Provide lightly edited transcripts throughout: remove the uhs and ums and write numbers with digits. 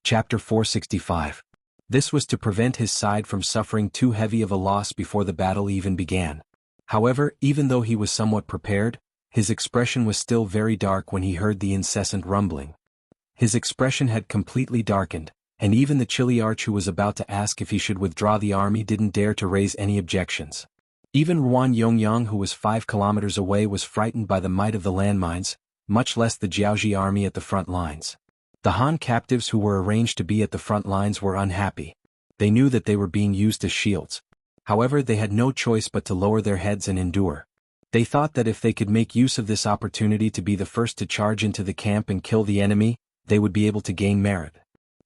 Chapter 465. This was to prevent his side from suffering too heavy of a loss before the battle even began. However, even though he was somewhat prepared, his expression was still very dark when he heard the incessant rumbling. His expression had completely darkened, and even the chilly arch who was about to ask if he should withdraw the army didn't dare to raise any objections. Even Ruan Yongyang, who was 5 kilometers away, was frightened by the might of the landmines, much less the Jianghu army at the front lines. The Han captives who were arranged to be at the front lines were unhappy. They knew that they were being used as shields. However, they had no choice but to lower their heads and endure. They thought that if they could make use of this opportunity to be the first to charge into the camp and kill the enemy, they would be able to gain merit.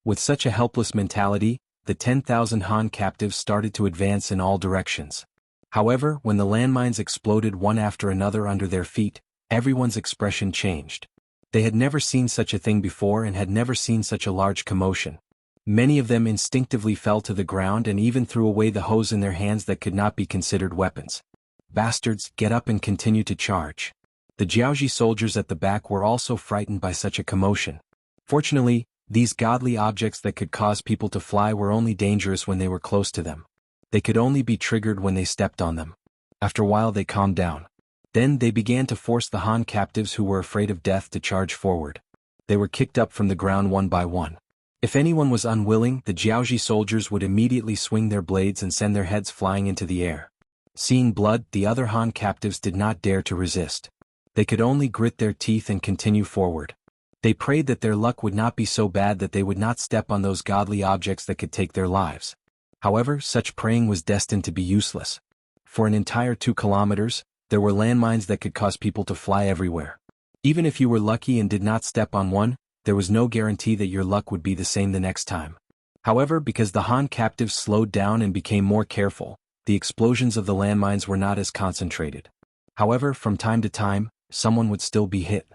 With such a helpless mentality, the 10,000 Han captives started to advance in all directions. However, when the landmines exploded one after another under their feet, everyone's expression changed. They had never seen such a thing before and had never seen such a large commotion. Many of them instinctively fell to the ground and even threw away the hoes in their hands that could not be considered weapons. Bastards, get up and continue to charge. The Jianghu soldiers at the back were also frightened by such a commotion. Fortunately, these godly objects that could cause people to fly were only dangerous when they were close to them. They could only be triggered when they stepped on them. After a while they calmed down. Then they began to force the Han captives who were afraid of death to charge forward. They were kicked up from the ground one by one. If anyone was unwilling, the Jianghu soldiers would immediately swing their blades and send their heads flying into the air. Seeing blood, the other Han captives did not dare to resist. They could only grit their teeth and continue forward. They prayed that their luck would not be so bad that they would not step on those godly objects that could take their lives. However, such praying was destined to be useless. For an entire 2 kilometers, there were landmines that could cause people to fly everywhere. Even if you were lucky and did not step on one, there was no guarantee that your luck would be the same the next time. However, because the Han captives slowed down and became more careful, the explosions of the landmines were not as concentrated. However, from time to time, someone would still be hit.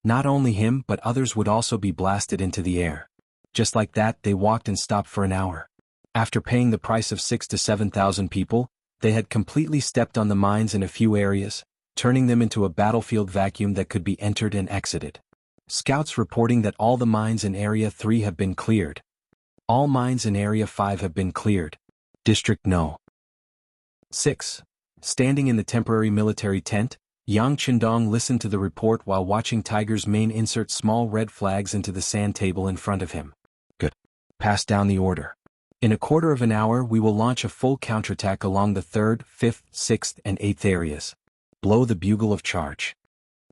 Not only him, but others would also be blasted into the air. Just like that, they walked and stopped for an hour. After paying the price of 6,000 to 7,000 people, they had completely stepped on the mines in a few areas, turning them into a battlefield vacuum that could be entered and exited. Scouts reporting that all the mines in Area 3 have been cleared. All mines in Area 5 have been cleared. District No. 6. Standing in the temporary military tent, Yang Qindong listened to the report while watching Tiger's Mane insert small red flags into the sand table in front of him. Good. Pass down the order. In a quarter of an hour we will launch a full counterattack along the 3rd, 5th, 6th and 8th areas. Blow the bugle of charge.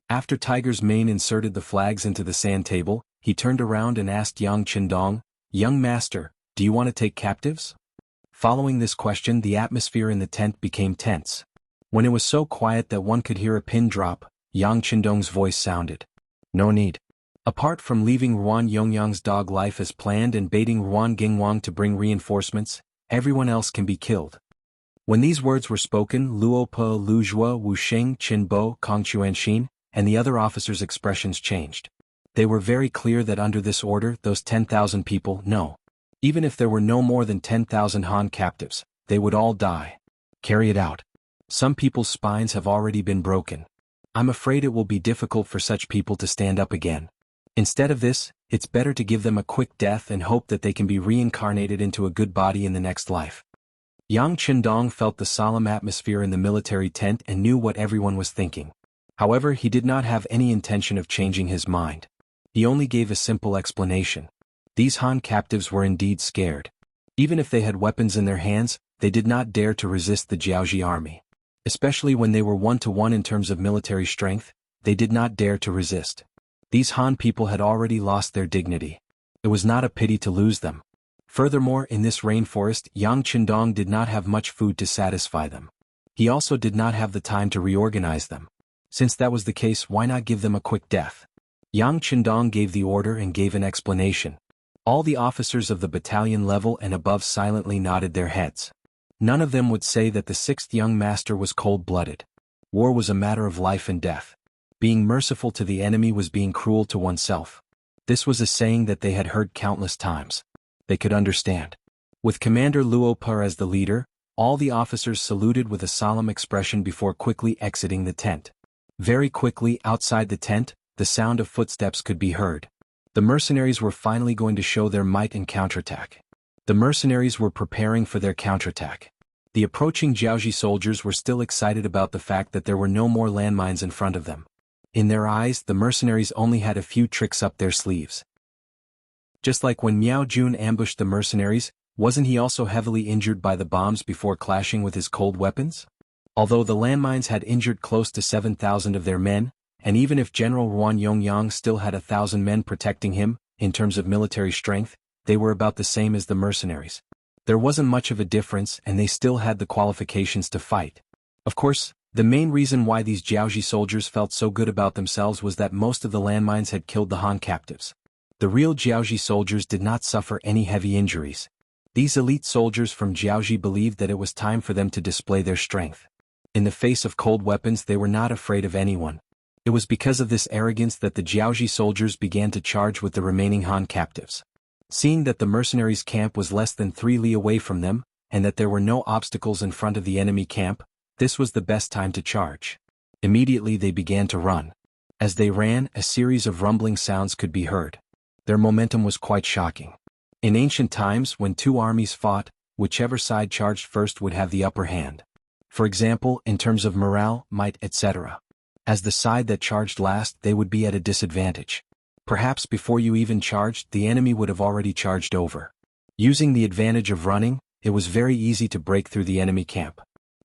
After Tiger's Mane inserted the flags into the sand table, he turned around and asked Yang Qindong, "Young master, do you want to take captives?" Following this question, the atmosphere in the tent became tense. When it was so quiet that one could hear a pin drop, Yang Qindong's voice sounded. "No need. Apart from leaving Ruan Yongyang's dog life as planned and baiting Ruan Gingwang to bring reinforcements, everyone else can be killed." When these words were spoken, Luo Pe, Lu Zhuo, Wu Sheng, Qin Bo, Kong Chuanxin, and the other officers' expressions changed. They were very clear that under this order, those 10,000 people, no. Even if there were no more than 10,000 Han captives, they would all die. Carry it out. Some people's spines have already been broken. I'm afraid it will be difficult for such people to stand up again. Instead of this, it's better to give them a quick death and hope that they can be reincarnated into a good body in the next life. Yang Qindong felt the solemn atmosphere in the military tent and knew what everyone was thinking. However, he did not have any intention of changing his mind. He only gave a simple explanation. These Han captives were indeed scared. Even if they had weapons in their hands, they did not dare to resist the Jianghu army. Especially when they were 1-to-1 in terms of military strength, they did not dare to resist. These Han people had already lost their dignity. It was not a pity to lose them. Furthermore, in this rainforest, Yang Qindong did not have much food to satisfy them. He also did not have the time to reorganize them. Since that was the case, why not give them a quick death? Yang Qindong gave the order and gave an explanation. All the officers of the battalion level and above silently nodded their heads. None of them would say that the 6th young master was cold-blooded. War was a matter of life and death. Being merciful to the enemy was being cruel to oneself. This was a saying that they had heard countless times. They could understand. With Commander Luo Pe as the leader, all the officers saluted with a solemn expression before quickly exiting the tent. Very quickly outside the tent, the sound of footsteps could be heard. The mercenaries were finally going to show their might and counterattack. The mercenaries were preparing for their counterattack. The approaching Jianghu soldiers were still excited about the fact that there were no more landmines in front of them. In their eyes, the mercenaries only had a few tricks up their sleeves. Just like when Miao Jun ambushed the mercenaries, wasn't he also heavily injured by the bombs before clashing with his cold weapons? Although the landmines had injured close to 7,000 of their men, and even if General Ruan Yongyang still had 1,000 men protecting him, in terms of military strength, they were about the same as the mercenaries. There wasn't much of a difference and they still had the qualifications to fight. Of course, the main reason why these Jianghu soldiers felt so good about themselves was that most of the landmines had killed the Han captives. The real Jianghu soldiers did not suffer any heavy injuries. These elite soldiers from Jianghu believed that it was time for them to display their strength. In the face of cold weapons they were not afraid of anyone. It was because of this arrogance that the Jianghu soldiers began to charge with the remaining Han captives. Seeing that the mercenaries' camp was less than 3 li away from them, and that there were no obstacles in front of the enemy camp, this was the best time to charge. Immediately they began to run. As they ran, a series of rumbling sounds could be heard. Their momentum was quite shocking. In ancient times, when two armies fought, whichever side charged first would have the upper hand. For example, in terms of morale, might, etc. As the side that charged last, they would be at a disadvantage. Perhaps before you even charged, the enemy would have already charged over. Using the advantage of running, it was very easy to break through the enemy camp.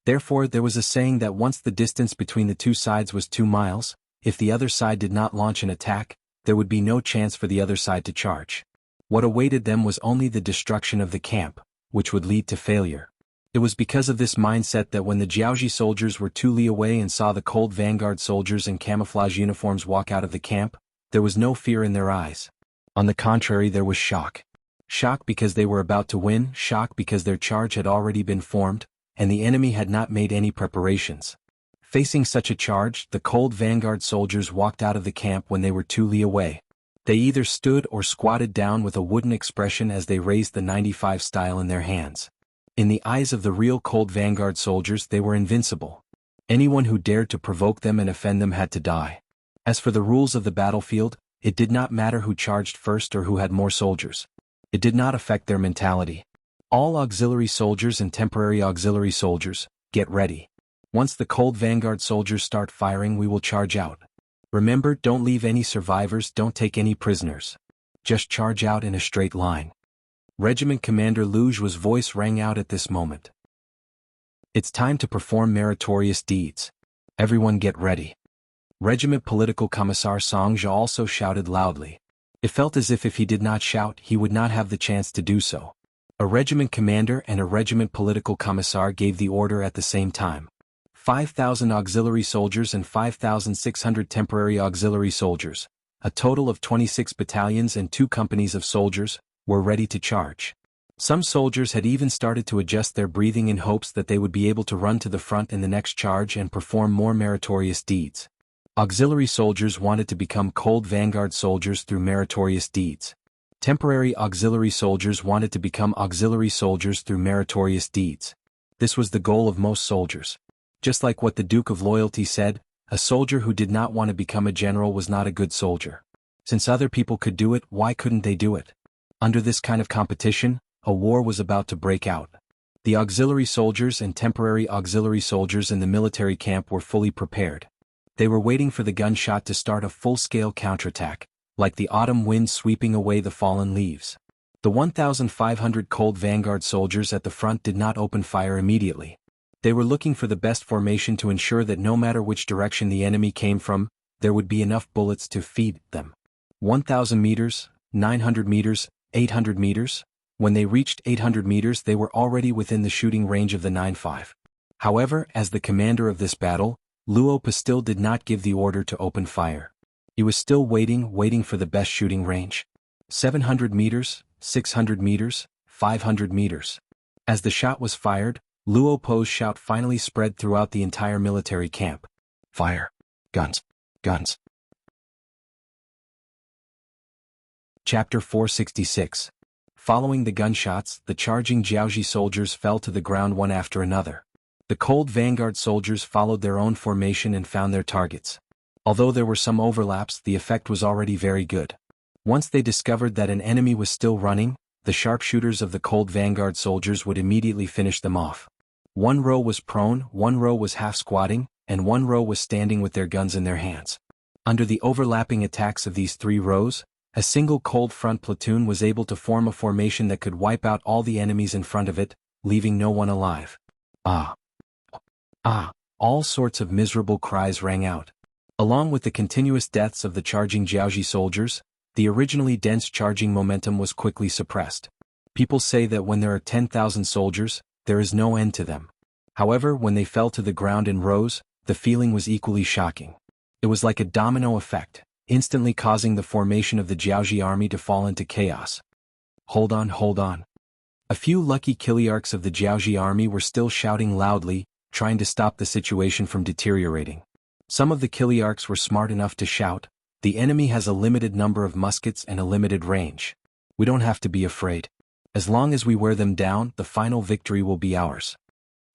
Therefore, there was a saying that once the distance between the two sides was 2 miles, if the other side did not launch an attack, there would be no chance for the other side to charge. What awaited them was only the destruction of the camp, which would lead to failure. It was because of this mindset that when the Jianghu soldiers were 2 li away and saw the cold vanguard soldiers in camouflage uniforms walk out of the camp, there was no fear in their eyes. On the contrary, there was shock. Shock because they were about to win, shock because their charge had already been formed, and the enemy had not made any preparations. Facing such a charge, the cold vanguard soldiers walked out of the camp when they were 2 li away. They either stood or squatted down with a wooden expression as they raised the 95 style in their hands. In the eyes of the real cold vanguard soldiers they were invincible. Anyone who dared to provoke them and offend them had to die. As for the rules of the battlefield, it did not matter who charged first or who had more soldiers. It did not affect their mentality. All auxiliary soldiers and temporary auxiliary soldiers, get ready. Once the cold vanguard soldiers start firing, we will charge out. Remember, don't leave any survivors, don't take any prisoners. Just charge out in a straight line. Regiment Commander Luge's voice rang out at this moment. It's time to perform meritorious deeds. Everyone get ready. Regiment Political Commissar Song Zhe also shouted loudly. It felt as if he did not shout, he would not have the chance to do so. A regiment commander and a regiment political commissar gave the order at the same time. 5,000 auxiliary soldiers and 5,600 temporary auxiliary soldiers, a total of 26 battalions and 2 companies of soldiers, were ready to charge. Some soldiers had even started to adjust their breathing in hopes that they would be able to run to the front in the next charge and perform more meritorious deeds. Auxiliary soldiers wanted to become cold vanguard soldiers through meritorious deeds. Temporary auxiliary soldiers wanted to become auxiliary soldiers through meritorious deeds. This was the goal of most soldiers. Just like what the Duke of Loyalty said, a soldier who did not want to become a general was not a good soldier. Since other people could do it, why couldn't they do it? Under this kind of competition, a war was about to break out. The auxiliary soldiers and temporary auxiliary soldiers in the military camp were fully prepared. They were waiting for the gunshot to start a full-scale counterattack, like the autumn wind sweeping away the fallen leaves. The 1,500 cold vanguard soldiers at the front did not open fire immediately. They were looking for the best formation to ensure that no matter which direction the enemy came from, there would be enough bullets to feed them. 1,000 meters, 900 meters, 800 meters. When they reached 800 meters they were already within the shooting range of the 9.5. However, as the commander of this battle, Luo Pa still did not give the order to open fire. He was still waiting for the best shooting range. 700 meters, 600 meters, 500 meters. As the shot was fired, Luo Pa's shout finally spread throughout the entire military camp. Fire! Guns! Guns! Chapter 466. Following the gunshots, the charging Jianghu soldiers fell to the ground one after another. The cold vanguard soldiers followed their own formation and found their targets. Although there were some overlaps, the effect was already very good. Once they discovered that an enemy was still running, the sharpshooters of the cold vanguard soldiers would immediately finish them off. One row was prone, one row was half-squatting, and one row was standing with their guns in their hands. Under the overlapping attacks of these three rows, a single cold front platoon was able to form a formation that could wipe out all the enemies in front of it, leaving no one alive. Ah! Ah! All sorts of miserable cries rang out. Along with the continuous deaths of the charging Jianghu soldiers, the originally dense charging momentum was quickly suppressed. People say that when there are 10,000 soldiers, there is no end to them. However, when they fell to the ground in rows, the feeling was equally shocking. It was like a domino effect, instantly causing the formation of the Jianghu army to fall into chaos. Hold on, hold on. A few lucky Kiliarchs of the Jianghu army were still shouting loudly, trying to stop the situation from deteriorating. Some of the Kiliarchs were smart enough to shout, "The enemy has a limited number of muskets and a limited range. We don't have to be afraid. As long as we wear them down, the final victory will be ours."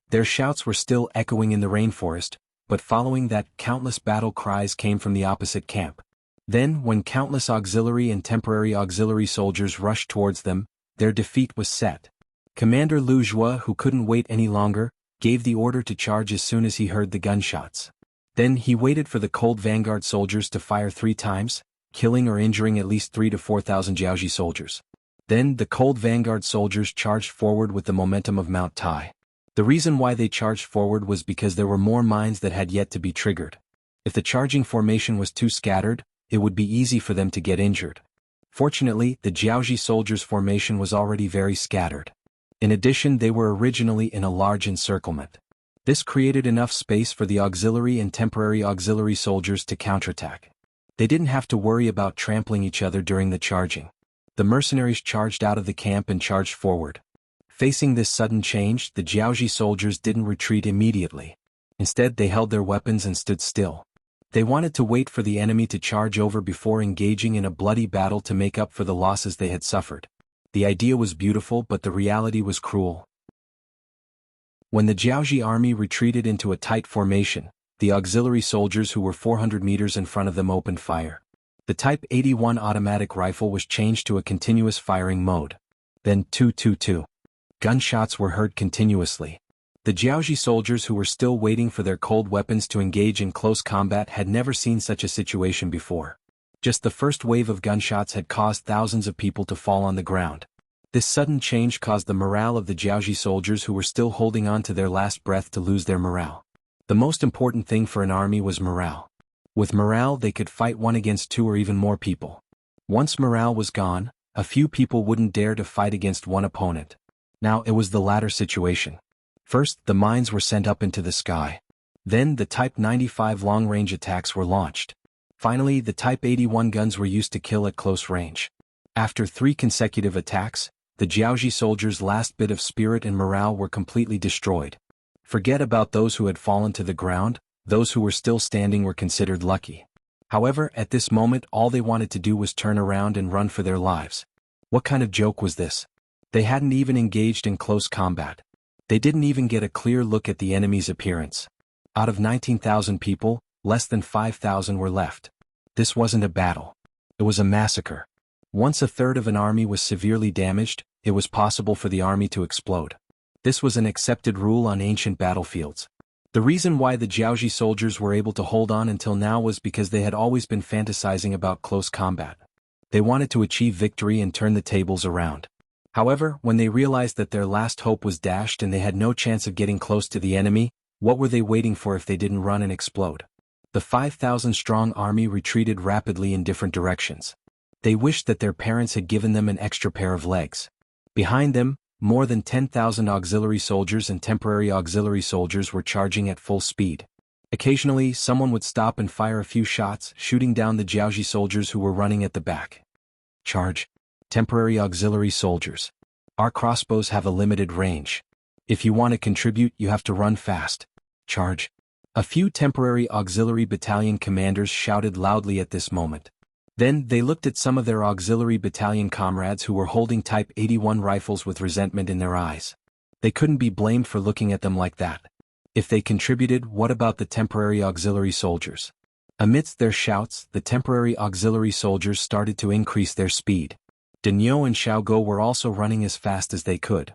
Their shouts were still echoing in the rainforest, but following that, countless battle cries came from the opposite camp. Then, when countless auxiliary and temporary auxiliary soldiers rushed towards them, their defeat was set. Commander Lu Zhua, who couldn't wait any longer, gave the order to charge as soon as he heard the gunshots. Then he waited for the cold vanguard soldiers to fire 3 times, killing or injuring at least 3,000 to 4,000 Jianghu soldiers. Then the cold vanguard soldiers charged forward with the momentum of Mount Tai. The reason why they charged forward was because there were more mines that had yet to be triggered. If the charging formation was too scattered, it would be easy for them to get injured. Fortunately, the Jianghu soldiers' formation was already very scattered. In addition, they were originally in a large encirclement. This created enough space for the auxiliary and temporary auxiliary soldiers to counterattack. They didn't have to worry about trampling each other during the charging. The mercenaries charged out of the camp and charged forward. Facing this sudden change, the Jianghu soldiers didn't retreat immediately. Instead, they held their weapons and stood still. They wanted to wait for the enemy to charge over before engaging in a bloody battle to make up for the losses they had suffered. The idea was beautiful, but the reality was cruel. When the Jianghu army retreated into a tight formation, the auxiliary soldiers who were 400 meters in front of them opened fire. The Type 81 automatic rifle was changed to a continuous firing mode. Then 222. Gunshots were heard continuously. The Jianghu soldiers who were still waiting for their cold weapons to engage in close combat had never seen such a situation before. Just the first wave of gunshots had caused thousands of people to fall on the ground. This sudden change caused the morale of the Jianghu soldiers who were still holding on to their last breath to lose their morale. The most important thing for an army was morale. With morale, they could fight 1 against 2 or even more people. Once morale was gone, a few people wouldn't dare to fight against one opponent. Now it was the latter situation. First, the mines were sent up into the sky. Then the Type 95 long-range attacks were launched. Finally, the Type 81 guns were used to kill at close range. After 3 consecutive attacks, the Jianghu soldiers' last bit of spirit and morale were completely destroyed. Forget about those who had fallen to the ground, those who were still standing were considered lucky. However, at this moment all they wanted to do was turn around and run for their lives. What kind of joke was this? They hadn't even engaged in close combat. They didn't even get a clear look at the enemy's appearance. Out of 19,000 people, less than 5,000 were left. This wasn't a battle. It was a massacre. Once a third of an army was severely damaged, it was possible for the army to explode. This was an accepted rule on ancient battlefields. The reason why the Jianghu soldiers were able to hold on until now was because they had always been fantasizing about close combat. They wanted to achieve victory and turn the tables around. However, when they realized that their last hope was dashed and they had no chance of getting close to the enemy, what were they waiting for if they didn't run and explode? The 5,000-strong army retreated rapidly in different directions. They wished that their parents had given them an extra pair of legs. Behind them, more than 10,000 auxiliary soldiers and temporary auxiliary soldiers were charging at full speed. Occasionally, someone would stop and fire a few shots, shooting down the Jianghu soldiers who were running at the back. Charge. Temporary auxiliary soldiers. Our crossbows have a limited range. If you want to contribute, you have to run fast. Charge. A few temporary auxiliary battalion commanders shouted loudly at this moment. Then they looked at some of their auxiliary battalion comrades who were holding Type 81 rifles with resentment in their eyes. They couldn't be blamed for looking at them like that. If they contributed, what about the temporary auxiliary soldiers? Amidst their shouts, the temporary auxiliary soldiers started to increase their speed. Daniel and Xiaogo were also running as fast as they could.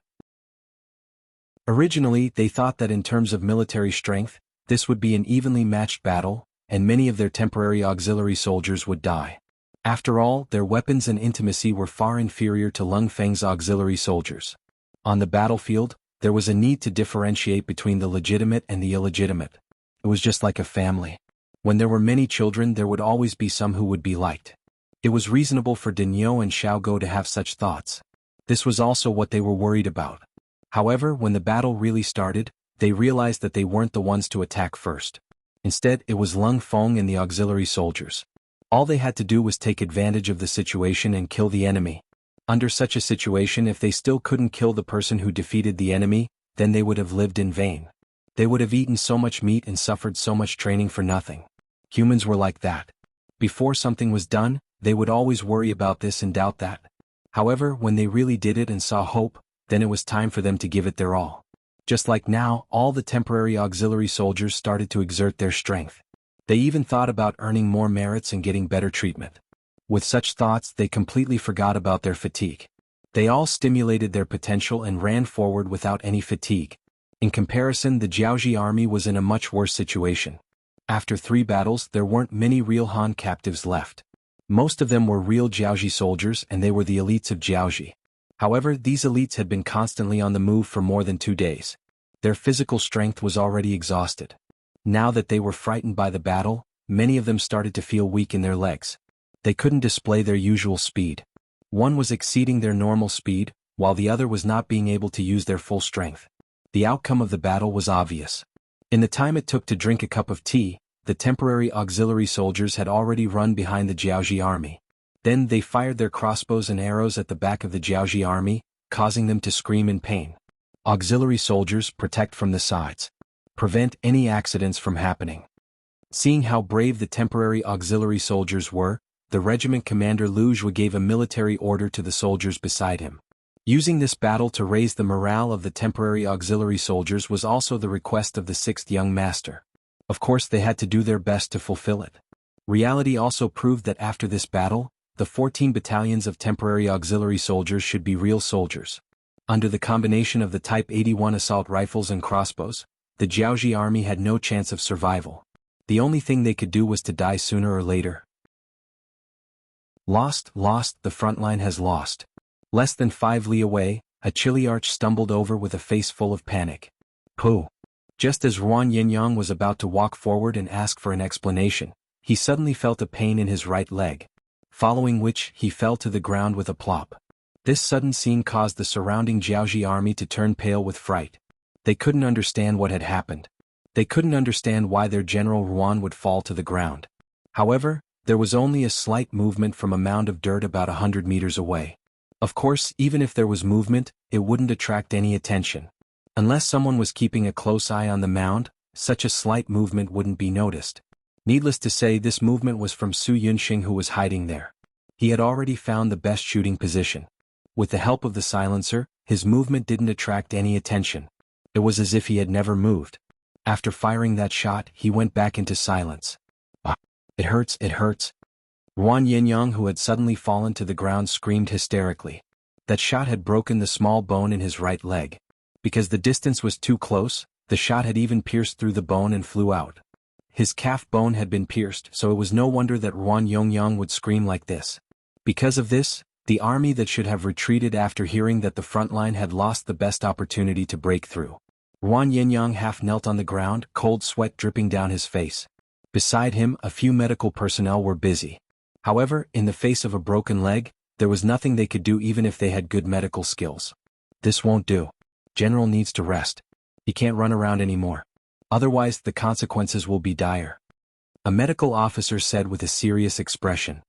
Originally, they thought that in terms of military strength, this would be an evenly matched battle, and many of their temporary auxiliary soldiers would die. After all, their weapons and intimacy were far inferior to Lung Feng's auxiliary soldiers. On the battlefield, there was a need to differentiate between the legitimate and the illegitimate. It was just like a family. When there were many children, there would always be some who would be liked. It was reasonable for Daniel and Xiaogo to have such thoughts. This was also what they were worried about. However, when the battle really started, they realized that they weren't the ones to attack first. Instead, it was Lung Feng and the auxiliary soldiers. All they had to do was take advantage of the situation and kill the enemy. Under such a situation, if they still couldn't kill the person who defeated the enemy, then they would have lived in vain. They would have eaten so much meat and suffered so much training for nothing. Humans were like that. Before something was done, they would always worry about this and doubt that. However, when they really did it and saw hope, then it was time for them to give it their all. Just like now, all the temporary auxiliary soldiers started to exert their strength. They even thought about earning more merits and getting better treatment. With such thoughts, they completely forgot about their fatigue. They all stimulated their potential and ran forward without any fatigue. In comparison, the Jiaoji army was in a much worse situation. After 3 battles, there weren't many real Han captives left. Most of them were real Jiaoji soldiers, and they were the elites of Jiaoji. However, these elites had been constantly on the move for more than 2 days. Their physical strength was already exhausted. Now that they were frightened by the battle, many of them started to feel weak in their legs. They couldn't display their usual speed. One was exceeding their normal speed, while the other was not being able to use their full strength. The outcome of the battle was obvious. In the time it took to drink a cup of tea, the temporary auxiliary soldiers had already run behind the Jiaoji army. Then they fired their crossbows and arrows at the back of the Jiaoji army, causing them to scream in pain. Auxiliary soldiers, protect from the sides. Prevent any accidents from happening. Seeing how brave the temporary auxiliary soldiers were, the regiment commander Lu Zhui gave a military order to the soldiers beside him. Using this battle to raise the morale of the temporary auxiliary soldiers was also the request of the 6th young master. Of course, they had to do their best to fulfill it. Reality also proved that after this battle, the 14 battalions of temporary auxiliary soldiers should be real soldiers. Under the combination of the Type 81 assault rifles and crossbows, the Jiaoji army had no chance of survival. The only thing they could do was to die sooner or later. Lost, the front line has lost. Less than 5 li away, a Chiliarch stumbled over with a face full of panic. Pooh! Just as Ruan Yinyang was about to walk forward and ask for an explanation, he suddenly felt a pain in his right leg. Following which, he fell to the ground with a plop. This sudden scene caused the surrounding Jiaoji army to turn pale with fright. They couldn't understand what had happened. They couldn't understand why their general Ruan would fall to the ground. However, there was only a slight movement from a mound of dirt about 100 meters away. Of course, even if there was movement, it wouldn't attract any attention. Unless someone was keeping a close eye on the mound, such a slight movement wouldn't be noticed. Needless to say, this movement was from Su Yunxing, who was hiding there. He had already found the best shooting position. With the help of the silencer, his movement didn't attract any attention. It was as if he had never moved. After firing that shot, he went back into silence. Ah, it hurts. Ruan Yinyang, who had suddenly fallen to the ground, screamed hysterically. That shot had broken the small bone in his right leg. Because the distance was too close, the shot had even pierced through the bone and flew out. His calf bone had been pierced, so it was no wonder that Ruan Yongyang would scream like this. Because of this, the army that should have retreated after hearing that the front line had lost the best opportunity to break through. Ruan Yinyang half knelt on the ground, cold sweat dripping down his face. Beside him, a few medical personnel were busy. However, in the face of a broken leg, there was nothing they could do even if they had good medical skills. This won't do. General needs to rest. He can't run around anymore. Otherwise, the consequences will be dire. A medical officer said with a serious expression.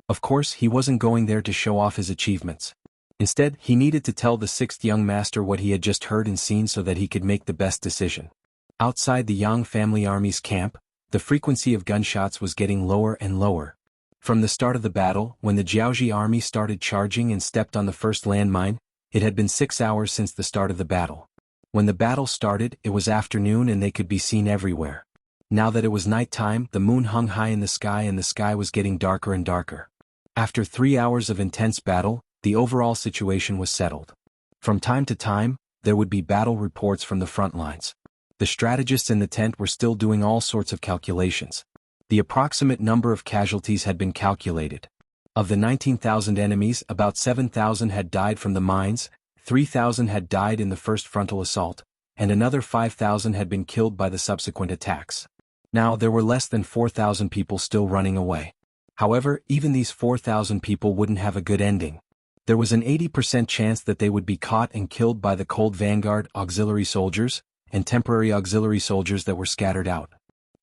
Of course, he wasn't going there to show off his achievements. Instead, he needed to tell the 6th young master what he had just heard and seen so that he could make the best decision. Outside the Yang family army's camp, the frequency of gunshots was getting lower and lower. From the start of the battle, when the Jiaoji army started charging and stepped on the first landmine, It had been 6 hours since the start of the battle. When the battle started, it was afternoon and they could be seen everywhere. Now that it was night time, the moon hung high in the sky and the sky was getting darker and darker. After 3 hours of intense battle, the overall situation was settled. From time to time, there would be battle reports from the front lines. The strategists in the tent were still doing all sorts of calculations. The approximate number of casualties had been calculated. Of the 19,000 enemies, about 7,000 had died from the mines, 3,000 had died in the first frontal assault, and another 5,000 had been killed by the subsequent attacks. Now there were less than 4,000 people still running away. However, even these 4,000 people wouldn't have a good ending. There was an 80% chance that they would be caught and killed by the cold vanguard auxiliary soldiers and temporary auxiliary soldiers that were scattered out.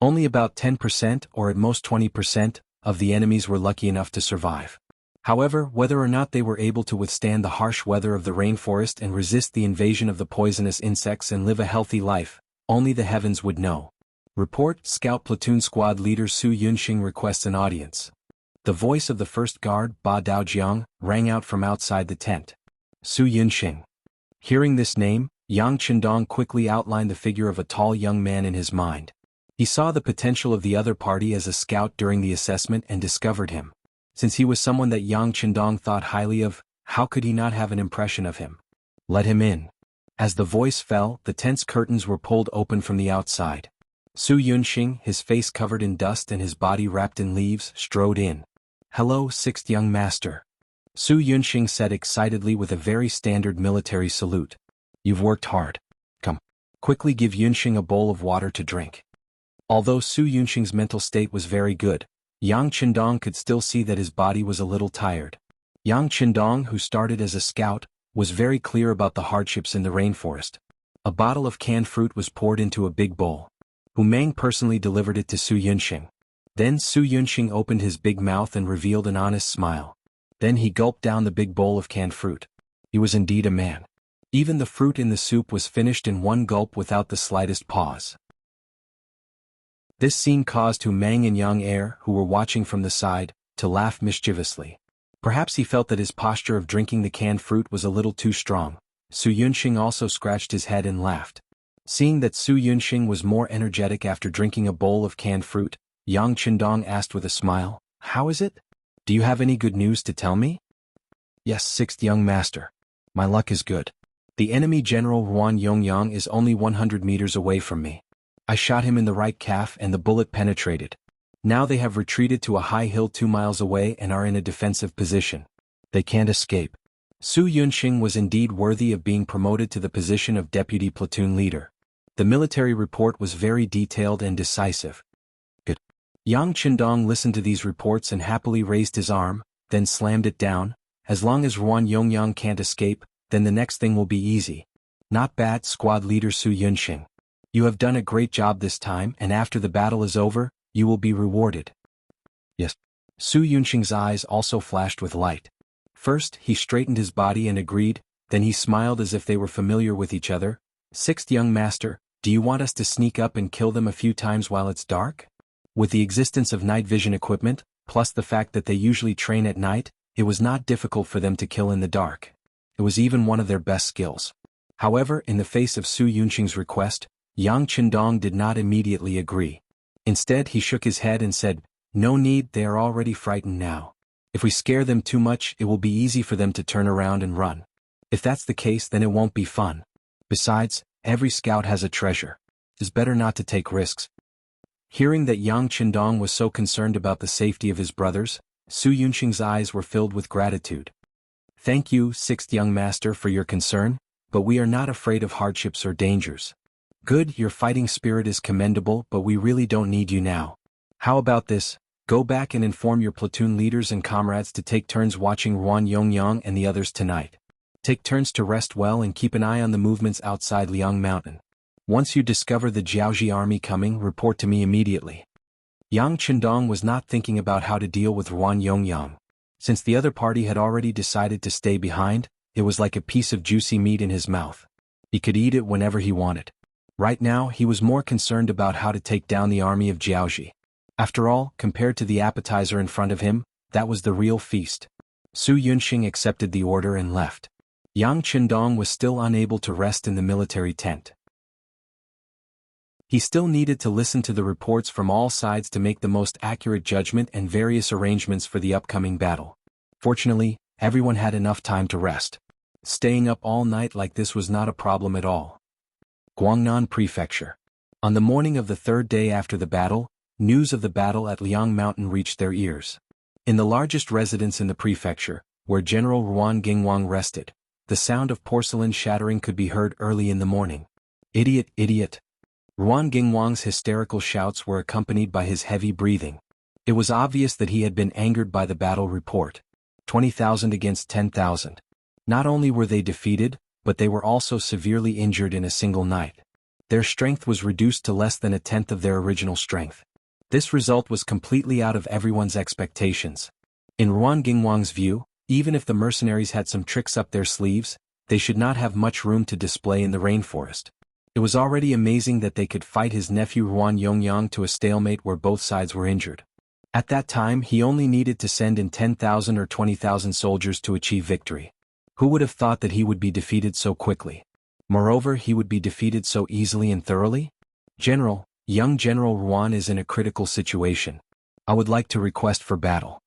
Only about 10%, or at most 20%, of the enemies were lucky enough to survive. However, whether or not they were able to withstand the harsh weather of the rainforest and resist the invasion of the poisonous insects and live a healthy life, only the heavens would know. Report: Scout Platoon Squad Leader Su Yunxing requests an audience. The voice of the first guard, Ba Daojiang, rang out from outside the tent. Su Yunxing. Hearing this name, Yang Qindong quickly outlined the figure of a tall young man in his mind. He saw the potential of the other party as a scout during the assessment and discovered him. Since he was someone that Yang Qindong thought highly of, how could he not have an impression of him? Let him in. As the voice fell, the tent's curtains were pulled open from the outside. Su Yunxing, his face covered in dust and his body wrapped in leaves, strode in. "Hello, sixth young master," Su Yunxing said excitedly with a very standard military salute. "You've worked hard. Come. Quickly give Yunxing a bowl of water to drink." Although Su Yunxing's mental state was very good, Yang Qindong could still see that his body was a little tired. Yang Qindong, who started as a scout, was very clear about the hardships in the rainforest. A bottle of canned fruit was poured into a big bowl. Ming personally delivered it to Su Yunxing. Then Su Yunxing opened his big mouth and revealed an honest smile. Then he gulped down the big bowl of canned fruit. He was indeed a man. Even the fruit in the soup was finished in one gulp without the slightest pause. This scene caused Ming and Yang Er, who were watching from the side, to laugh mischievously. Perhaps he felt that his posture of drinking the canned fruit was a little too strong. Su Yunxing also scratched his head and laughed. Seeing that Su Yunxing was more energetic after drinking a bowl of canned fruit, Yang Qindong asked with a smile, "How is it? Do you have any good news to tell me?" "Yes, sixth young master. My luck is good. The enemy General Ruan Yongyang is only 100 meters away from me. I shot him in the right calf and the bullet penetrated. Now they have retreated to a high hill 2 miles away and are in a defensive position. They can't escape." Su Yunxing was indeed worthy of being promoted to the position of deputy platoon leader. The military report was very detailed and decisive. Good. Yang Qindong listened to these reports and happily raised his arm, then slammed it down. As long as Ruan Yongyang can't escape, then the next thing will be easy. Not bad, squad leader Su Yunxing. You have done a great job this time, and after the battle is over, you will be rewarded. Yes. Su Yunxing's eyes also flashed with light. First, he straightened his body and agreed, then he smiled as if they were familiar with each other. "Sixth young master, do you want us to sneak up and kill them a few times while it's dark?" With the existence of night vision equipment, plus the fact that they usually train at night, it was not difficult for them to kill in the dark. It was even one of their best skills. However, in the face of Su Yunxing's request, Yang Qindong did not immediately agree. Instead, he shook his head and said, "No need, they are already frightened now. If we scare them too much, it will be easy for them to turn around and run. If that's the case, then it won't be fun. Besides, every scout has a treasure. It's better not to take risks." Hearing that Yang Qindong was so concerned about the safety of his brothers, Su Yunxing's eyes were filled with gratitude. "Thank you, sixth young master, for your concern, but we are not afraid of hardships or dangers. Good, your fighting spirit is commendable, but we really don't need you now. How about this? Go back and inform your platoon leaders and comrades to take turns watching Ruan Yongyang and the others tonight. Take turns to rest well and keep an eye on the movements outside Liang Mountain. Once you discover the Jiaoji army coming, report to me immediately." Yang Qindong was not thinking about how to deal with Ruan Yongyang. Since the other party had already decided to stay behind, it was like a piece of juicy meat in his mouth. He could eat it whenever he wanted. Right now, he was more concerned about how to take down the army of Jiaoji. After all, compared to the appetizer in front of him, that was the real feast. Su Yunxing accepted the order and left. Yang Qindong was still unable to rest in the military tent. He still needed to listen to the reports from all sides to make the most accurate judgment and various arrangements for the upcoming battle. Fortunately, everyone had enough time to rest. Staying up all night like this was not a problem at all. Guangnan Prefecture. On the morning of the third day after the battle, news of the battle at Liang Mountain reached their ears. In the largest residence in the prefecture, where General Ruan Gingwang rested, the sound of porcelain shattering could be heard early in the morning. Idiot, idiot. Ruan Gingwang's hysterical shouts were accompanied by his heavy breathing. It was obvious that he had been angered by the battle report. 20,000 against 10,000. Not only were they defeated, but they were also severely injured in a single night. Their strength was reduced to less than a tenth of their original strength. This result was completely out of everyone's expectations. In Ruan Gingwang's view, even if the mercenaries had some tricks up their sleeves, they should not have much room to display in the rainforest. It was already amazing that they could fight his nephew Ruan Yongyang to a stalemate where both sides were injured. At that time he only needed to send in 10,000 or 20,000 soldiers to achieve victory. Who would have thought that he would be defeated so quickly? Moreover, he would be defeated so easily and thoroughly? General, young General Ruan is in a critical situation. I would like to request for battle.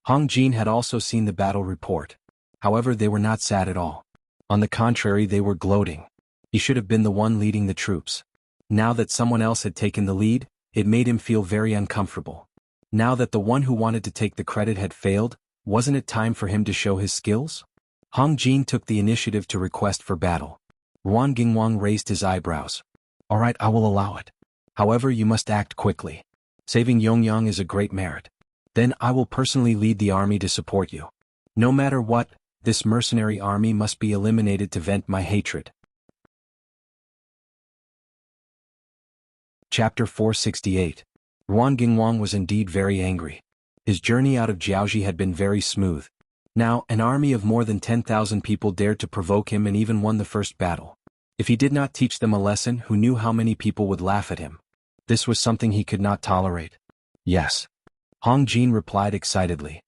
Hong Jin had also seen the battle report. However, they were not sad at all. On the contrary, they were gloating. He should have been the one leading the troops. Now that someone else had taken the lead, it made him feel very uncomfortable. Now that the one who wanted to take the credit had failed, wasn't it time for him to show his skills? Hong Jin took the initiative to request for battle. Ruan Gingwang raised his eyebrows. All right, I will allow it. However, you must act quickly. Saving Yongyang is a great merit. Then I will personally lead the army to support you. No matter what, this mercenary army must be eliminated to vent my hatred. Chapter 468. Ruan Gingwang was indeed very angry. His journey out of Jianghu had been very smooth. Now, an army of more than 10,000 people dared to provoke him and even won the first battle. If he did not teach them a lesson, who knew how many people would laugh at him? This was something he could not tolerate. Yes. Hong Jin replied excitedly.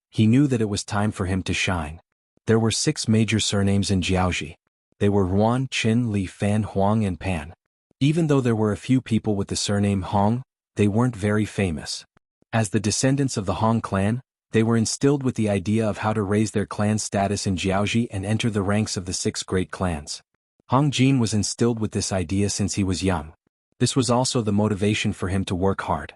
He knew that it was time for him to shine. There were 6 major surnames in Jianghu. They were Ruan, Qin, Li, Fan, Huang and Pan. Even though there were a few people with the surname Hong, they weren't very famous. As the descendants of the Hong clan, they were instilled with the idea of how to raise their clan status in Jianghu and enter the ranks of the 6 great clans. Hong Jin was instilled with this idea since he was young. This was also the motivation for him to work hard.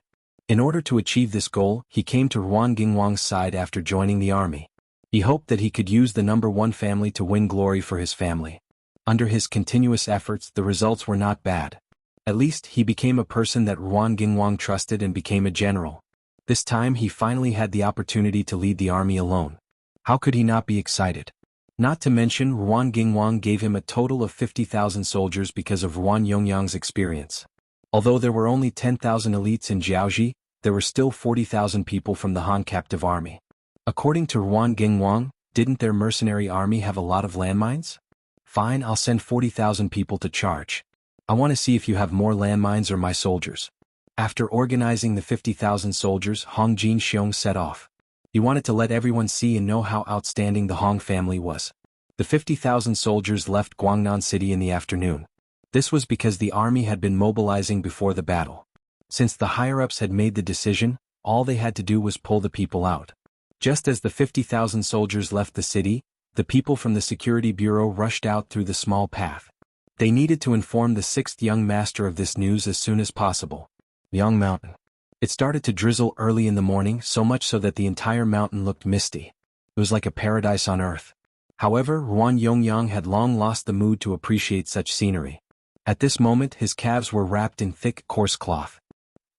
In order to achieve this goal, he came to Ruan Gingwang's side after joining the army. He hoped that he could use the number 1 family to win glory for his family. Under his continuous efforts, the results were not bad. At least, he became a person that Ruan Gingwang trusted and became a general. This time he finally had the opportunity to lead the army alone. How could he not be excited? Not to mention, Ruan Gingwang gave him a total of 50,000 soldiers because of Ruan Yongyang's experience. Although there were only 10,000 elites in Jianghu, there were still 40,000 people from the Han captive army. According to Ruan Gingwang, didn't their mercenary army have a lot of landmines? Fine, I'll send 40,000 people to charge. I want to see if you have more landmines or my soldiers. After organizing the 50,000 soldiers, Hong Jin Xiong set off. He wanted to let everyone see and know how outstanding the Hong family was. The 50,000 soldiers left Guangnan City in the afternoon. This was because the army had been mobilizing before the battle. Since the higher-ups had made the decision, all they had to do was pull the people out. Just as the 50,000 soldiers left the city, the people from the security bureau rushed out through the small path. They needed to inform the 6th young master of this news as soon as possible. Liang Mountain. It started to drizzle early in the morning, so much so that the entire mountain looked misty. It was like a paradise on earth. However, Ruan Yongyang had long lost the mood to appreciate such scenery. At this moment his calves were wrapped in thick, coarse cloth.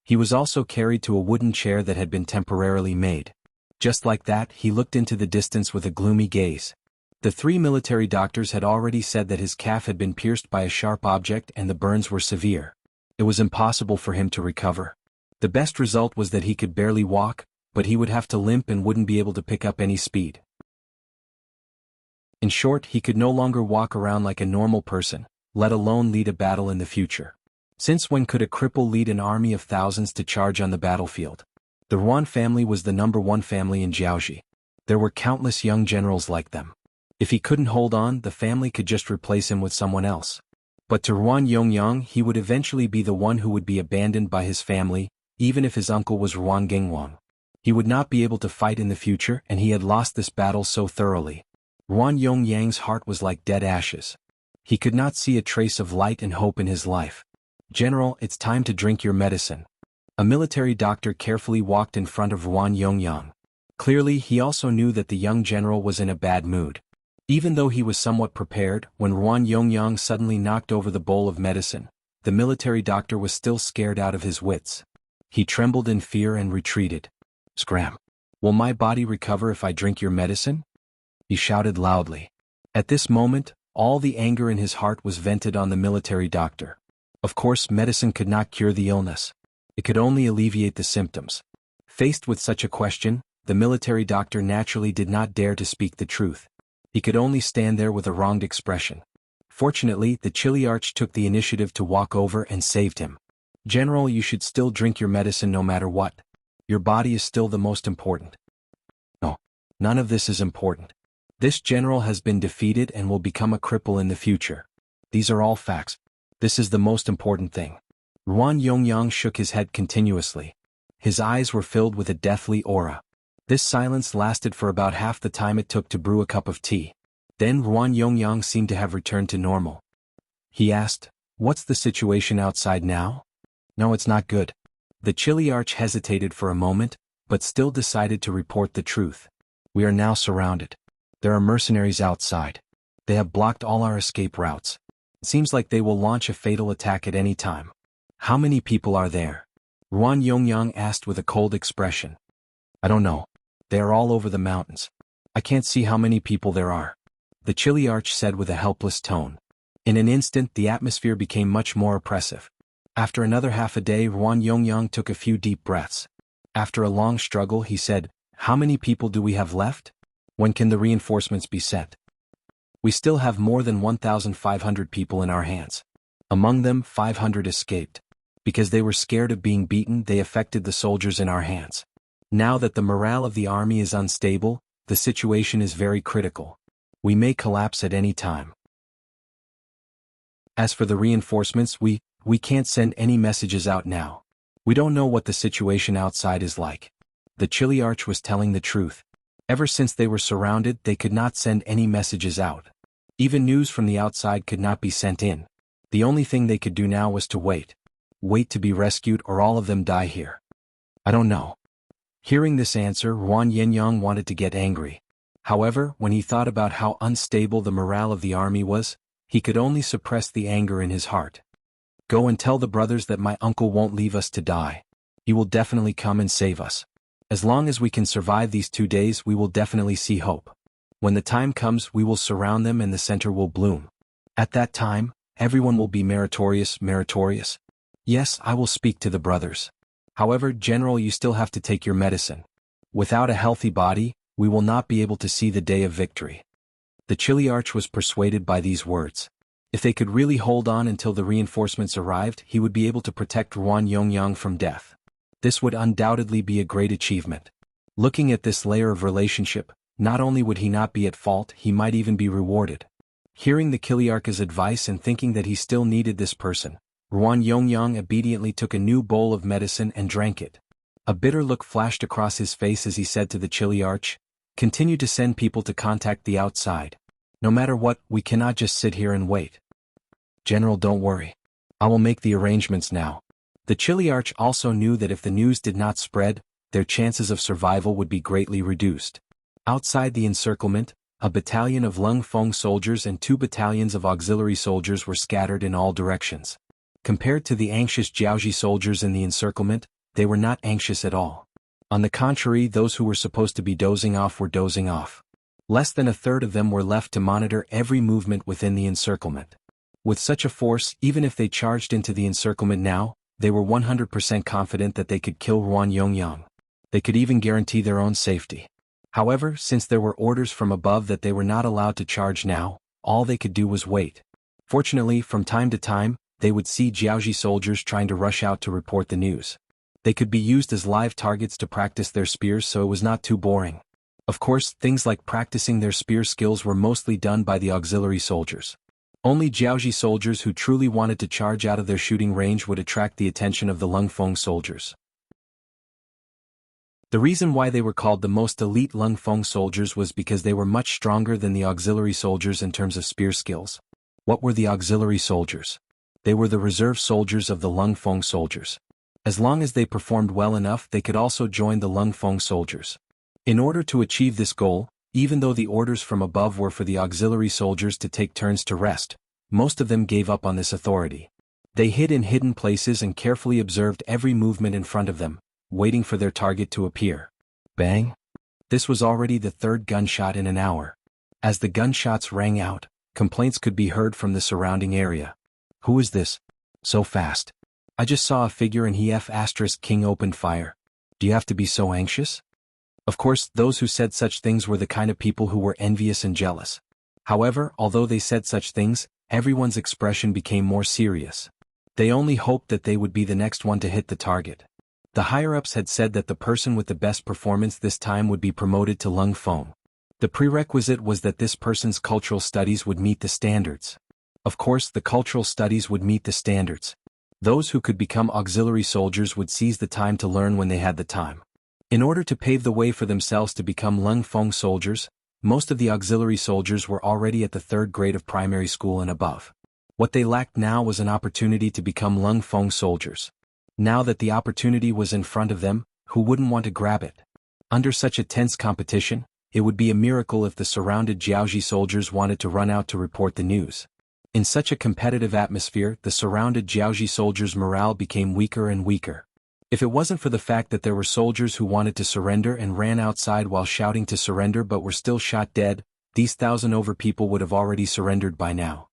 He was also carried to a wooden chair that had been temporarily made. Just like that, he looked into the distance with a gloomy gaze. The 3 military doctors had already said that his calf had been pierced by a sharp object and the burns were severe. It was impossible for him to recover. The best result was that he could barely walk, but he would have to limp and wouldn't be able to pick up any speed. In short, he could no longer walk around like a normal person, let alone lead a battle in the future. Since when could a cripple lead an army of thousands to charge on the battlefield? The Ruan family was the number 1 family in Jianghu. There were countless young generals like them. If he couldn't hold on, the family could just replace him with someone else. But to Ruan Yongyang, he would eventually be the one who would be abandoned by his family, even if his uncle was Ruan Gengwang. He would not be able to fight in the future, and he had lost this battle so thoroughly. Ruan Yongyang's heart was like dead ashes. He could not see a trace of light and hope in his life. "General, it's time to drink your medicine." A military doctor carefully walked in front of Ruan Yongyang. Clearly, he also knew that the young general was in a bad mood. Even though he was somewhat prepared, when Ruan Yongyang suddenly knocked over the bowl of medicine, the military doctor was still scared out of his wits. He trembled in fear and retreated. "Scram! Will my body recover if I drink your medicine?" he shouted loudly. At this moment, all the anger in his heart was vented on the military doctor. Of course, medicine could not cure the illness. It could only alleviate the symptoms. Faced with such a question, the military doctor naturally did not dare to speak the truth. He could only stand there with a wronged expression. Fortunately, the Chiliarch took the initiative to walk over and saved him. "General, you should still drink your medicine no matter what. Your body is still the most important." "No, none of this is important. This general has been defeated and will become a cripple in the future. These are all facts. This is the most important thing." Ruan Yongyang shook his head continuously. His eyes were filled with a deathly aura. This silence lasted for about half the time it took to brew a cup of tea. Then Ruan Yongyang seemed to have returned to normal. He asked, "What's the situation outside now?" "No, it's not good." The Chiliarch hesitated for a moment, but still decided to report the truth. "We are now surrounded. There are mercenaries outside. They have blocked all our escape routes. It seems like they will launch a fatal attack at any time." "How many people are there?" Ruan Yongyang asked with a cold expression. "I don't know. They are all over the mountains. I can't see how many people there are," the Chiliarch said with a helpless tone. In an instant the atmosphere became much more oppressive. After another half a day, Ruan Yongyang took a few deep breaths. After a long struggle he said, "How many people do we have left? When can the reinforcements be sent?" "We still have more than 1,500 people in our hands. Among them 500 escaped. Because they were scared of being beaten, they affected the soldiers in our hands. Now that the morale of the army is unstable, the situation is very critical. We may collapse at any time. As for the reinforcements, we can't send any messages out now. We don't know what the situation outside is like." The Chiliarch was telling the truth. Ever since they were surrounded, they could not send any messages out. Even news from the outside could not be sent in. The only thing they could do now was to wait. Wait to be rescued, or all of them die here. "I don't know." Hearing this answer, Ruan Yongyang wanted to get angry. However, when he thought about how unstable the morale of the army was, he could only suppress the anger in his heart. "Go and tell the brothers that my uncle won't leave us to die. He will definitely come and save us. As long as we can survive these 2 days, we will definitely see hope. When the time comes, we will surround them and the center will bloom. At that time, everyone will be meritorious. Yes, I will speak to the brothers. However, General, you still have to take your medicine. Without a healthy body, we will not be able to see the day of victory." The Chiliarch was persuaded by these words. If they could really hold on until the reinforcements arrived, he would be able to protect Ruan Yongyang from death. This would undoubtedly be a great achievement. Looking at this layer of relationship, not only would he not be at fault, he might even be rewarded. Hearing the Chiliarch's advice and thinking that he still needed this person, Ruan Yongyang obediently took a new bowl of medicine and drank it. A bitter look flashed across his face as he said to the Chiliarch, "Continue to send people to contact the outside. No matter what, we cannot just sit here and wait." "General, don't worry. I will make the arrangements now." The Chiliarch also knew that if the news did not spread, their chances of survival would be greatly reduced. Outside the encirclement, a battalion of Lung Feng soldiers and 2 battalions of auxiliary soldiers were scattered in all directions. Compared to the anxious Jiaoji soldiers in the encirclement, they were not anxious at all. On the contrary, those who were supposed to be dozing off were dozing off. Less than a third of them were left to monitor every movement within the encirclement. With such a force, even if they charged into the encirclement now, they were 100% confident that they could kill Ruan Yongyang. They could even guarantee their own safety. However, since there were orders from above that they were not allowed to charge now, all they could do was wait. Fortunately, from time to time, they would see Jiaoji soldiers trying to rush out to report the news. They could be used as live targets to practice their spears, so it was not too boring. Of course, things like practicing their spear skills were mostly done by the auxiliary soldiers. Only Jiaoji soldiers who truly wanted to charge out of their shooting range would attract the attention of the Lungfeng soldiers. The reason why they were called the most elite Lungfeng soldiers was because they were much stronger than the auxiliary soldiers in terms of spear skills. What were the auxiliary soldiers? They were the reserve soldiers of the Lungfeng soldiers. As long as they performed well enough, they could also join the Lungfeng soldiers. In order to achieve this goal, even though the orders from above were for the auxiliary soldiers to take turns to rest, most of them gave up on this authority. They hid in hidden places and carefully observed every movement in front of them, waiting for their target to appear. Bang! This was already the third gunshot in an hour. As the gunshots rang out, complaints could be heard from the surrounding area. Who is this? So fast. I just saw a figure and he King opened fire. Do you have to be so anxious? Of course, those who said such things were the kind of people who were envious and jealous. However, although they said such things, everyone's expression became more serious. They only hoped that they would be the next one to hit the target. The higher-ups had said that the person with the best performance this time would be promoted to Lungfeng. The prerequisite was that this person's cultural studies would meet the standards. Of course, the cultural studies would meet the standards. Those who could become auxiliary soldiers would seize the time to learn when they had the time. In order to pave the way for themselves to become Lungfeng soldiers, most of the auxiliary soldiers were already at the third grade of primary school and above. What they lacked now was an opportunity to become Lungfeng soldiers. Now that the opportunity was in front of them, who wouldn't want to grab it? Under such a tense competition, it would be a miracle if the surrounded Jiaoji soldiers wanted to run out to report the news. In such a competitive atmosphere, the surrounded Jiaoji soldiers' morale became weaker and weaker. If it wasn't for the fact that there were soldiers who wanted to surrender and ran outside while shouting to surrender but were still shot dead, these 1,000 people would have already surrendered by now.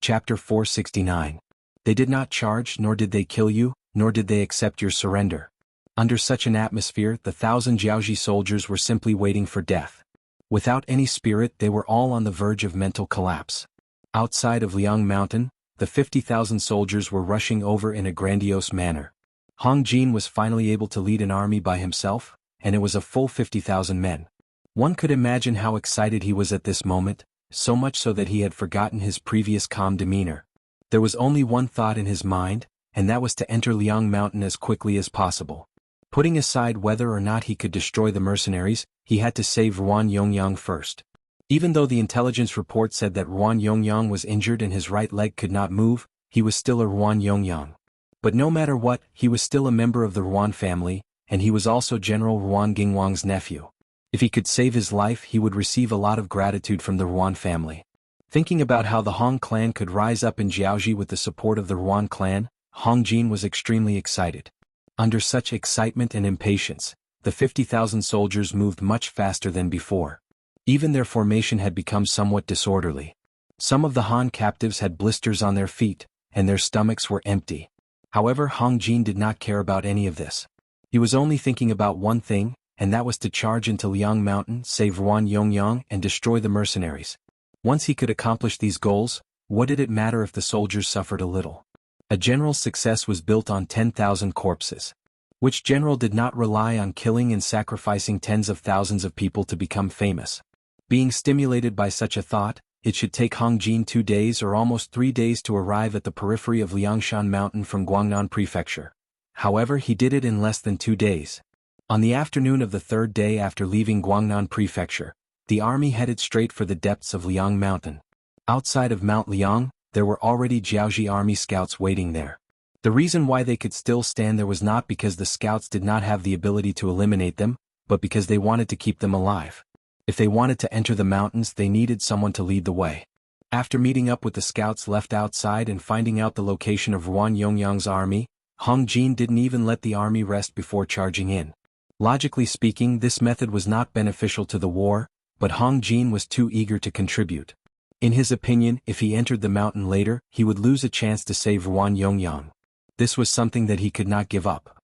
Chapter 469. They did not charge, nor did they kill you, nor did they accept your surrender. Under such an atmosphere, the 1,000 Jiaoji soldiers were simply waiting for death. Without any spirit, they were all on the verge of mental collapse. Outside of Liang Mountain, the 50,000 soldiers were rushing over in a grandiose manner. Hong Jin was finally able to lead an army by himself, and it was a full 50,000 men. One could imagine how excited he was at this moment, so much so that he had forgotten his previous calm demeanor. There was only one thought in his mind, and that was to enter Liang Mountain as quickly as possible. Putting aside whether or not he could destroy the mercenaries, he had to save Ruan Yongyang first. Even though the intelligence report said that Ruan Yongyang was injured and his right leg could not move, he was still a Ruan Yongyang. But no matter what, he was still a member of the Ruan family, and he was also General Ruan Gingwang's nephew. If he could save his life, he would receive a lot of gratitude from the Ruan family. Thinking about how the Hong clan could rise up in Jiaoji with the support of the Ruan clan, Hong Jin was extremely excited. Under such excitement and impatience, the 50,000 soldiers moved much faster than before. Even their formation had become somewhat disorderly. Some of the Han captives had blisters on their feet, and their stomachs were empty. However, Hong Jin did not care about any of this. He was only thinking about one thing, and that was to charge into Liang Mountain, save Ruan Yongyang, and destroy the mercenaries. Once he could accomplish these goals, what did it matter if the soldiers suffered a little? A general's success was built on 10,000 corpses. Which general did not rely on killing and sacrificing tens of thousands of people to become famous? Being stimulated by such a thought, it should take Hong Jin 2 days or almost 3 days to arrive at the periphery of Liangshan Mountain from Guangnan Prefecture. However, he did it in less than 2 days. On the afternoon of the third day after leaving Guangnan Prefecture, the army headed straight for the depths of Liang Mountain. Outside of Mount Liang, there were already Jiaoji army scouts waiting there. The reason why they could still stand there was not because the scouts did not have the ability to eliminate them, but because they wanted to keep them alive. If they wanted to enter the mountains, they needed someone to lead the way. After meeting up with the scouts left outside and finding out the location of Ruan Yongyang's army, Hong Jin didn't even let the army rest before charging in. Logically speaking, this method was not beneficial to the war, but Hong Jin was too eager to contribute. In his opinion, if he entered the mountain later, he would lose a chance to save Ruan Yongyang. This was something that he could not give up.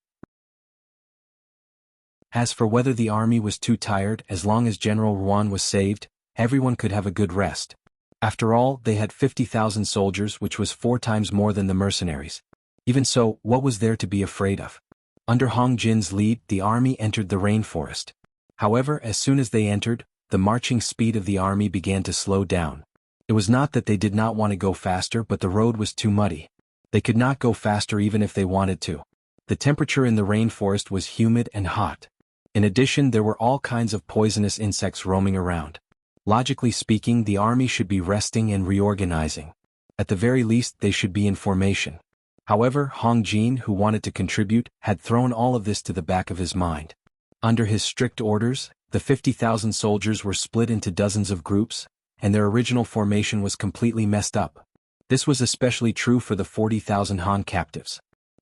As for whether the army was too tired, as long as General Ruan was saved, everyone could have a good rest. After all, they had 50,000 soldiers, which was 4 times more than the mercenaries. Even so, what was there to be afraid of? Under Hong Jin's lead, the army entered the rainforest. However, as soon as they entered, the marching speed of the army began to slow down. It was not that they did not want to go faster, but the road was too muddy. They could not go faster even if they wanted to. The temperature in the rainforest was humid and hot. In addition, there were all kinds of poisonous insects roaming around. Logically speaking, the army should be resting and reorganizing. At the very least, they should be in formation. However, Hong Jin, who wanted to contribute, had thrown all of this to the back of his mind. Under his strict orders, the 50,000 soldiers were split into dozens of groups, and their original formation was completely messed up. This was especially true for the 40,000 Han captives.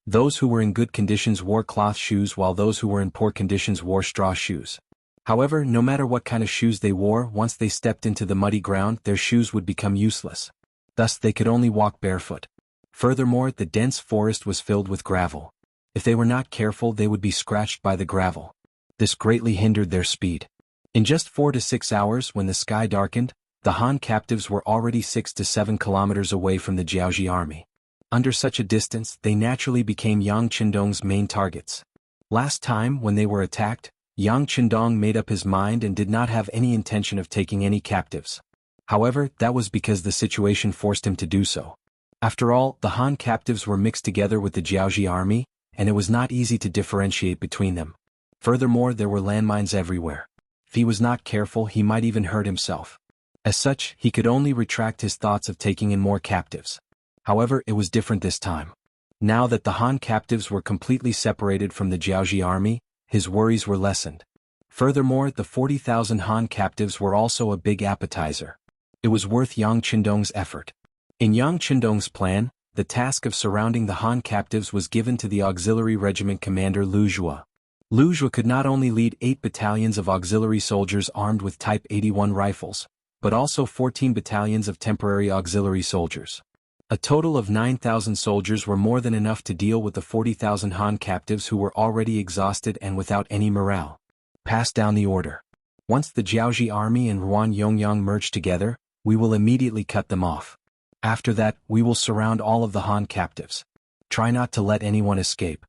Those who were in good conditions wore cloth shoes while those who were in poor conditions wore straw shoes. However, no matter what kind of shoes they wore, once they stepped into the muddy ground, their shoes would become useless. Thus, they could only walk barefoot. Furthermore, the dense forest was filled with gravel. If they were not careful, they would be scratched by the gravel. This greatly hindered their speed. In just 4 to 6 hours, when the sky darkened, the Han captives were already 6 to 7 kilometers away from the Jianghu army. Under such a distance, they naturally became Yang Qindong's main targets. Last time, when they were attacked, Yang Qindong made up his mind and did not have any intention of taking any captives. However, that was because the situation forced him to do so. After all, the Han captives were mixed together with the Jianghu army, and it was not easy to differentiate between them. Furthermore, there were landmines everywhere. If he was not careful, he might even hurt himself. As such, he could only retract his thoughts of taking in more captives. However, it was different this time. Now that the Han captives were completely separated from the Jianghu army, his worries were lessened. Furthermore, the 40,000 Han captives were also a big appetizer. It was worth Yang Qindong's effort. In Yang Qindong's plan, the task of surrounding the Han captives was given to the auxiliary regiment commander Wuxia. Wuxia could not only lead 8 battalions of auxiliary soldiers armed with Type 81 rifles, but also 14 battalions of temporary auxiliary soldiers. A total of 9,000 soldiers were more than enough to deal with the 40,000 Han captives who were already exhausted and without any morale. Pass down the order. Once the Jianghu army and Ruan Yongyang merge together, we will immediately cut them off. After that, we will surround all of the Han captives. Try not to let anyone escape.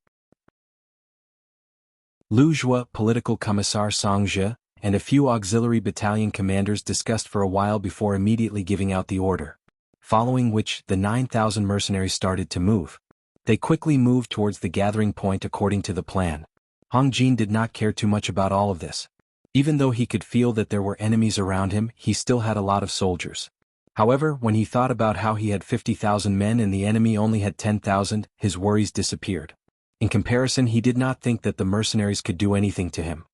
Wuxia, political commissar Song Zhe, and a few auxiliary battalion commanders discussed for a while before immediately giving out the order. Following which, the 9,000 mercenaries started to move. They quickly moved towards the gathering point according to the plan. Hong Jin did not care too much about all of this. Even though he could feel that there were enemies around him, he still had a lot of soldiers. However, when he thought about how he had 50,000 men and the enemy only had 10,000, his worries disappeared. In comparison, he did not think that the mercenaries could do anything to him.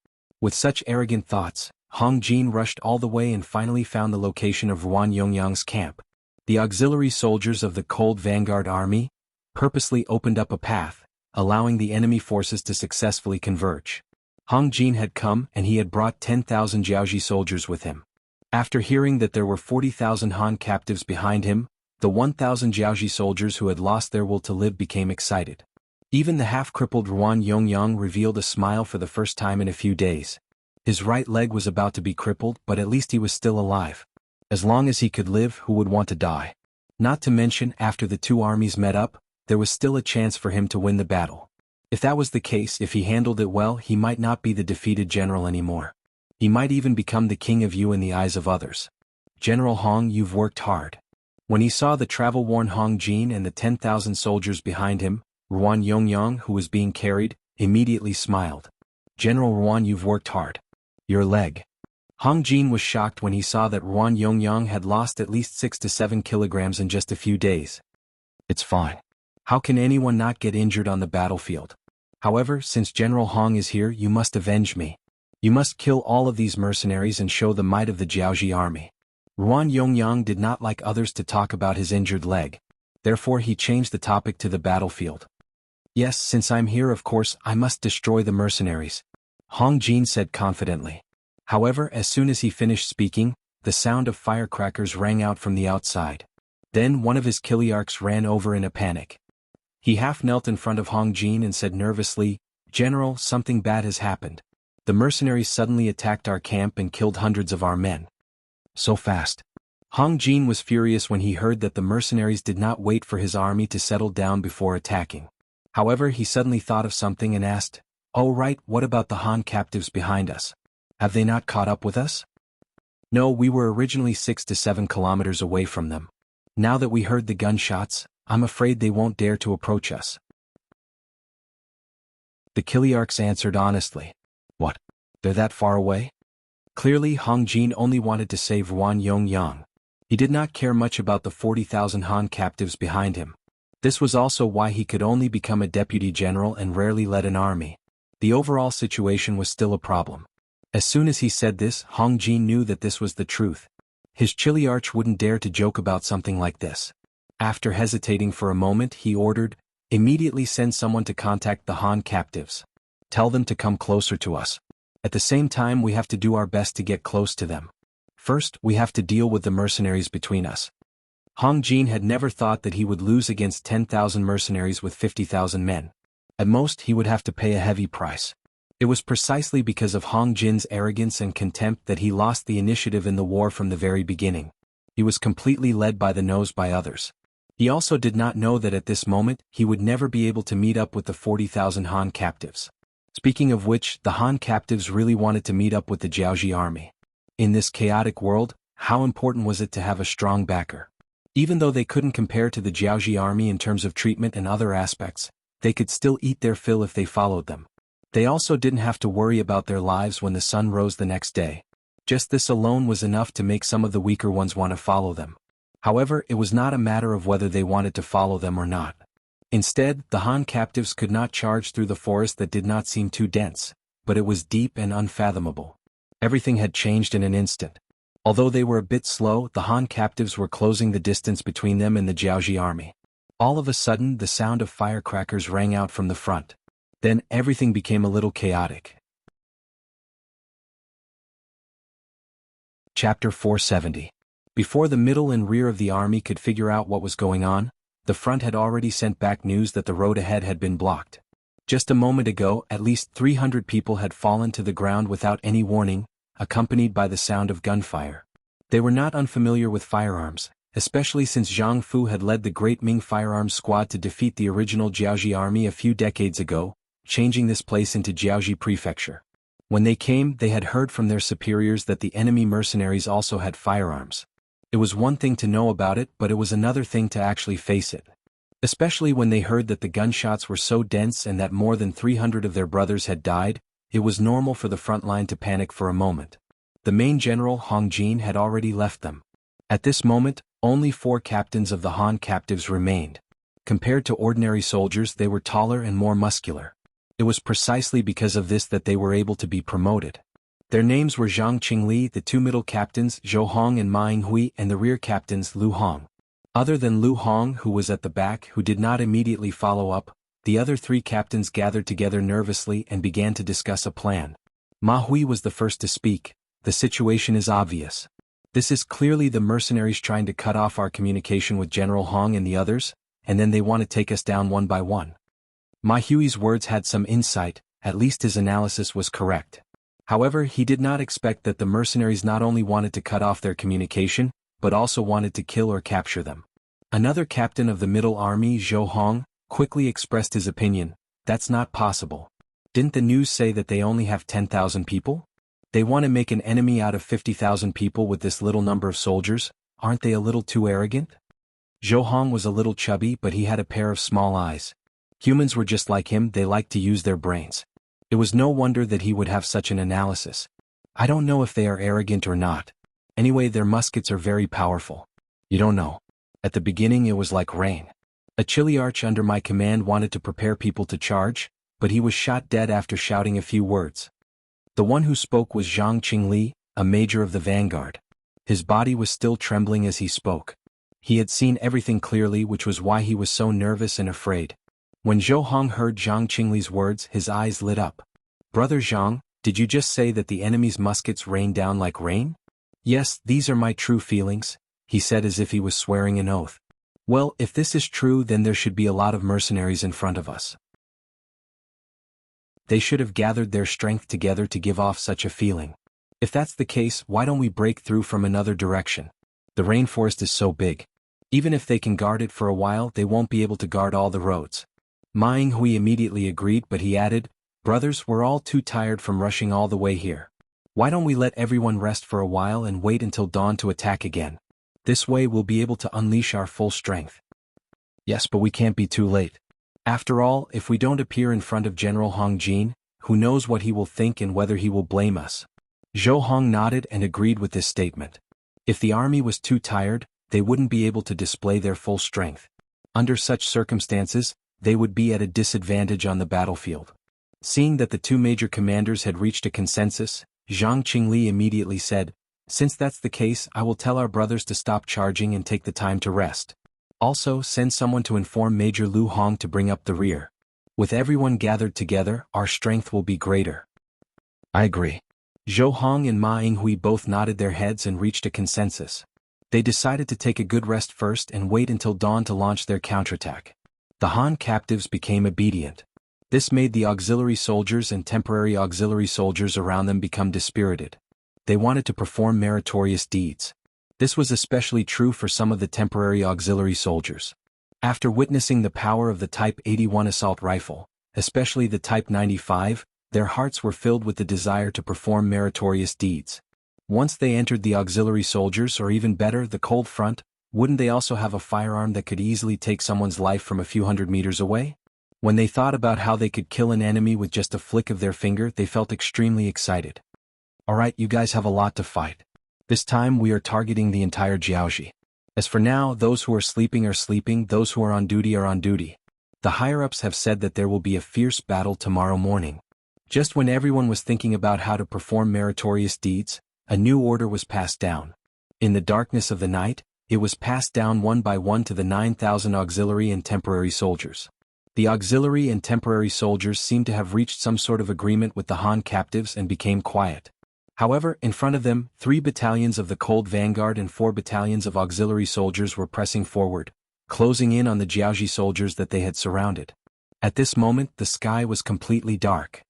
With such arrogant thoughts, Hong Jin rushed all the way and finally found the location of Ruan Yongyang's camp. The auxiliary soldiers of the Cold Vanguard Army purposely opened up a path, allowing the enemy forces to successfully converge. Hong Jin had come and he had brought 10,000 Jianghu soldiers with him. After hearing that there were 40,000 Han captives behind him, the 1,000 Jianghu soldiers who had lost their will to live became excited. Even the half-crippled Ruan Yongyang revealed a smile for the first time in a few days. His right leg was about to be crippled, but at least he was still alive. As long as he could live, who would want to die? Not to mention, after the two armies met up, there was still a chance for him to win the battle. If that was the case, if he handled it well, he might not be the defeated general anymore. He might even become the king of Yu in the eyes of others. General Hong, you've worked hard. When he saw the travel-worn Hong Jin and the 10,000 soldiers behind him, Ruan Yongyang, who was being carried, immediately smiled. General Ruan, you've worked hard. Your leg. Hong Jin was shocked when he saw that Ruan Yongyang had lost at least 6 to 7 kilograms in just a few days. It's fine. How can anyone not get injured on the battlefield? However, since General Hong is here, you must avenge me. You must kill all of these mercenaries and show the might of the Jianghu army. Ruan Yongyang did not like others to talk about his injured leg. Therefore he changed the topic to the battlefield. Yes, since I'm here, of course, I must destroy the mercenaries, Hong Jin said confidently. However, as soon as he finished speaking, the sound of firecrackers rang out from the outside. Then one of his Kiliarchs ran over in a panic. He half knelt in front of Hong Jin and said nervously, General, something bad has happened. The mercenaries suddenly attacked our camp and killed hundreds of our men. So fast. Hong Jin was furious when he heard that the mercenaries did not wait for his army to settle down before attacking. However, he suddenly thought of something and asked, "Oh right, what about the Han captives behind us? Have they not caught up with us?" "No, we were originally 6 to 7 kilometers away from them. Now that we heard the gunshots, I'm afraid they won't dare to approach us." The Kiliarchs answered honestly. "What? They're that far away?" Clearly Hong Jin only wanted to save Wan Yongyang. He did not care much about the 40,000 Han captives behind him. This was also why he could only become a deputy general and rarely led an army. The overall situation was still a problem. As soon as he said this, Hong Jin knew that this was the truth. His Chiliarch wouldn't dare to joke about something like this. After hesitating for a moment, he ordered, "Immediately send someone to contact the Han captives. Tell them to come closer to us. At the same time, we have to do our best to get close to them. First, we have to deal with the mercenaries between us." Hong Jin had never thought that he would lose against 10,000 mercenaries with 50,000 men. At most, he would have to pay a heavy price. It was precisely because of Hong Jin's arrogance and contempt that he lost the initiative in the war from the very beginning. He was completely led by the nose by others. He also did not know that at this moment, he would never be able to meet up with the 40,000 Han captives. Speaking of which, the Han captives really wanted to meet up with the Jiaoji army. In this chaotic world, how important was it to have a strong backer? Even though they couldn't compare to the Jiaoji army in terms of treatment and other aspects, they could still eat their fill if they followed them. They also didn't have to worry about their lives when the sun rose the next day. Just this alone was enough to make some of the weaker ones want to follow them. However, it was not a matter of whether they wanted to follow them or not. Instead, the Han captives could not charge through the forest that did not seem too dense, but it was deep and unfathomable. Everything had changed in an instant. Although they were a bit slow, the Han captives were closing the distance between them and the Jiaoji army. All of a sudden, the sound of firecrackers rang out from the front. Then, everything became a little chaotic. Chapter 470. Before the middle and rear of the army could figure out what was going on, the front had already sent back news that the road ahead had been blocked. Just a moment ago, at least 300 people had fallen to the ground without any warning, accompanied by the sound of gunfire. They were not unfamiliar with firearms, especially since Jianghu had led the great Ming firearms squad to defeat the original Jiaoji army a few decades ago, changing this place into Jiaoji Prefecture. When they came, they had heard from their superiors that the enemy mercenaries also had firearms. It was one thing to know about it, but it was another thing to actually face it. Especially when they heard that the gunshots were so dense and that more than 300 of their brothers had died, it was normal for the front line to panic for a moment. The main general, Hong Jin, had already left them. At this moment, only 4 captains of the Han captives remained. Compared to ordinary soldiers, they were taller and more muscular. It was precisely because of this that they were able to be promoted. Their names were Zhang Qingli, the 2 middle captains, Zhou Hong and Ma Yinghui, and the rear captains, Lu Hong. Other than Lu Hong, who was at the back, who did not immediately follow up, the other 3 captains gathered together nervously and began to discuss a plan. Ma Hui was the first to speak. "The situation is obvious. This is clearly the mercenaries trying to cut off our communication with General Hong and the others, and then they want to take us down one by one." Ma Hui's words had some insight, at least his analysis was correct. However, he did not expect that the mercenaries not only wanted to cut off their communication, but also wanted to kill or capture them. Another captain of the middle army, Zhou Hong, quickly expressed his opinion. "That's not possible. Didn't the news say that they only have 10,000 people? They want to make an enemy out of 50,000 people with this little number of soldiers. Aren't they a little too arrogant?" Zhou Hong was a little chubby, but he had a pair of small eyes. Humans were just like him, they liked to use their brains. It was no wonder that he would have such an analysis. "I don't know if they are arrogant or not. Anyway, their muskets are very powerful. You don't know. At the beginning it was like rain. A Chiliarch under my command wanted to prepare people to charge, but he was shot dead after shouting a few words." The one who spoke was Zhang Qingli, a major of the vanguard. His body was still trembling as he spoke. He had seen everything clearly, which was why he was so nervous and afraid. When Zhou Hong heard Zhang Qingli's words, his eyes lit up. "Brother Zhang, did you just say that the enemy's muskets rain down like rain?" "Yes, these are my true feelings," he said as if he was swearing an oath. "Well, if this is true, then there should be a lot of mercenaries in front of us. They should have gathered their strength together to give off such a feeling. If that's the case, why don't we break through from another direction? The rainforest is so big. Even if they can guard it for a while, they won't be able to guard all the roads. Ma Yinghui immediately agreed, but he added, "Brothers, we're all too tired from rushing all the way here. Why don't we let everyone rest for a while and wait until dawn to attack again? This way we'll be able to unleash our full strength." "Yes, but we can't be too late. After all, if we don't appear in front of General Hong Jin, who knows what he will think and whether he will blame us." Zhou Hong nodded and agreed with this statement. If the army was too tired, they wouldn't be able to display their full strength. Under such circumstances, they would be at a disadvantage on the battlefield. Seeing that the two major commanders had reached a consensus, Zhang Qingli immediately said, "Since that's the case, I will tell our brothers to stop charging and take the time to rest. Also, send someone to inform Major Lu Hong to bring up the rear. With everyone gathered together, our strength will be greater." "I agree." Zhou Hong and Ma Yinghui both nodded their heads and reached a consensus. They decided to take a good rest first and wait until dawn to launch their counterattack. The Han captives became obedient. This made the auxiliary soldiers and temporary auxiliary soldiers around them become dispirited. They wanted to perform meritorious deeds. This was especially true for some of the temporary auxiliary soldiers. After witnessing the power of the Type 81 assault rifle, especially the Type 95, their hearts were filled with the desire to perform meritorious deeds. Once they entered the auxiliary soldiers, or even better, the cold front, wouldn't they also have a firearm that could easily take someone's life from a few hundred meters away? When they thought about how they could kill an enemy with just a flick of their finger, they felt extremely excited. "Alright, you guys have a lot to fight. This time we are targeting the entire Jianghu. As for now, those who are sleeping, those who are on duty are on duty. The higher-ups have said that there will be a fierce battle tomorrow morning." Just when everyone was thinking about how to perform meritorious deeds, a new order was passed down. In the darkness of the night, it was passed down one by one to the 9,000 auxiliary and temporary soldiers. The auxiliary and temporary soldiers seemed to have reached some sort of agreement with the Han captives and became quiet. However, in front of them, 3 battalions of the Cold Vanguard and 4 battalions of auxiliary soldiers were pressing forward, closing in on the Jianghu soldiers that they had surrounded. At this moment, the sky was completely dark.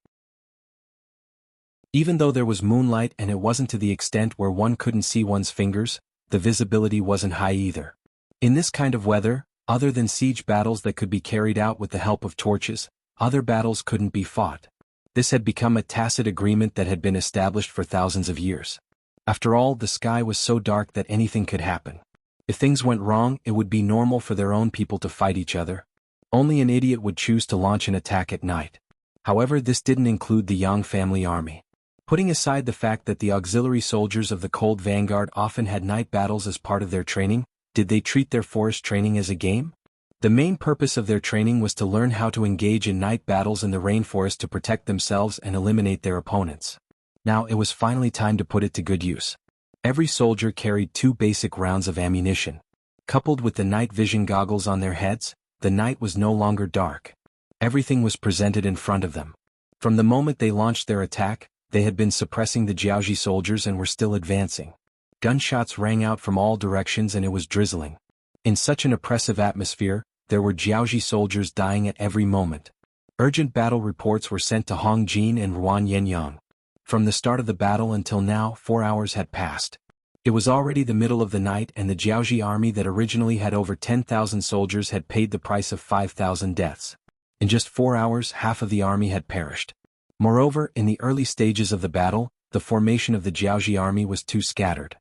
Even though there was moonlight and it wasn't to the extent where one couldn't see one's fingers, the visibility wasn't high either. In this kind of weather, other than siege battles that could be carried out with the help of torches, other battles couldn't be fought. This had become a tacit agreement that had been established for thousands of years. After all, the sky was so dark that anything could happen. If things went wrong, it would be normal for their own people to fight each other. Only an idiot would choose to launch an attack at night. However, this didn't include the Yang family army. Putting aside the fact that the auxiliary soldiers of the Cold Vanguard often had night battles as part of their training, did they treat their forest training as a game? The main purpose of their training was to learn how to engage in night battles in the rainforest to protect themselves and eliminate their opponents. Now it was finally time to put it to good use. Every soldier carried 2 basic rounds of ammunition. Coupled with the night vision goggles on their heads, the night was no longer dark. Everything was presented in front of them. From the moment they launched their attack, they had been suppressing the Jianghu soldiers and were still advancing. Gunshots rang out from all directions and it was drizzling. In such an oppressive atmosphere, there were Jianghu soldiers dying at every moment. Urgent battle reports were sent to Hong Jin and Ruan Yenyang. From the start of the battle until now, 4 hours had passed. It was already the middle of the night and the Jianghu army that originally had over 10,000 soldiers had paid the price of 5,000 deaths. In just 4 hours, half of the army had perished. Moreover, in the early stages of the battle, the formation of the Jianghu army was too scattered.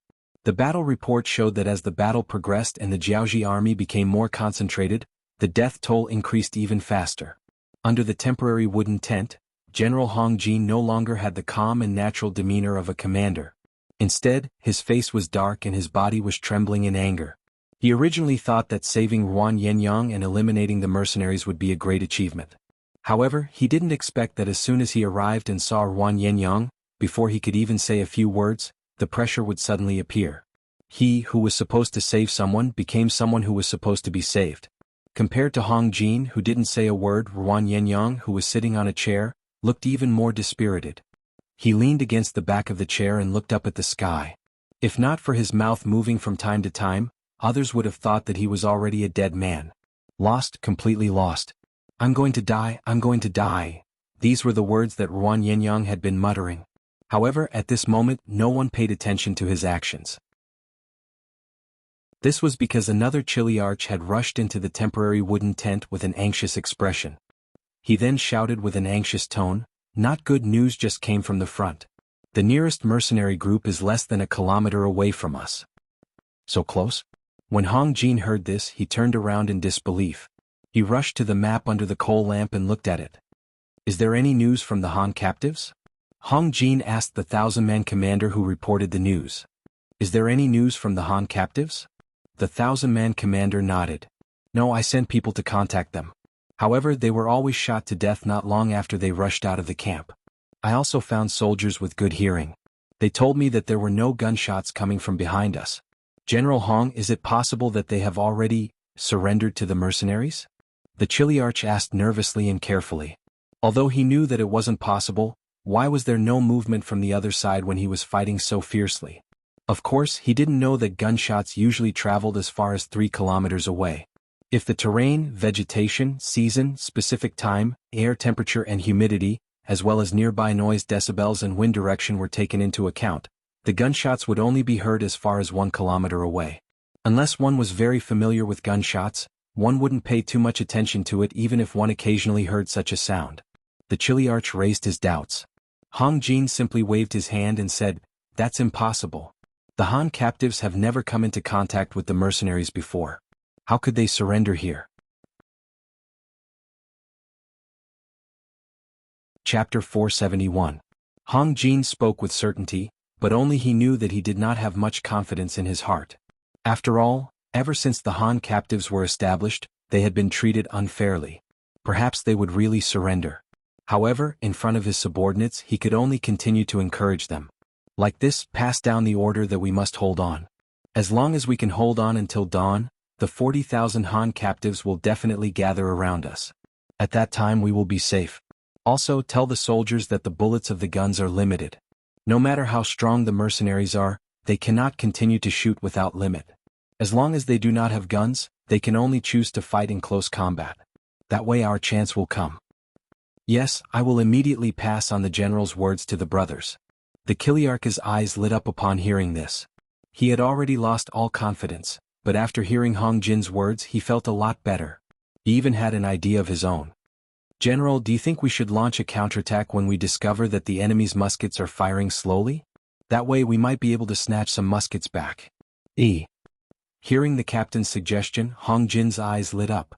The battle report showed that as the battle progressed and the Jianghu army became more concentrated, the death toll increased even faster. Under the temporary wooden tent, General Hong Jin no longer had the calm and natural demeanor of a commander. Instead, his face was dark and his body was trembling in anger. He originally thought that saving Ruan Yenyang and eliminating the mercenaries would be a great achievement. However, he didn't expect that as soon as he arrived and saw Ruan Yenyang, before he could even say a few words, the pressure would suddenly appear. He who was supposed to save someone became someone who was supposed to be saved. Compared to Hong Jin, who didn't say a word, Ruan Yenyang, who was sitting on a chair, looked even more dispirited. He leaned against the back of the chair and looked up at the sky. If not for his mouth moving from time to time, others would have thought that he was already a dead man. Lost, completely lost. "I'm going to die, I'm going to die." These were the words that Ruan Yenyang had been muttering. However, at this moment, no one paid attention to his actions. This was because another Chiliarch had rushed into the temporary wooden tent with an anxious expression. He then shouted with an anxious tone, "Not good news just came from the front. The nearest mercenary group is less than a kilometer away from us." So close? When Hong Jin heard this, he turned around in disbelief. He rushed to the map under the coal lamp and looked at it. "Is there any news from the Han captives?" Hong Jin asked the 1,000-man commander who reported the news. "Is there any news from the Han captives?" The 1,000-man commander nodded. "No, I sent people to contact them. However, they were always shot to death not long after they rushed out of the camp. I also found soldiers with good hearing. They told me that there were no gunshots coming from behind us. General Hong, is it possible that they have already surrendered to the mercenaries?" The Chiliarch asked nervously and carefully. Although he knew that it wasn't possible, why was there no movement from the other side when he was fighting so fiercely? Of course, he didn't know that gunshots usually traveled as far as 3 kilometers away. If the terrain, vegetation, season, specific time, air temperature and humidity, as well as nearby noise decibels and wind direction were taken into account, the gunshots would only be heard as far as 1 kilometer away. Unless one was very familiar with gunshots, one wouldn't pay too much attention to it even if one occasionally heard such a sound. The Chiliarch raised his doubts. Hong Jin simply waved his hand and said, "That's impossible. The Han captives have never come into contact with the mercenaries before. How could they surrender here?" Chapter 471. Hong Jin spoke with certainty, but only he knew that he did not have much confidence in his heart. After all, ever since the Han captives were established, they had been treated unfairly. Perhaps they would really surrender. However, in front of his subordinates, he could only continue to encourage them. "Like this, pass down the order that we must hold on. As long as we can hold on until dawn, the 40,000 Han captives will definitely gather around us. At that time we will be safe. Also, tell the soldiers that the bullets of the guns are limited. No matter how strong the mercenaries are, they cannot continue to shoot without limit. As long as they do not have guns, they can only choose to fight in close combat. That way our chance will come." "Yes, I will immediately pass on the general's words to the brothers." The Chiliarch's eyes lit up upon hearing this. He had already lost all confidence, but after hearing Hong Jin's words he felt a lot better. He even had an idea of his own. "General, do you think we should launch a counterattack when we discover that the enemy's muskets are firing slowly? That way we might be able to snatch some muskets back." Hearing the captain's suggestion, Hong Jin's eyes lit up.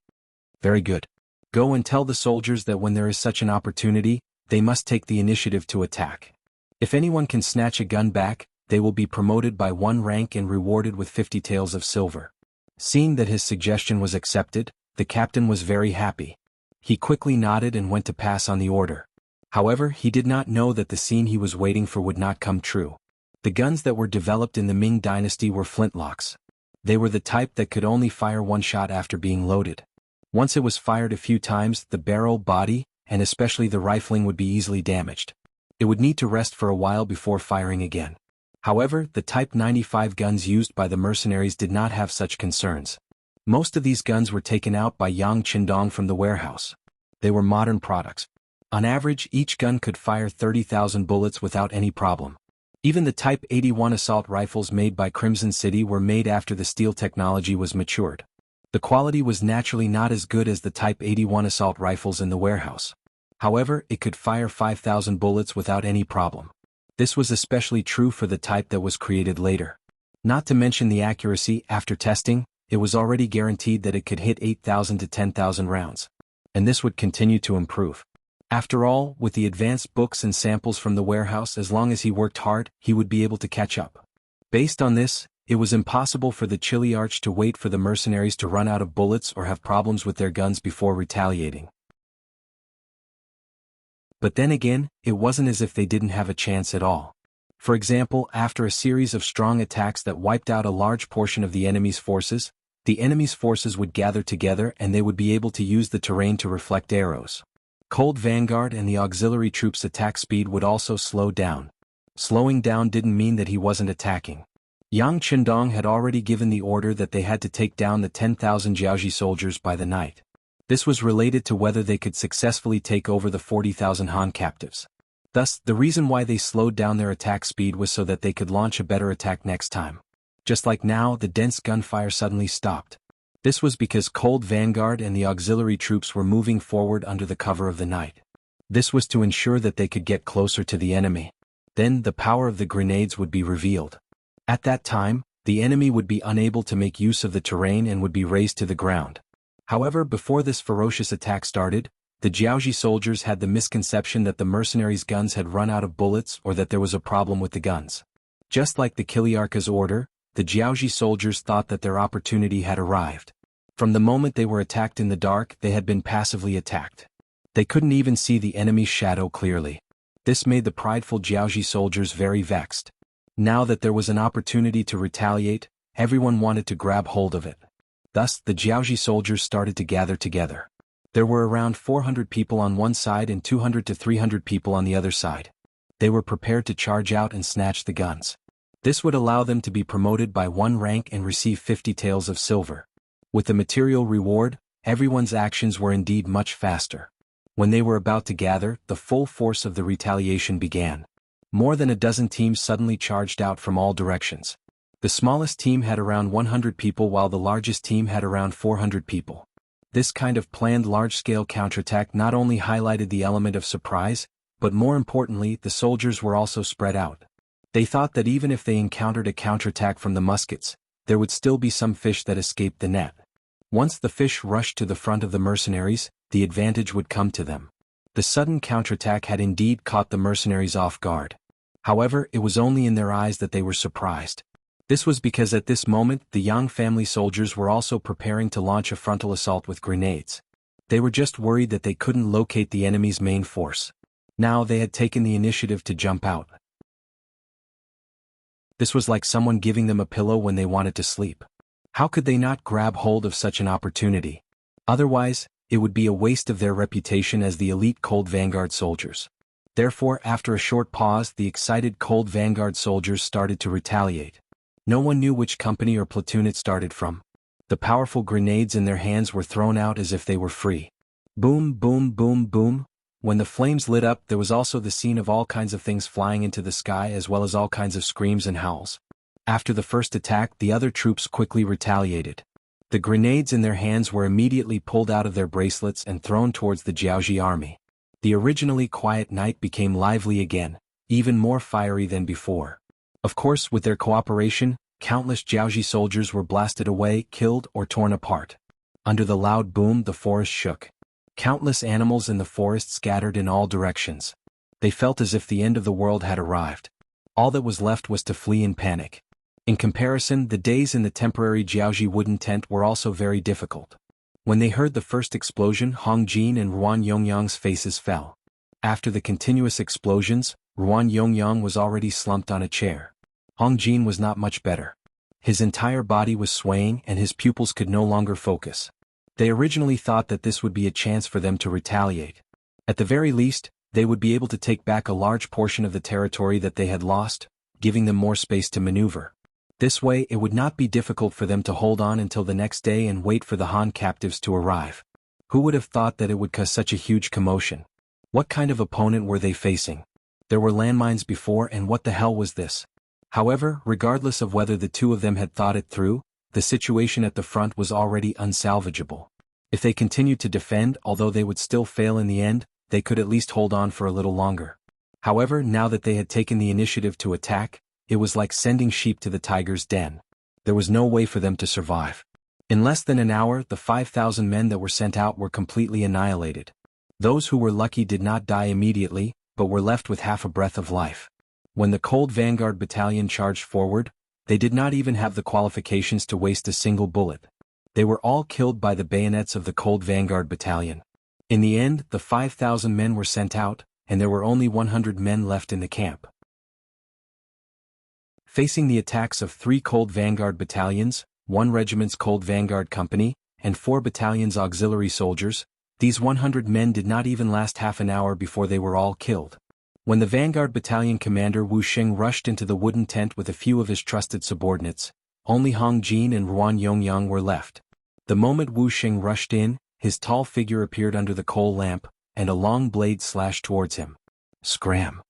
"Very good. Go and tell the soldiers that when there is such an opportunity, they must take the initiative to attack. If anyone can snatch a gun back, they will be promoted by 1 rank and rewarded with 50 taels of silver." Seeing that his suggestion was accepted, the captain was very happy. He quickly nodded and went to pass on the order. However, he did not know that the scene he was waiting for would not come true. The guns that were developed in the Ming dynasty were flintlocks. They were the type that could only fire 1 shot after being loaded. Once it was fired a few times, the barrel, body, and especially the rifling would be easily damaged. It would need to rest for a while before firing again. However, the Type 95 guns used by the mercenaries did not have such concerns. Most of these guns were taken out by Yang Qindong from the warehouse. They were modern products. On average, each gun could fire 30,000 bullets without any problem. Even the Type 81 assault rifles made by Crimson City were made after the steel technology was matured. The quality was naturally not as good as the Type 81 assault rifles in the warehouse. However, it could fire 5,000 bullets without any problem. This was especially true for the type that was created later. Not to mention the accuracy. After testing, it was already guaranteed that it could hit 8,000 to 10,000 rounds. And this would continue to improve. After all, with the advanced books and samples from the warehouse, as long as he worked hard, he would be able to catch up. Based on this, it was impossible for the Chiliarch to wait for the mercenaries to run out of bullets or have problems with their guns before retaliating. But then again, it wasn't as if they didn't have a chance at all. For example, after a series of strong attacks that wiped out a large portion of the enemy's forces would gather together and they would be able to use the terrain to reflect arrows. Cold Vanguard and the auxiliary troops' attack speed would also slow down. Slowing down didn't mean that he wasn't attacking. Yang Qindong had already given the order that they had to take down the 10,000 Jiaoji soldiers by the night. This was related to whether they could successfully take over the 40,000 Han captives. Thus, the reason why they slowed down their attack speed was so that they could launch a better attack next time. Just like now, the dense gunfire suddenly stopped. This was because Cold Vanguard and the auxiliary troops were moving forward under the cover of the night. This was to ensure that they could get closer to the enemy. Then the power of the grenades would be revealed. At that time, the enemy would be unable to make use of the terrain and would be razed to the ground. However, before this ferocious attack started, the Jianghu soldiers had the misconception that the mercenaries' guns had run out of bullets or that there was a problem with the guns. Just like the Kiliarka's order, the Jianghu soldiers thought that their opportunity had arrived. From the moment they were attacked in the dark, they had been passively attacked. They couldn't even see the enemy's shadow clearly. This made the prideful Jianghu soldiers very vexed. Now that there was an opportunity to retaliate, everyone wanted to grab hold of it. Thus, the Jianghu soldiers started to gather together. There were around 400 people on one side and 200 to 300 people on the other side. They were prepared to charge out and snatch the guns. This would allow them to be promoted by one rank and receive 50 taels of silver. With the material reward, everyone's actions were indeed much faster. When they were about to gather, the full force of the retaliation began. More than a dozen teams suddenly charged out from all directions. The smallest team had around 100 people while the largest team had around 400 people. This kind of planned large-scale counterattack not only highlighted the element of surprise, but more importantly, the soldiers were also spread out. They thought that even if they encountered a counterattack from the muskets, there would still be some fish that escaped the net. Once the fish rushed to the front of the mercenaries, the advantage would come to them. The sudden counterattack had indeed caught the mercenaries off guard. However, it was only in their eyes that they were surprised. This was because at this moment, the Yang family soldiers were also preparing to launch a frontal assault with grenades. They were just worried that they couldn't locate the enemy's main force. Now they had taken the initiative to jump out. This was like someone giving them a pillow when they wanted to sleep. How could they not grab hold of such an opportunity? Otherwise, it would be a waste of their reputation as the elite Cold Vanguard soldiers. Therefore, after a short pause, the excited Cold Vanguard soldiers started to retaliate. No one knew which company or platoon it started from. The powerful grenades in their hands were thrown out as if they were free. Boom, boom, boom, boom. When the flames lit up, there was also the scene of all kinds of things flying into the sky as well as all kinds of screams and howls. After the first attack, the other troops quickly retaliated. The grenades in their hands were immediately pulled out of their bracelets and thrown towards the Jianghu army. The originally quiet night became lively again, even more fiery than before. Of course, with their cooperation, countless Jianghu soldiers were blasted away, killed, or torn apart. Under the loud boom, the forest shook. Countless animals in the forest scattered in all directions. They felt as if the end of the world had arrived. All that was left was to flee in panic. In comparison, the days in the temporary Jianghu wooden tent were also very difficult. When they heard the first explosion, Hong Jin and Ruan Yongyang's faces fell. After the continuous explosions, Ruan Yongyang was already slumped on a chair. Hong Jin was not much better. His entire body was swaying and his pupils could no longer focus. They originally thought that this would be a chance for them to retaliate. At the very least, they would be able to take back a large portion of the territory that they had lost, giving them more space to maneuver. This way, it would not be difficult for them to hold on until the next day and wait for the Han captives to arrive. Who would have thought that it would cause such a huge commotion? What kind of opponent were they facing? There were landmines before, and what the hell was this? However, regardless of whether the two of them had thought it through, the situation at the front was already unsalvageable. If they continued to defend, although they would still fail in the end, they could at least hold on for a little longer. However, now that they had taken the initiative to attack, it was like sending sheep to the tiger's den. There was no way for them to survive. In less than an hour, the 5,000 men that were sent out were completely annihilated. Those who were lucky did not die immediately, but were left with half a breath of life. When the Cold Vanguard battalion charged forward, they did not even have the qualifications to waste a single bullet. They were all killed by the bayonets of the Cold Vanguard battalion. In the end, the 5,000 men were sent out, and there were only 100 men left in the camp. Facing the attacks of 3 Cold Vanguard battalions, 1 regiment's Cold Vanguard company, and 4 battalions' auxiliary soldiers, these 100 men did not even last half an hour before they were all killed. When the Vanguard battalion commander Wuxia rushed into the wooden tent with a few of his trusted subordinates, only Hong Jin and Ruan Yongyang were left. The moment Wuxia rushed in, his tall figure appeared under the coal lamp, and a long blade slashed towards him. Scram!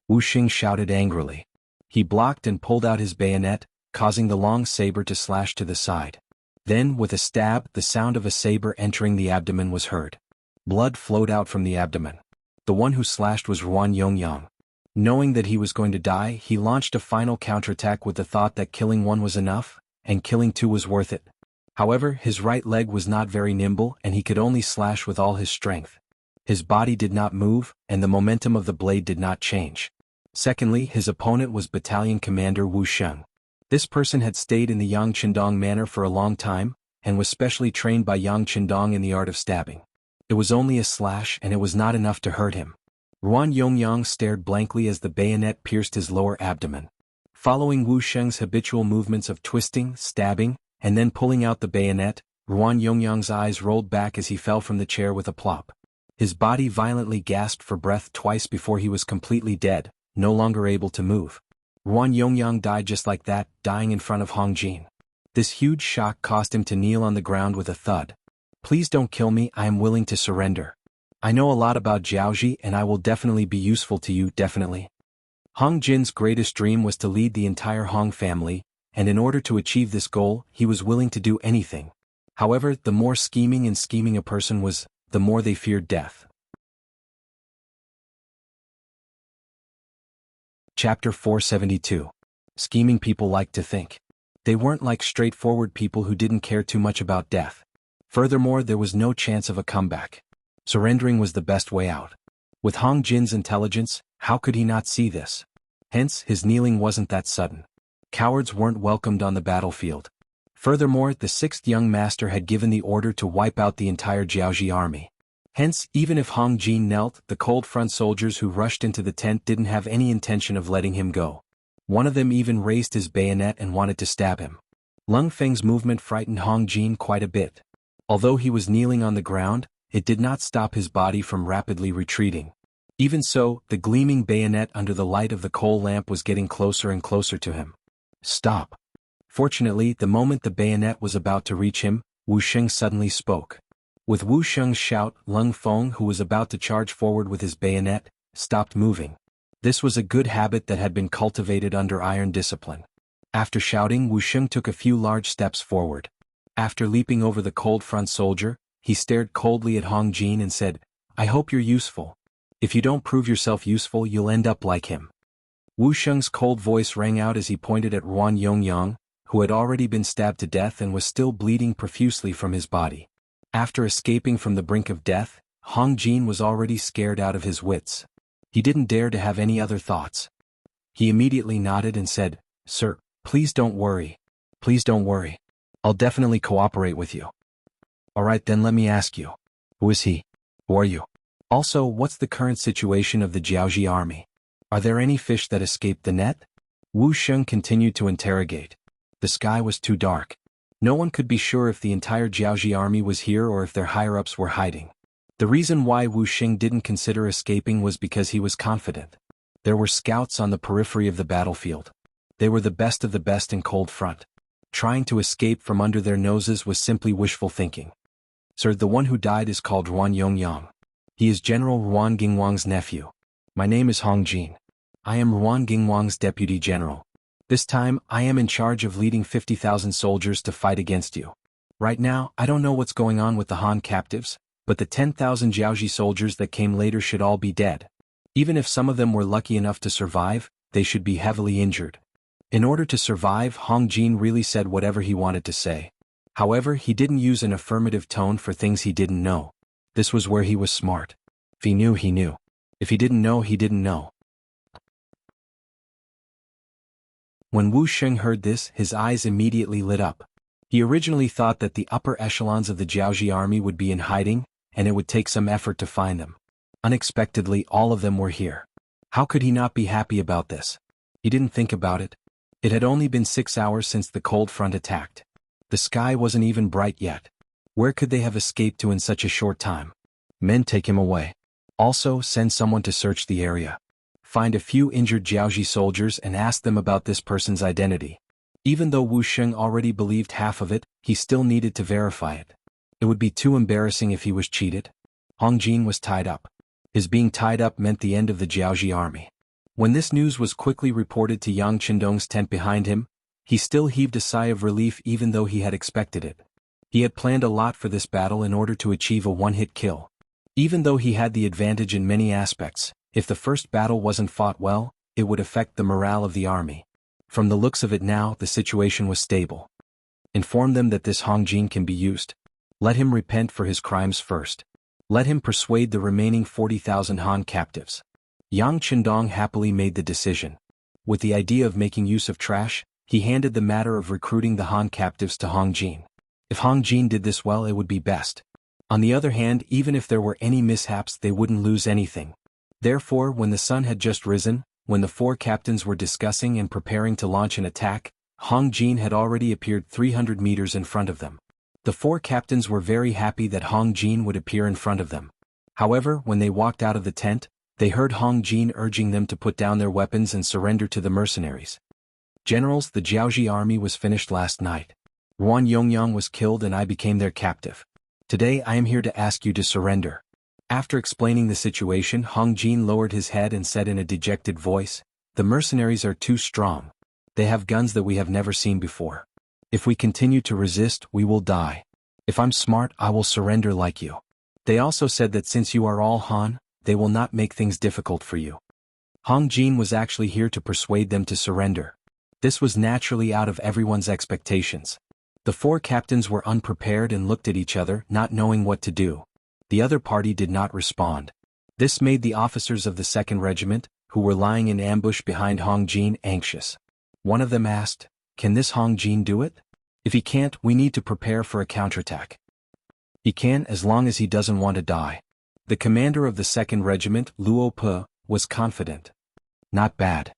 Wuxia shouted angrily. He blocked and pulled out his bayonet, causing the long saber to slash to the side. Then, with a stab, the sound of a saber entering the abdomen was heard. Blood flowed out from the abdomen. The one who slashed was Ruan Yongyang. Knowing that he was going to die, he launched a final counterattack with the thought that killing one was enough, and killing two was worth it. However, his right leg was not very nimble and he could only slash with all his strength. His body did not move, and the momentum of the blade did not change. Secondly, his opponent was Battalion Commander Wu Sheng. This person had stayed in the Yang Qindong manor for a long time, and was specially trained by Yang Qindong in the art of stabbing. It was only a slash and it was not enough to hurt him. Ruan Yongyang stared blankly as the bayonet pierced his lower abdomen. Following Wu Sheng's habitual movements of twisting, stabbing, and then pulling out the bayonet, Ruan Yongyang's eyes rolled back as he fell from the chair with a plop. His body violently gasped for breath twice before he was completely dead, no longer able to move. Ruan Yongyang died just like that, dying in front of Hong Jin. This huge shock caused him to kneel on the ground with a thud. "Please don't kill me, I am willing to surrender. I know a lot about Jiaoji and I will definitely be useful to you, definitely." Hong Jin's greatest dream was to lead the entire Hong family, and in order to achieve this goal, he was willing to do anything. However, the more scheming a person was, the more they feared death. Chapter 472. Scheming people liked to think. They weren't like straightforward people who didn't care too much about death. Furthermore, there was no chance of a comeback. Surrendering was the best way out. With Hong Jin's intelligence, how could he not see this? Hence, his kneeling wasn't that sudden. Cowards weren't welcomed on the battlefield. Furthermore, the sixth young master had given the order to wipe out the entire Jiaoji army. Hence, even if Hong Jin knelt, the cold front soldiers who rushed into the tent didn't have any intention of letting him go. One of them even raised his bayonet and wanted to stab him. Lung Feng's movement frightened Hong Jin quite a bit. Although he was kneeling on the ground, it did not stop his body from rapidly retreating. Even so, the gleaming bayonet under the light of the coal lamp was getting closer and closer to him. "Stop." Fortunately, the moment the bayonet was about to reach him, Wu Sheng suddenly spoke. With Wu Sheng's shout, Lung Feng, who was about to charge forward with his bayonet, stopped moving. This was a good habit that had been cultivated under iron discipline. After shouting, Wu Sheng took a few large steps forward. After leaping over the cold front soldier, he stared coldly at Hong Jin and said, "I hope you're useful. If you don't prove yourself useful, you'll end up like him." Wu Sheng's cold voice rang out as he pointed at Ruan Yongyang, who had already been stabbed to death and was still bleeding profusely from his body. After escaping from the brink of death, Hong Jin was already scared out of his wits. He didn't dare to have any other thoughts. He immediately nodded and said, "Sir, please don't worry. Please don't worry. I'll definitely cooperate with you." "Alright, then let me ask you. Who is he? Who are you? Also, what's the current situation of the Jiaoji army? Are there any fish that escaped the net?" Wu Sheng continued to interrogate. The sky was too dark. No one could be sure if the entire Jiaoji army was here or if their higher-ups were hiding. The reason why Wu Sheng didn't consider escaping was because he was confident. There were scouts on the periphery of the battlefield. They were the best of the best in cold front. Trying to escape from under their noses was simply wishful thinking. "Sir, the one who died is called Ruan Yongyang. He is General Ruan Gingwang's nephew. My name is Hong Jin. I am Ruan Gingwang's deputy general. This time, I am in charge of leading 50,000 soldiers to fight against you. Right now, I don't know what's going on with the Han captives, but the 10,000 Jiaoji soldiers that came later should all be dead. Even if some of them were lucky enough to survive, they should be heavily injured." In order to survive, Hong Jin really said whatever he wanted to say. However, he didn't use an affirmative tone for things he didn't know. This was where he was smart. If he knew, he knew. If he didn't know, he didn't know. When Wu Sheng heard this, his eyes immediately lit up. He originally thought that the upper echelons of the Jiaoji army would be in hiding, and it would take some effort to find them. Unexpectedly, all of them were here. How could he not be happy about this? He didn't think about it. It had only been 6 hours since the cold front attacked. The sky wasn't even bright yet. Where could they have escaped to in such a short time? Men, take him away. Also, send someone to search the area. Find a few injured Jiaoji soldiers and ask them about this person's identity. Even though Wu Sheng already believed half of it, he still needed to verify it. It would be too embarrassing if he was cheated. Hong Jin was tied up. His being tied up meant the end of the Jiaoji army. When this news was quickly reported to Yang Qindong's tent behind him, he still heaved a sigh of relief even though he had expected it. He had planned a lot for this battle in order to achieve a one-hit kill. Even though he had the advantage in many aspects, if the first battle wasn't fought well, it would affect the morale of the army. From the looks of it now, the situation was stable. Inform them that this Hong Jin can be used. Let him repent for his crimes first. Let him persuade the remaining 40,000 Han captives. Yang Qindong happily made the decision. With the idea of making use of trash, he handed the matter of recruiting the Han captives to Hong Jin. If Hong Jin did this well, it would be best. On the other hand, even if there were any mishaps, they wouldn't lose anything. Therefore, when the sun had just risen, when the four captains were discussing and preparing to launch an attack, Hong Jin had already appeared 300 meters in front of them. The four captains were very happy that Hong Jin would appear in front of them. However, when they walked out of the tent, they heard Hong Jin urging them to put down their weapons and surrender to the mercenaries. Generals, the Jiaoji army was finished last night. Ruan Yongyang was killed and I became their captive. Today I am here to ask you to surrender. After explaining the situation, Hong Jin lowered his head and said in a dejected voice, "The mercenaries are too strong. They have guns that we have never seen before. If we continue to resist, we will die. If I'm smart, I will surrender like you." They also said that since you are all Han, they will not make things difficult for you. Hong Jin was actually here to persuade them to surrender. This was naturally out of everyone's expectations. The four captains were unprepared and looked at each other, not knowing what to do. The other party did not respond. This made the officers of the 2nd Regiment, who were lying in ambush behind Hong Jin, anxious. One of them asked, "Can this Hong Jin do it? If he can't, we need to prepare for a counterattack." "He can as long as he doesn't want to die." The commander of the 2nd Regiment, Luo Pe, was confident. "Not bad.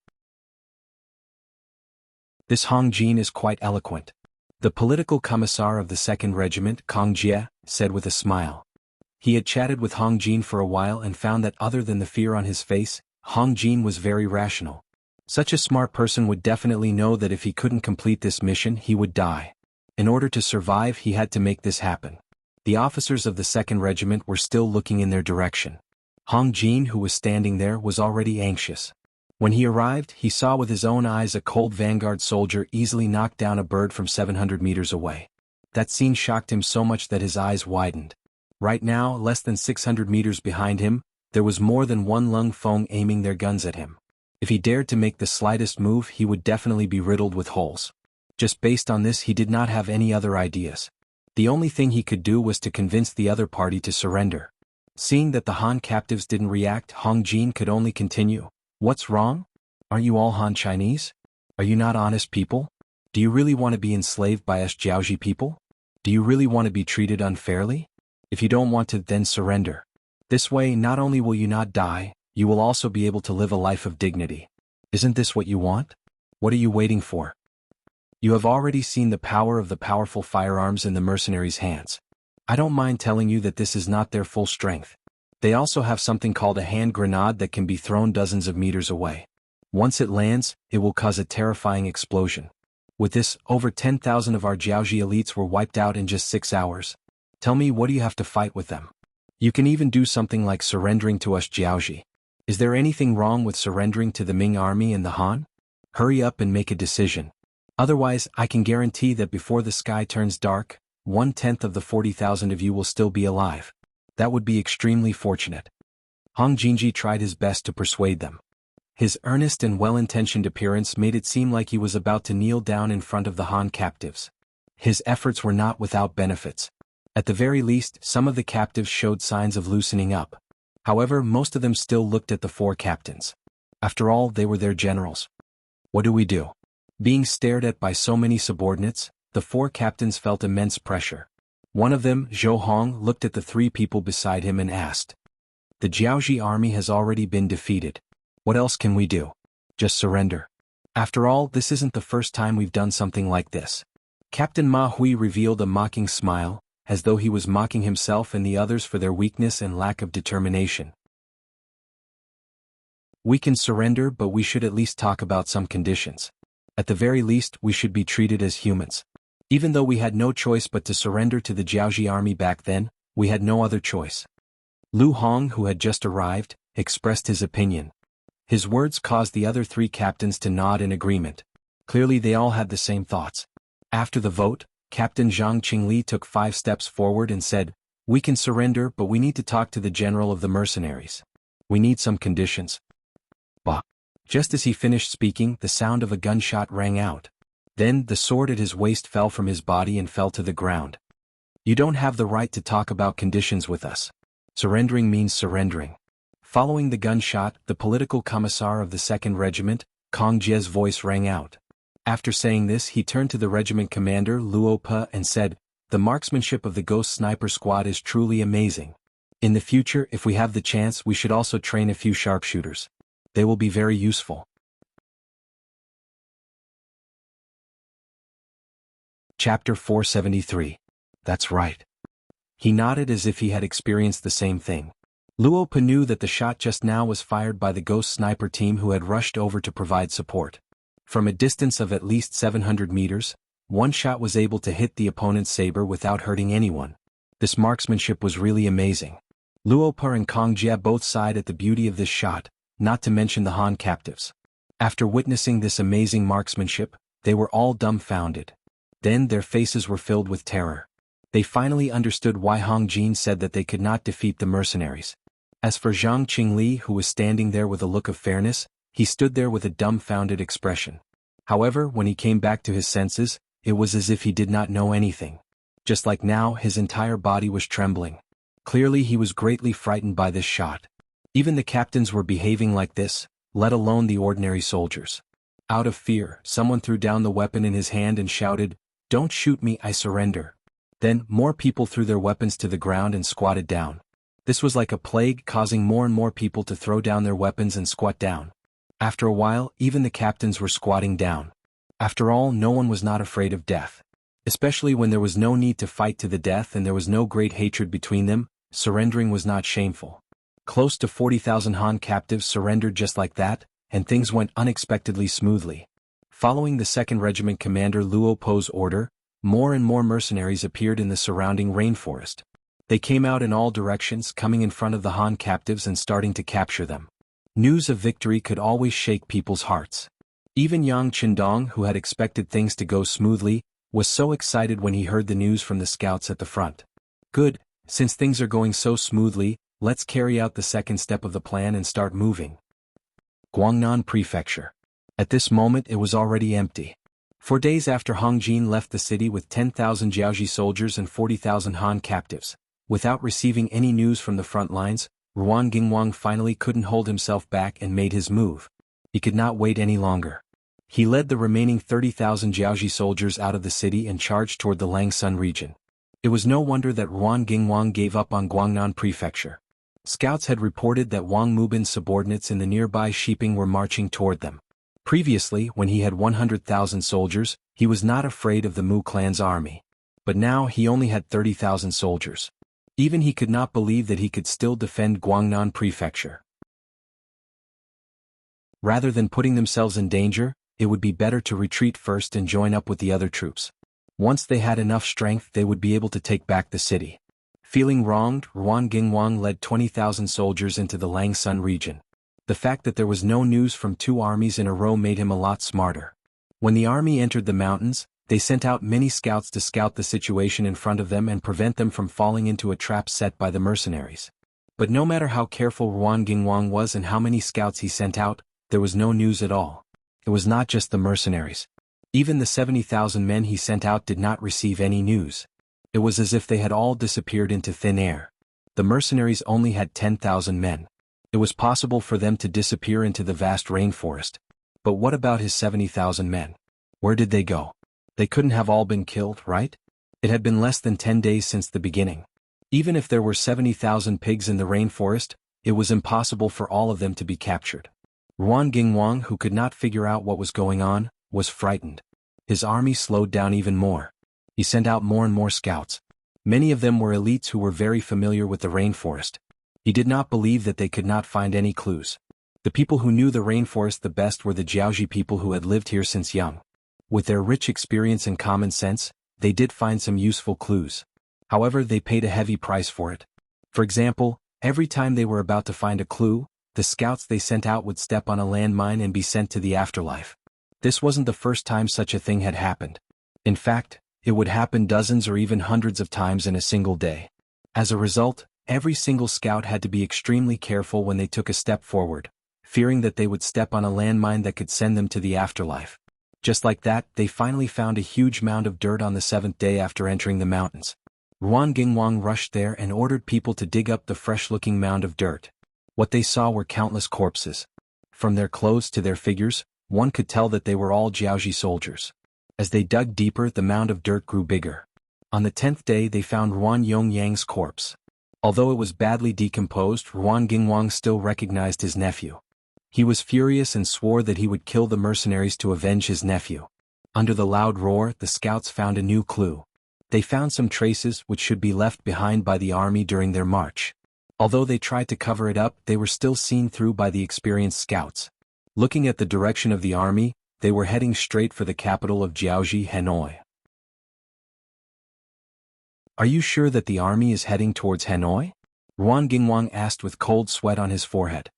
This Hong Jin is quite eloquent." The political commissar of the 2nd Regiment, Kang Jie, said with a smile. He had chatted with Hong Jin for a while and found that other than the fear on his face, Hong Jin was very rational. Such a smart person would definitely know that if he couldn't complete this mission, he would die. In order to survive, he had to make this happen. The officers of the 2nd Regiment were still looking in their direction. Hong Jin, who was standing there, was already anxious. When he arrived, he saw with his own eyes a cold vanguard soldier easily knock down a bird from 700 meters away. That scene shocked him so much that his eyes widened. Right now, less than 600 meters behind him, there was more than one Lung Feng aiming their guns at him. If he dared to make the slightest move, he would definitely be riddled with holes. Just based on this, he did not have any other ideas. The only thing he could do was to convince the other party to surrender. Seeing that the Han captives didn't react, Hong Jin could only continue. "What's wrong? Aren't you all Han Chinese? Are you not honest people? Do you really want to be enslaved by us Jiaoji people? Do you really want to be treated unfairly? If you don't want to, then surrender. This way, not only will you not die, you will also be able to live a life of dignity. Isn't this what you want? What are you waiting for? You have already seen the power of the powerful firearms in the mercenaries' hands. I don't mind telling you that this is not their full strength. They also have something called a hand grenade that can be thrown dozens of meters away. Once it lands, it will cause a terrifying explosion. With this, over 10,000 of our Jiaoji elites were wiped out in just 6 hours. Tell me, what do you have to fight with them? You can even do something like surrendering to us Jiaoji. Is there anything wrong with surrendering to the Ming army and the Han? Hurry up and make a decision. Otherwise, I can guarantee that before the sky turns dark, 1/10 of the 40,000 of you will still be alive. That would be extremely fortunate." Hong Jinji tried his best to persuade them. His earnest and well-intentioned appearance made it seem like he was about to kneel down in front of the Han captives. His efforts were not without benefits. At the very least, some of the captives showed signs of loosening up. However, most of them still looked at the four captains. After all, they were their generals. What do we do? Being stared at by so many subordinates, the four captains felt immense pressure. One of them, Zhou Hong, looked at the three people beside him and asked, "The Jiaoji army has already been defeated. What else can we do? Just surrender. After all, this isn't the first time we've done something like this." Captain Ma Hui revealed a mocking smile, as though he was mocking himself and the others for their weakness and lack of determination. "We can surrender, but we should at least talk about some conditions. At the very least, we should be treated as humans. Even though we had no choice but to surrender to the Jiaoji army back then, we had no other choice." Lu Hong, who had just arrived, expressed his opinion. His words caused the other three captains to nod in agreement. Clearly they all had the same thoughts. After the vote, Captain Zhang Qingli took 5 steps forward and said, "We can surrender, but we need to talk to the general of the mercenaries. We need some conditions." Bah! Just as he finished speaking, the sound of a gunshot rang out. Then, the sword at his waist fell from his body and fell to the ground. "You don't have the right to talk about conditions with us. Surrendering means surrendering." Following the gunshot, the political commissar of the 2nd Regiment, Kong Jie's voice rang out. After saying this, he turned to the regiment commander Luo Pe and said, "The marksmanship of the Ghost Sniper Squad is truly amazing. In the future, if we have the chance, we should also train a few sharpshooters. They will be very useful." Chapter 473. That's right. He nodded as if he had experienced the same thing. Luo Pe knew that the shot just now was fired by the Ghost Sniper team who had rushed over to provide support. From a distance of at least 700 meters, one shot was able to hit the opponent's saber without hurting anyone. This marksmanship was really amazing. Luo Pe and Kong Jie both sighed at the beauty of this shot, not to mention the Han captives. After witnessing this amazing marksmanship, they were all dumbfounded. Then their faces were filled with terror. They finally understood why Hong Jin said that they could not defeat the mercenaries. As for Zhang Qingli, who was standing there with a look of fairness, he stood there with a dumbfounded expression. However, when he came back to his senses, it was as if he did not know anything. Just like now, his entire body was trembling. Clearly he was greatly frightened by this shot. Even the captains were behaving like this, let alone the ordinary soldiers. Out of fear, someone threw down the weapon in his hand and shouted, "Don't shoot me, I surrender." Then, more people threw their weapons to the ground and squatted down. This was like a plague, causing more and more people to throw down their weapons and squat down. After a while, even the captains were squatting down. After all, no one was not afraid of death. Especially when there was no need to fight to the death and there was no great hatred between them, surrendering was not shameful. Close to 40,000 Han captives surrendered just like that, and things went unexpectedly smoothly. Following the 2nd Regiment Commander Luo Pe's order, more and more mercenaries appeared in the surrounding rainforest. They came out in all directions, coming in front of the Han captives and starting to capture them. News of victory could always shake people's hearts. Even Yang Qindong, who had expected things to go smoothly, was so excited when he heard the news from the scouts at the front. Good, since things are going so smoothly, let's carry out the 2nd step of the plan and start moving. Guangnan Prefecture. At this moment it was already empty. For days after Hong Jin left the city with 10,000 Jiaoji soldiers and 40,000 Han captives, without receiving any news from the front lines, Ruan Gingwang finally couldn't hold himself back and made his move. He could not wait any longer. He led the remaining 30,000 Jiaoji soldiers out of the city and charged toward the Langsun region. It was no wonder that Ruan Gingwang gave up on Guangnan Prefecture. Scouts had reported that Wang Mubin's subordinates in the nearby Shiping were marching toward them. Previously, when he had 100,000 soldiers, he was not afraid of the Mu clan's army. But now he only had 30,000 soldiers. Even he could not believe that he could still defend Guangnan Prefecture. Rather than putting themselves in danger, it would be better to retreat first and join up with the other troops. Once they had enough strength, they would be able to take back the city. Feeling wronged, Ruan Gingwang led 20,000 soldiers into the Langsun region. The fact that there was no news from 2 armies in a row made him a lot smarter. When the army entered the mountains, they sent out many scouts to scout the situation in front of them and prevent them from falling into a trap set by the mercenaries. But no matter how careful Ruan Gingwang was and how many scouts he sent out, there was no news at all. It was not just the mercenaries. Even the 70,000 men he sent out did not receive any news. It was as if they had all disappeared into thin air. The mercenaries only had 10,000 men. It was possible for them to disappear into the vast rainforest. But what about his 70,000 men? Where did they go? They couldn't have all been killed, right? It had been less than 10 days since the beginning. Even if there were 70,000 pigs in the rainforest, it was impossible for all of them to be captured. Ruan Gingwang, who could not figure out what was going on, was frightened. His army slowed down even more. He sent out more and more scouts. Many of them were elites who were very familiar with the rainforest. He did not believe that they could not find any clues. The people who knew the rainforest the best were the Jiaoji people who had lived here since young. With their rich experience and common sense, they did find some useful clues. However, they paid a heavy price for it. For example, every time they were about to find a clue, the scouts they sent out would step on a landmine and be sent to the afterlife. This wasn't the first time such a thing had happened. In fact, It would happen dozens or even hundreds of times in a single day. As a result, every single scout had to be extremely careful when they took a step forward, fearing that they would step on a landmine that could send them to the afterlife. Just like that, they finally found a huge mound of dirt on the 7th day after entering the mountains. Ruan Gingwang rushed there and ordered people to dig up the fresh-looking mound of dirt. What they saw were countless corpses. From their clothes to their figures, one could tell that they were all Jiaoji soldiers. As they dug deeper, the mound of dirt grew bigger. On the 10th day they found Ruan Yongyang's corpse. Although it was badly decomposed, Ruan Gingwang still recognized his nephew. He was furious and swore that he would kill the mercenaries to avenge his nephew. Under the loud roar, the scouts found a new clue. They found some traces which should be left behind by the army during their march. Although they tried to cover it up, they were still seen through by the experienced scouts. Looking at the direction of the army, they were heading straight for the capital of Jiaoji, Hanoi. "Are you sure that the army is heading towards Hanoi?" Ruan Gingwang asked with cold sweat on his forehead.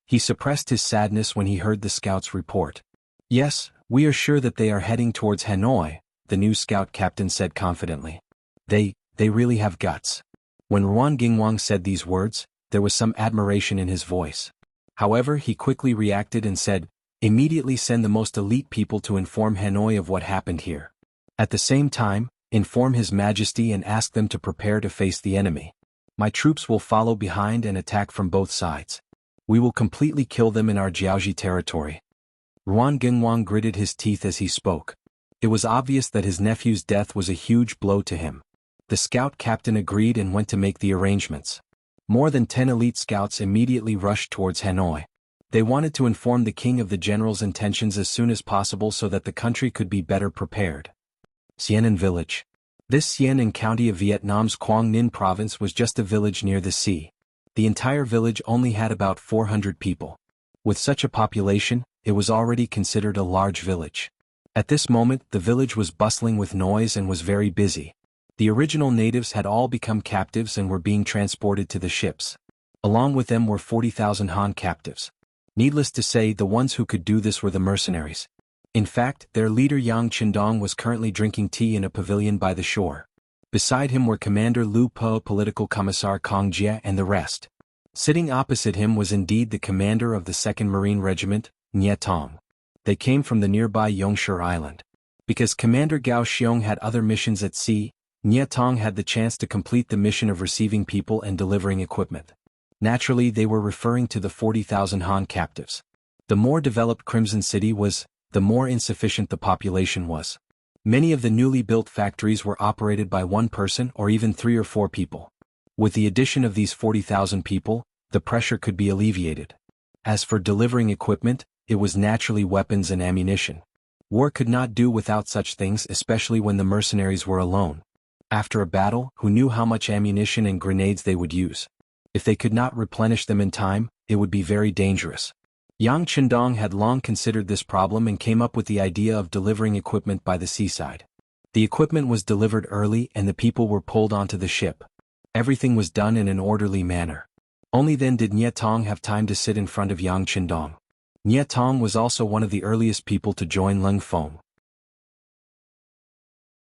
He suppressed his sadness when he heard the scouts' report. "Yes, we are sure that they are heading towards Hanoi," the new scout captain said confidently. They really have guts." When Ruan Gingwang said these words, there was some admiration in his voice. However, he quickly reacted and said, "Immediately send the most elite people to inform Hanoi of what happened here. At the same time, inform His Majesty and ask them to prepare to face the enemy. My troops will follow behind and attack from both sides. We will completely kill them in our Jiaoji territory." Ruan Gingwang gritted his teeth as he spoke. It was obvious that his nephew's death was a huge blow to him. The scout captain agreed and went to make the arrangements. More than 10 elite scouts immediately rushed towards Hanoi. They wanted to inform the king of the general's intentions as soon as possible so that the country could be better prepared. Xianan Village. This Xianan county of Vietnam's Quang Ninh province was just a village near the sea. The entire village only had about 400 people. With such a population, it was already considered a large village. At this moment, the village was bustling with noise and was very busy. The original natives had all become captives and were being transported to the ships. Along with them were 40,000 Han captives. Needless to say, the ones who could do this were the mercenaries. In fact, their leader Yang Qindong was currently drinking tea in a pavilion by the shore. Beside him were Commander Lu Po, Political Commissar Kong Jie and the rest. Sitting opposite him was indeed the commander of the 2nd Marine Regiment, Nye Tong. They came from the nearby Yongshur Island. Because Commander Gao Xiong had other missions at sea, Nye Tong had the chance to complete the mission of receiving people and delivering equipment. Naturally, they were referring to the 40,000 Han captives. The more developed Crimson City was, the more insufficient the population was. Many of the newly built factories were operated by one person or even 3 or 4 people. With the addition of these 40,000 people, the pressure could be alleviated. As for delivering equipment, it was naturally weapons and ammunition. War could not do without such things, especially when the mercenaries were alone. After a battle, who knew how much ammunition and grenades they would use? If they could not replenish them in time, it would be very dangerous. Yang Qindong had long considered this problem and came up with the idea of delivering equipment by the seaside. The equipment was delivered early and the people were pulled onto the ship. Everything was done in an orderly manner. Only then did Nye Tong have time to sit in front of Yang Qindong. Nye Tong was also one of the earliest people to join Leng Feng.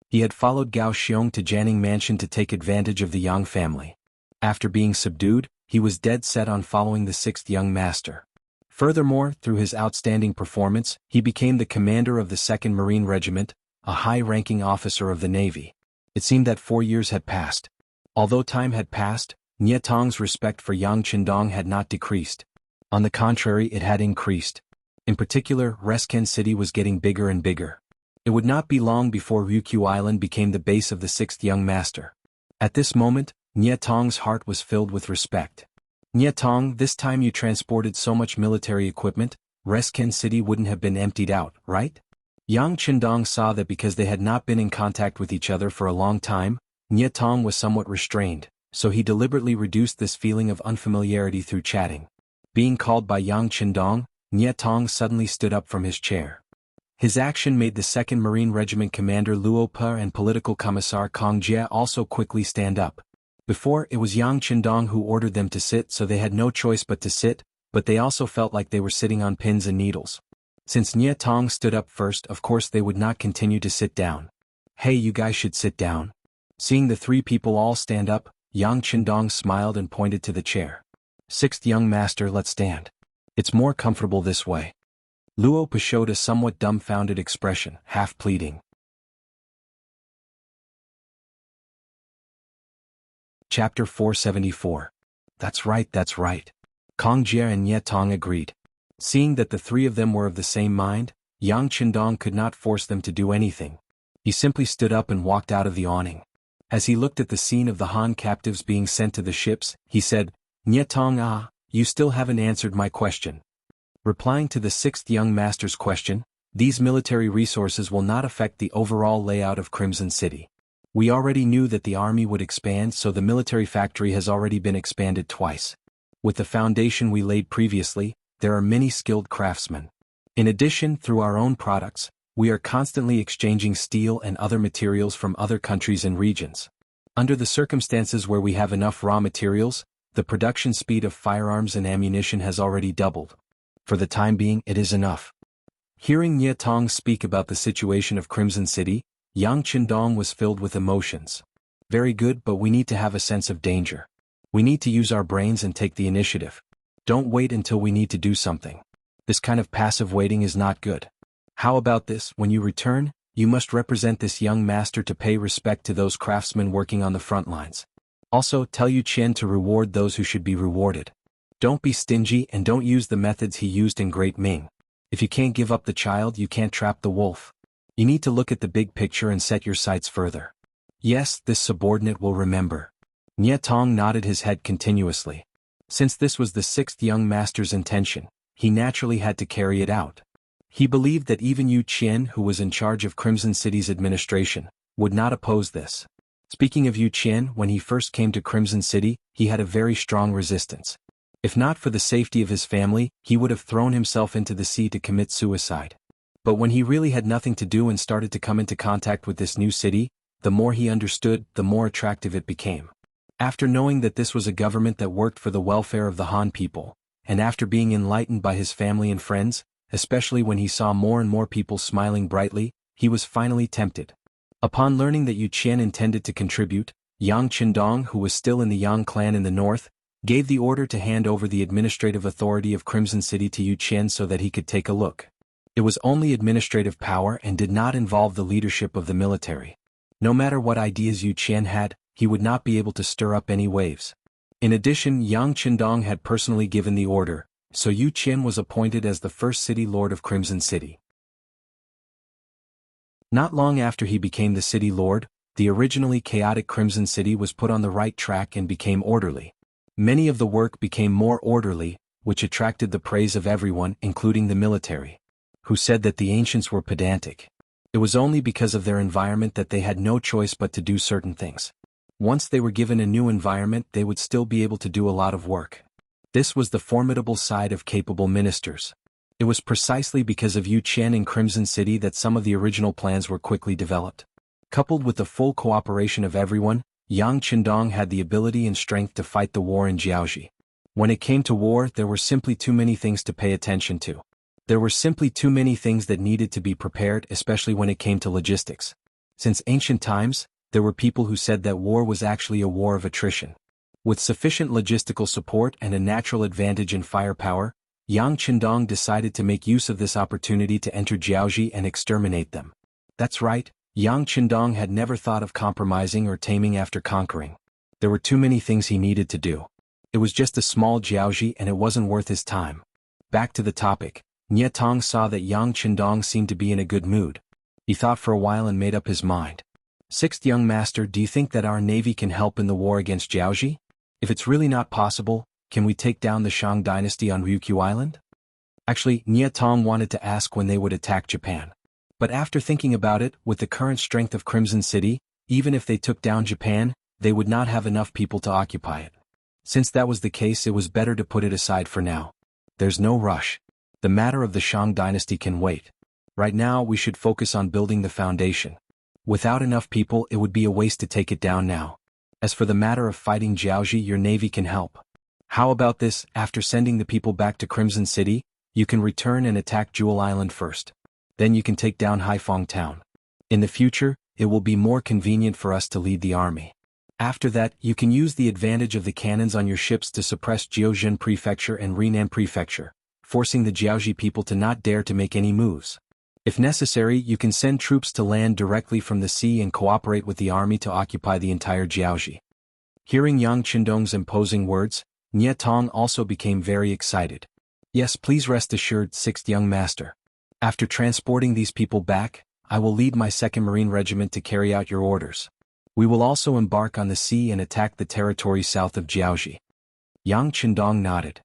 He had followed Gao Xiong to Jianing Mansion to take advantage of the Yang family. After being subdued, he was dead set on following the 6th young master. Furthermore, through his outstanding performance, he became the commander of the 2nd Marine Regiment, a high-ranking officer of the Navy. It seemed that 4 years had passed. Although time had passed, Nye Tong's respect for Yang Qindong had not decreased. On the contrary, it had increased. In particular, Resken City was getting bigger and bigger. It would not be long before Ryukyu Island became the base of the 6th young master. At this moment, Nye Tong's heart was filled with respect. Nye Tong, this time you transported so much military equipment, Resken City wouldn't have been emptied out, right? Yang Qindong saw that because they had not been in contact with each other for a long time, Nye Tong was somewhat restrained, so he deliberately reduced this feeling of unfamiliarity through chatting. Being called by Yang Qindong, Nye Tong suddenly stood up from his chair. His action made the 2nd Marine Regiment Commander Luo Pa and Political Commissar Kong Jie also quickly stand up. Before, it was Yang Qindong who ordered them to sit, so they had no choice but to sit, but they also felt like they were sitting on pins and needles. Since Nye Tong stood up first, of course they would not continue to sit down. Hey, you guys should sit down. Seeing the three people all stand up, Yang Qindong smiled and pointed to the chair. Sixth young master, let's stand. It's more comfortable this way. Luo Pa showed a somewhat dumbfounded expression, half pleading. Chapter 474. That's right. Kong Jie and Ye Tong agreed. Seeing that the three of them were of the same mind, Yang Qindong could not force them to do anything. He simply stood up and walked out of the awning. As he looked at the scene of the Han captives being sent to the ships, he said, Nye Tong, you still haven't answered my question. Replying to the sixth young master's question, these military resources will not affect the overall layout of Crimson City. We already knew that the army would expand, so the military factory has already been expanded twice. With the foundation we laid previously, there are many skilled craftsmen. In addition, through our own products, we are constantly exchanging steel and other materials from other countries and regions. Under the circumstances where we have enough raw materials, the production speed of firearms and ammunition has already doubled. For the time being, it is enough. Hearing Nye Tong speak about the situation of Crimson City, Yang Qindong was filled with emotions. Very good, but we need to have a sense of danger. We need to use our brains and take the initiative. Don't wait until we need to do something. This kind of passive waiting is not good. How about this? When you return, you must represent this young master to pay respect to those craftsmen working on the front lines. Also, tell Yu Qian to reward those who should be rewarded. Don't be stingy and don't use the methods he used in Great Ming. If you can't give up the child, you can't trap the wolf. You need to look at the big picture and set your sights further. Yes, this subordinate will remember. Nye Tong nodded his head continuously. Since this was the sixth young master's intention, he naturally had to carry it out. He believed that even Yu Qian, who was in charge of Crimson City's administration, would not oppose this. Speaking of Yu Qian, when he first came to Crimson City, he had a very strong resistance. If not for the safety of his family, he would have thrown himself into the sea to commit suicide. But when he really had nothing to do and started to come into contact with this new city, the more he understood, the more attractive it became. After knowing that this was a government that worked for the welfare of the Han people, and after being enlightened by his family and friends, especially when he saw more and more people smiling brightly, he was finally tempted. Upon learning that Yu Qian intended to contribute, Yang Qindong, who was still in the Yang clan in the north, gave the order to hand over the administrative authority of Crimson City to Yu Qian so that he could take a look. It was only administrative power and did not involve the leadership of the military. No matter what ideas Yu Qian had, he would not be able to stir up any waves. In addition, Yang Qindong had personally given the order, so Yu Qian was appointed as the first city lord of Crimson City. Not long after he became the city lord, the originally chaotic Crimson City was put on the right track and became orderly. Many of the work became more orderly, which attracted the praise of everyone, including the military, who said that the ancients were pedantic. It was only because of their environment that they had no choice but to do certain things. Once they were given a new environment, they would still be able to do a lot of work. This was the formidable side of capable ministers. It was precisely because of Yu Qian in Crimson City that some of the original plans were quickly developed. Coupled with the full cooperation of everyone, Yang Qindong had the ability and strength to fight the war in Jianghu. When it came to war, there were simply too many things to pay attention to. There were simply too many things that needed to be prepared, especially when it came to logistics. Since ancient times, there were people who said that war was actually a war of attrition. With sufficient logistical support and a natural advantage in firepower, Yang Qindong decided to make use of this opportunity to enter Jianghu and exterminate them. That's right, Yang Qindong had never thought of compromising or taming after conquering. There were too many things he needed to do. It was just a small Jianghu and it wasn't worth his time. Back to the topic, Nye Tong saw that Yang Qindong seemed to be in a good mood. He thought for a while and made up his mind. Sixth young master, do you think that our navy can help in the war against Jianghu? If it's really not possible, can we take down the Shang dynasty on Ryukyu Island? Actually, Nye Tong wanted to ask when they would attack Japan. But after thinking about it, with the current strength of Crimson City, even if they took down Japan, they would not have enough people to occupy it. Since that was the case, it was better to put it aside for now. There's no rush. The matter of the Shang dynasty can wait. Right now, we should focus on building the foundation. Without enough people, it would be a waste to take it down now. As for the matter of fighting Jianghu, your navy can help. How about this? After sending the people back to Crimson City, you can return and attack Jewel Island first. Then you can take down Haiphong Town. In the future, it will be more convenient for us to lead the army. After that, you can use the advantage of the cannons on your ships to suppress Jiaozhen Prefecture and Renan Prefecture, forcing the Jiaozhi people to not dare to make any moves. If necessary, you can send troops to land directly from the sea and cooperate with the army to occupy the entire Jiaozhi. Hearing Yang Qindong's imposing words, Nie Tong also became very excited. Yes, please rest assured, sixth young master. After transporting these people back, I will lead my 2nd Marine Regiment to carry out your orders. We will also embark on the sea and attack the territory south of Jiaozhi. Yang Qindong nodded.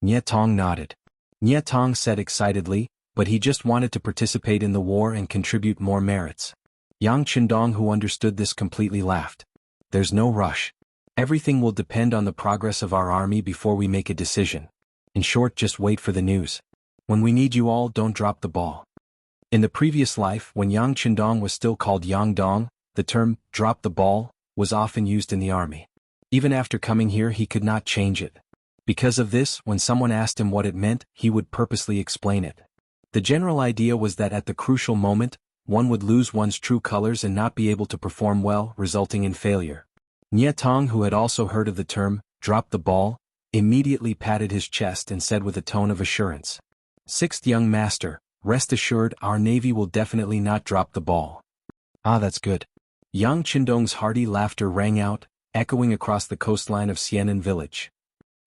Nie Tong nodded. Nie Tong said excitedly, but he just wanted to participate in the war and contribute more merits. Yang Qindong, who understood this, completely laughed. There's no rush. Everything will depend on the progress of our army before we make a decision. In short, just wait for the news. When we need you all, don't drop the ball. In the previous life, when Yang Qindong was still called Yang Dong, the term, drop the ball, was often used in the army. Even after coming here, he could not change it. Because of this, when someone asked him what it meant, he would purposely explain it. The general idea was that at the crucial moment, one would lose one's true colors and not be able to perform well, resulting in failure. Nie Tong, who had also heard of the term, drop the ball, immediately patted his chest and said with a tone of assurance, "Sixth young master, rest assured our navy will definitely not drop the ball." Ah, that's good. Yang Qindong's hearty laughter rang out, echoing across the coastline of Xianan village.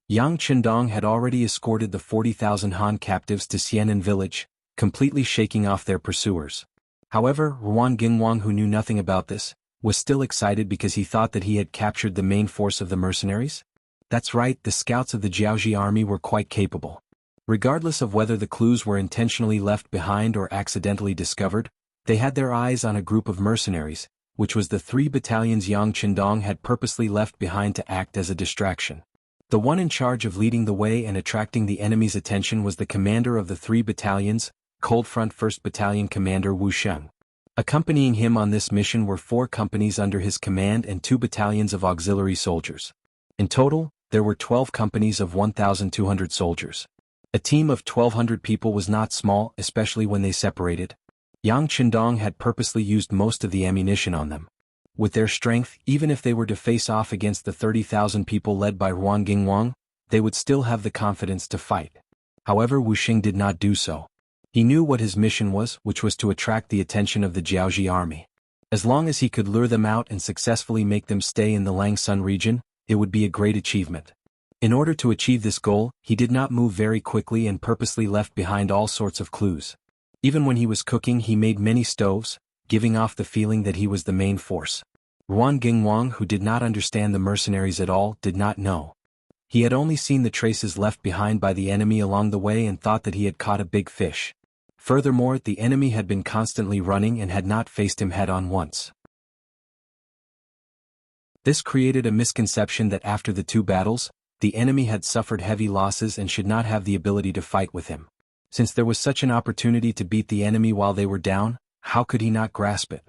Yang Qindong had already escorted the 40,000 Han captives to Xianan village, completely shaking off their pursuers. However, Ruan Gingwang, who knew nothing about this, was still excited because he thought that he had captured the main force of the mercenaries. That's right, the scouts of the Jiaozhi army were quite capable. Regardless of whether the clues were intentionally left behind or accidentally discovered, they had their eyes on a group of mercenaries, which was the 3 battalions Yang Qindong had purposely left behind to act as a distraction. The one in charge of leading the way and attracting the enemy's attention was the commander of the 3 battalions, Cold Front 1st Battalion Commander Wuxia. Accompanying him on this mission were 4 companies under his command and 2 battalions of auxiliary soldiers. In total, there were 12 companies of 1,200 soldiers. A team of 1,200 people was not small, especially when they separated. Yang Qindong had purposely used most of the ammunition on them. With their strength, even if they were to face off against the 30,000 people led by Ruan Gingwang, they would still have the confidence to fight. However, Wuxia did not do so. He knew what his mission was, which was to attract the attention of the Jiaozhi army. As long as he could lure them out and successfully make them stay in the Langsun region, it would be a great achievement. In order to achieve this goal, he did not move very quickly and purposely left behind all sorts of clues. Even when he was cooking, he made many stoves, giving off the feeling that he was the main force. Ruan Gingwang, who did not understand the mercenaries at all, did not know. He had only seen the traces left behind by the enemy along the way and thought that he had caught a big fish. Furthermore, the enemy had been constantly running and had not faced him head-on once. This created a misconception that after the 2 battles, the enemy had suffered heavy losses and should not have the ability to fight with him. Since there was such an opportunity to beat the enemy while they were down, how could he not grasp it?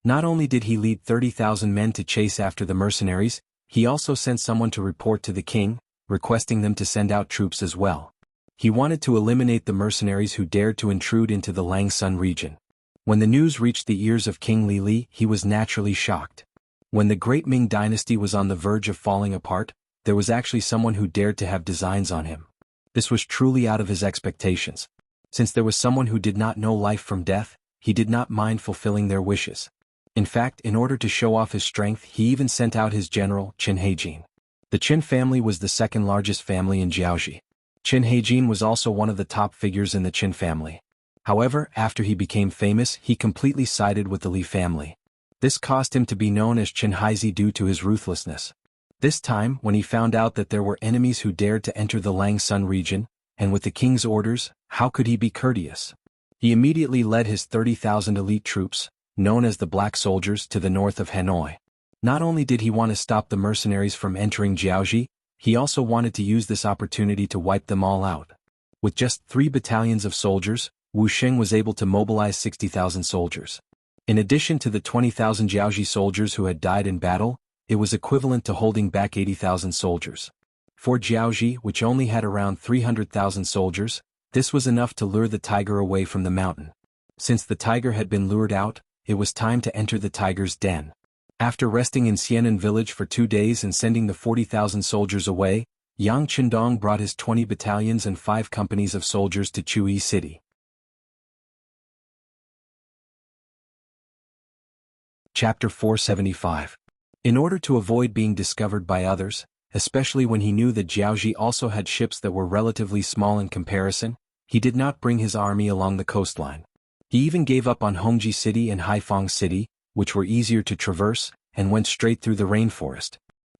Not only did he lead 30,000 men to chase after the mercenaries, he also sent someone to report to the king, requesting them to send out troops as well. He wanted to eliminate the mercenaries who dared to intrude into the Langsun region. When the news reached the ears of King Li, he was naturally shocked. When the great Ming dynasty was on the verge of falling apart, there was actually someone who dared to have designs on him. This was truly out of his expectations. Since there was someone who did not know life from death, he did not mind fulfilling their wishes. In fact, in order to show off his strength, he even sent out his general, Qin Heijin. The Qin family was the 2nd largest family in Jiaozhi. Qin Heijin was also one of the top figures in the Qin family. However, after he became famous, he completely sided with the Li family. This caused him to be known as Qin Haizi due to his ruthlessness. This time, when he found out that there were enemies who dared to enter the Langsun region, and with the king's orders, how could he be courteous? He immediately led his 30,000 elite troops, known as the Black Soldiers, to the north of Hanoi. Not only did he want to stop the mercenaries from entering Jiaozhi, he also wanted to use this opportunity to wipe them all out. With just 3 battalions of soldiers, Wuxia was able to mobilize 60,000 soldiers. In addition to the 20,000 Jiaozhi soldiers who had died in battle, it was equivalent to holding back 80,000 soldiers. For Jiaozhi, which only had around 300,000 soldiers, this was enough to lure the tiger away from the mountain. Since the tiger had been lured out, it was time to enter the tiger's den. After resting in Xianan village for 2 days and sending the 40,000 soldiers away, Yang Qindong brought his 20 battalions and 5 companies of soldiers to Chuyi City. Chapter 475. In order to avoid being discovered by others, especially when he knew that Jiaoji also had ships that were relatively small in comparison, he did not bring his army along the coastline. He even gave up on Hongji City and Haifeng City, which were easier to traverse, and went straight through the rainforest.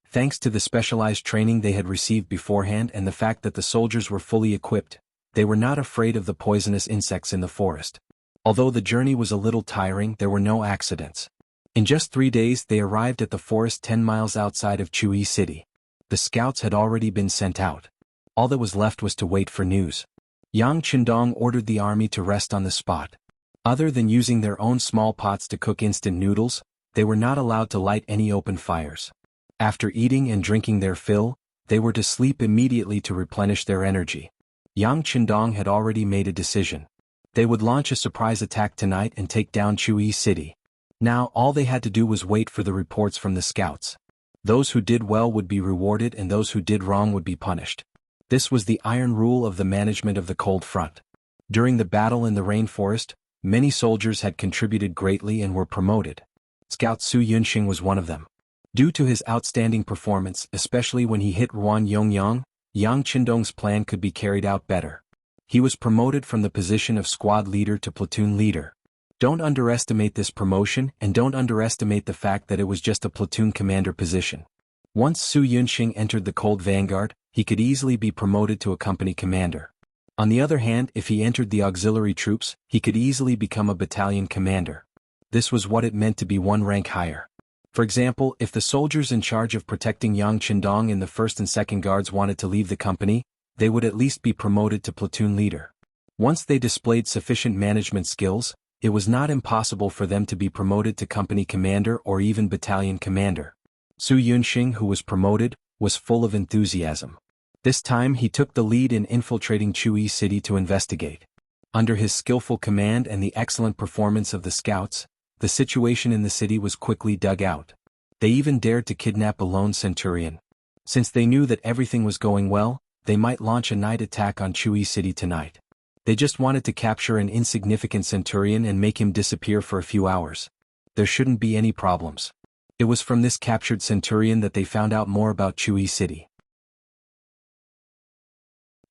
Thanks to the specialized training they had received beforehand and the fact that the soldiers were fully equipped, they were not afraid of the poisonous insects in the forest. Although the journey was a little tiring, there were no accidents. In just 3 days they arrived at the forest 10 miles outside of Chuyi City. The scouts had already been sent out. All that was left was to wait for news. Yang Qindong ordered the army to rest on the spot. Other than using their own small pots to cook instant noodles, they were not allowed to light any open fires. After eating and drinking their fill, they were to sleep immediately to replenish their energy. Yang Qindong had already made a decision. They would launch a surprise attack tonight and take down Chuyi City. Now all they had to do was wait for the reports from the scouts. Those who did well would be rewarded and those who did wrong would be punished. This was the iron rule of the management of the cold front. During the battle in the rainforest, many soldiers had contributed greatly and were promoted. Scout Su Yunxing was one of them. Due to his outstanding performance, especially when he hit Ruan Yongyang, Yang Qindong's plan could be carried out better. He was promoted from the position of squad leader to platoon leader. Don't underestimate this promotion and don't underestimate the fact that it was just a platoon commander position. Once Su Yunxing entered the Cold Vanguard, he could easily be promoted to a company commander. On the other hand, if he entered the auxiliary troops, he could easily become a battalion commander. This was what it meant to be one rank higher. For example, if the soldiers in charge of protecting Yang Qindong in the 1st and 2nd Guards wanted to leave the company, they would at least be promoted to platoon leader. Once they displayed sufficient management skills, it was not impossible for them to be promoted to company commander or even battalion commander. Su Yunxing, who was promoted, was full of enthusiasm. This time he took the lead in infiltrating Chuyi City to investigate. Under his skillful command and the excellent performance of the scouts, the situation in the city was quickly dug out. They even dared to kidnap a lone centurion. Since they knew that everything was going well, they might launch a night attack on Chuyi City tonight. They just wanted to capture an insignificant centurion and make him disappear for a few hours. There shouldn't be any problems. It was from this captured centurion that they found out more about Chuyi City.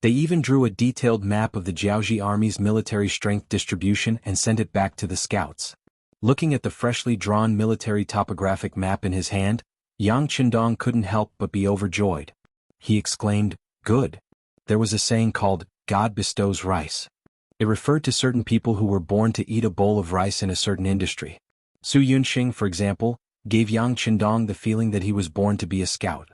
They even drew a detailed map of the Jiaoji army's military strength distribution and sent it back to the scouts. Looking at the freshly drawn military topographic map in his hand, Yang Qindong couldn't help but be overjoyed. He exclaimed, "Good." There was a saying called, "God bestows rice." It referred to certain people who were born to eat a bowl of rice in a certain industry. Su Yunxing, for example, gave Yang Qindong the feeling that he was born to be a scout.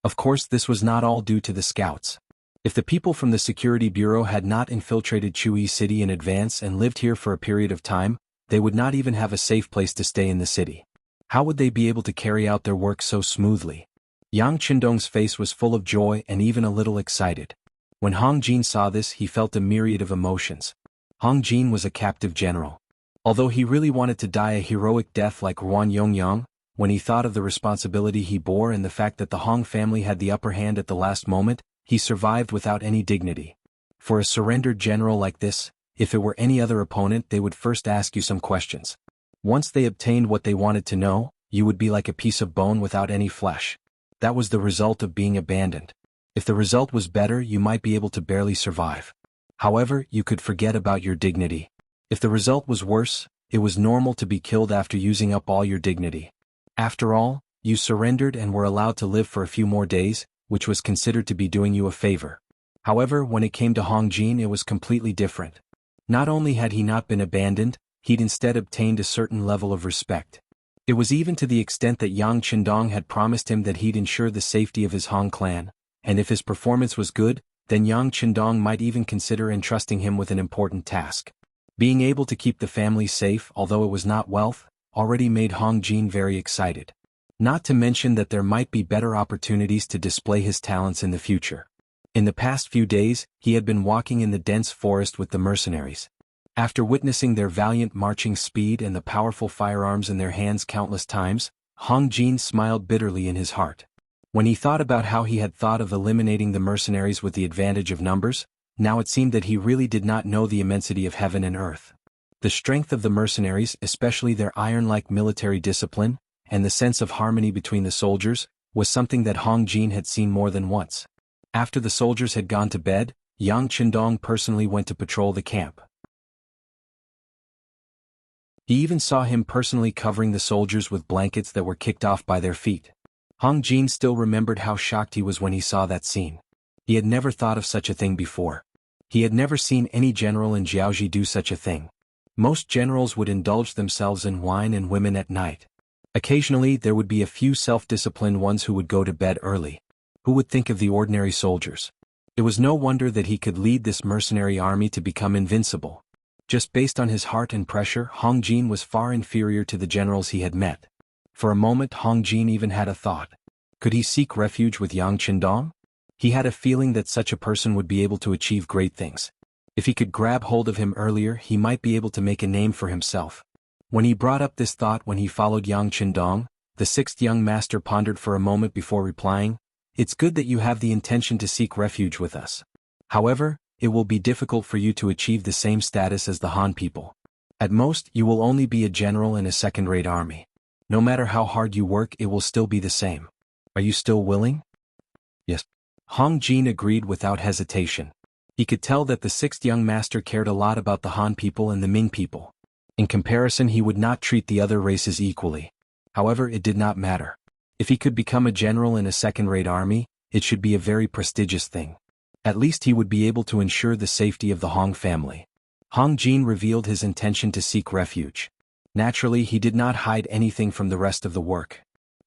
Of course, this was not all due to the scouts. If the people from the Security Bureau had not infiltrated Chuyi City in advance and lived here for a period of time, they would not even have a safe place to stay in the city. How would they be able to carry out their work so smoothly? Yang Qindong's face was full of joy and even a little excited. When Hong Jin saw this, he felt a myriad of emotions. Hong Jin was a captive general. Although he really wanted to die a heroic death like Ruan Yongyang, when he thought of the responsibility he bore and the fact that the Hong family had the upper hand at the last moment, he survived without any dignity. For a surrendered general like this, if it were any other opponent, they would first ask you some questions. Once they obtained what they wanted to know, you would be like a piece of bone without any flesh. That was the result of being abandoned. If the result was better, you might be able to barely survive. However, you could forget about your dignity. If the result was worse, it was normal to be killed after using up all your dignity. After all, you surrendered and were allowed to live for a few more days, which was considered to be doing you a favor. However, when it came to Hong Jin, it was completely different. Not only had he not been abandoned, he'd instead obtained a certain level of respect. It was even to the extent that Yang Qindong had promised him that he'd ensure the safety of his Hong clan, and if his performance was good, then Yang Qindong might even consider entrusting him with an important task. Being able to keep the family safe, although it was not wealth, already made Hong Jin very excited. Not to mention that there might be better opportunities to display his talents in the future. In the past few days, he had been walking in the dense forest with the mercenaries. After witnessing their valiant marching speed and the powerful firearms in their hands countless times, Hong Jin smiled bitterly in his heart. When he thought about how he had thought of eliminating the mercenaries with the advantage of numbers, now it seemed that he really did not know the immensity of heaven and earth. The strength of the mercenaries, especially their iron-like military discipline, and the sense of harmony between the soldiers, was something that Hong Jin had seen more than once. After the soldiers had gone to bed, Yang Qindong personally went to patrol the camp. He even saw him personally covering the soldiers with blankets that were kicked off by their feet. Hong Jin still remembered how shocked he was when he saw that scene. He had never thought of such a thing before. He had never seen any general in Jianghu do such a thing. Most generals would indulge themselves in wine and women at night. Occasionally there would be a few self-disciplined ones who would go to bed early. Who would think of the ordinary soldiers? It was no wonder that he could lead this mercenary army to become invincible. Just based on his heart and pressure, Hong Jin was far inferior to the generals he had met. For a moment Hong Jin even had a thought. Could he seek refuge with Yang Qindong? He had a feeling that such a person would be able to achieve great things. If he could grab hold of him earlier, he might be able to make a name for himself. When he brought up this thought when he followed Yang Qindong, the sixth young master pondered for a moment before replying, "It's good that you have the intention to seek refuge with us. However, it will be difficult for you to achieve the same status as the Han people. At most, you will only be a general in a second-rate army. No matter how hard you work, it will still be the same. Are you still willing?" "Yes." Hong Jin agreed without hesitation. He could tell that the sixth young master cared a lot about the Han people and the Ming people. In comparison, he would not treat the other races equally. However, it did not matter. If he could become a general in a second-rate army, it should be a very prestigious thing. At least he would be able to ensure the safety of the Hong family. Hong Jin revealed his intention to seek refuge. Naturally, he did not hide anything from the rest of the work.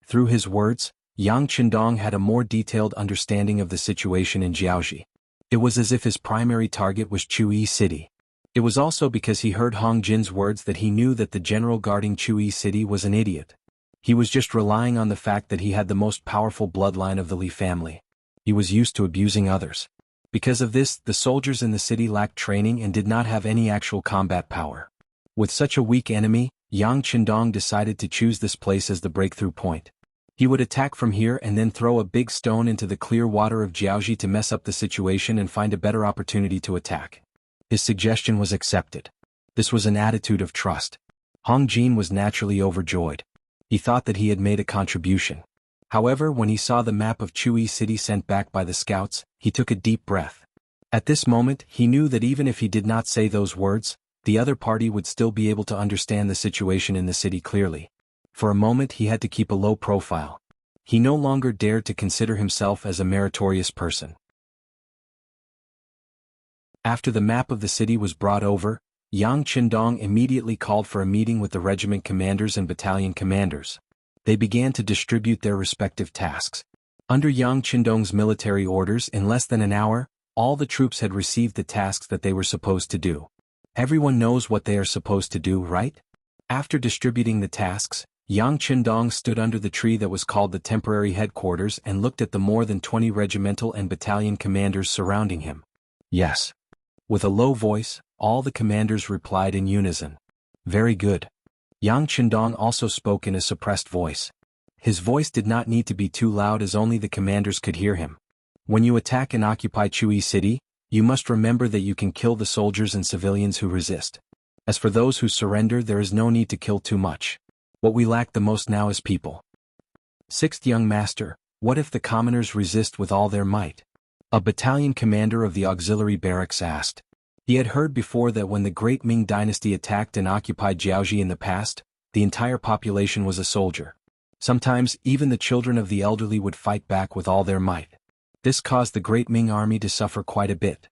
Through his words, Yang Qindong had a more detailed understanding of the situation in Jianghu. It was as if his primary target was Chui City. It was also because he heard Hong Jin's words that he knew that the general guarding Chui City was an idiot. He was just relying on the fact that he had the most powerful bloodline of the Li family. He was used to abusing others. Because of this, the soldiers in the city lacked training and did not have any actual combat power. With such a weak enemy, Yang Qindong decided to choose this place as the breakthrough point. He would attack from here and then throw a big stone into the clear water of Jianghu to mess up the situation and find a better opportunity to attack. His suggestion was accepted. This was an attitude of trust. Hong Jin was naturally overjoyed. He thought that he had made a contribution. However, when he saw the map of Chui City sent back by the scouts, he took a deep breath. At this moment, he knew that even if he did not say those words, the other party would still be able to understand the situation in the city clearly. For a moment he had to keep a low profile. He no longer dared to consider himself as a meritorious person. After the map of the city was brought over, Yang Qindong immediately called for a meeting with the regiment commanders and battalion commanders. They began to distribute their respective tasks. Under Yang Qindong's military orders, in less than an hour, all the troops had received the tasks that they were supposed to do. Everyone knows what they are supposed to do, right? After distributing the tasks, Yang Qindong stood under the tree that was called the temporary headquarters and looked at the more than 20 regimental and battalion commanders surrounding him. "Yes." With a low voice, all the commanders replied in unison. "Very good." Yang Qindong also spoke in a suppressed voice. His voice did not need to be too loud as only the commanders could hear him. "When you attack and occupy Chui City, you must remember that you can kill the soldiers and civilians who resist. As for those who surrender, there is no need to kill too much. What we lack the most now is people." "Sixth young master, what if the commoners resist with all their might?" a battalion commander of the auxiliary barracks asked. He had heard before that when the great Ming dynasty attacked and occupied Jianghu in the past, the entire population was a soldier. Sometimes even the children of the elderly would fight back with all their might. This caused the great Ming army to suffer quite a bit.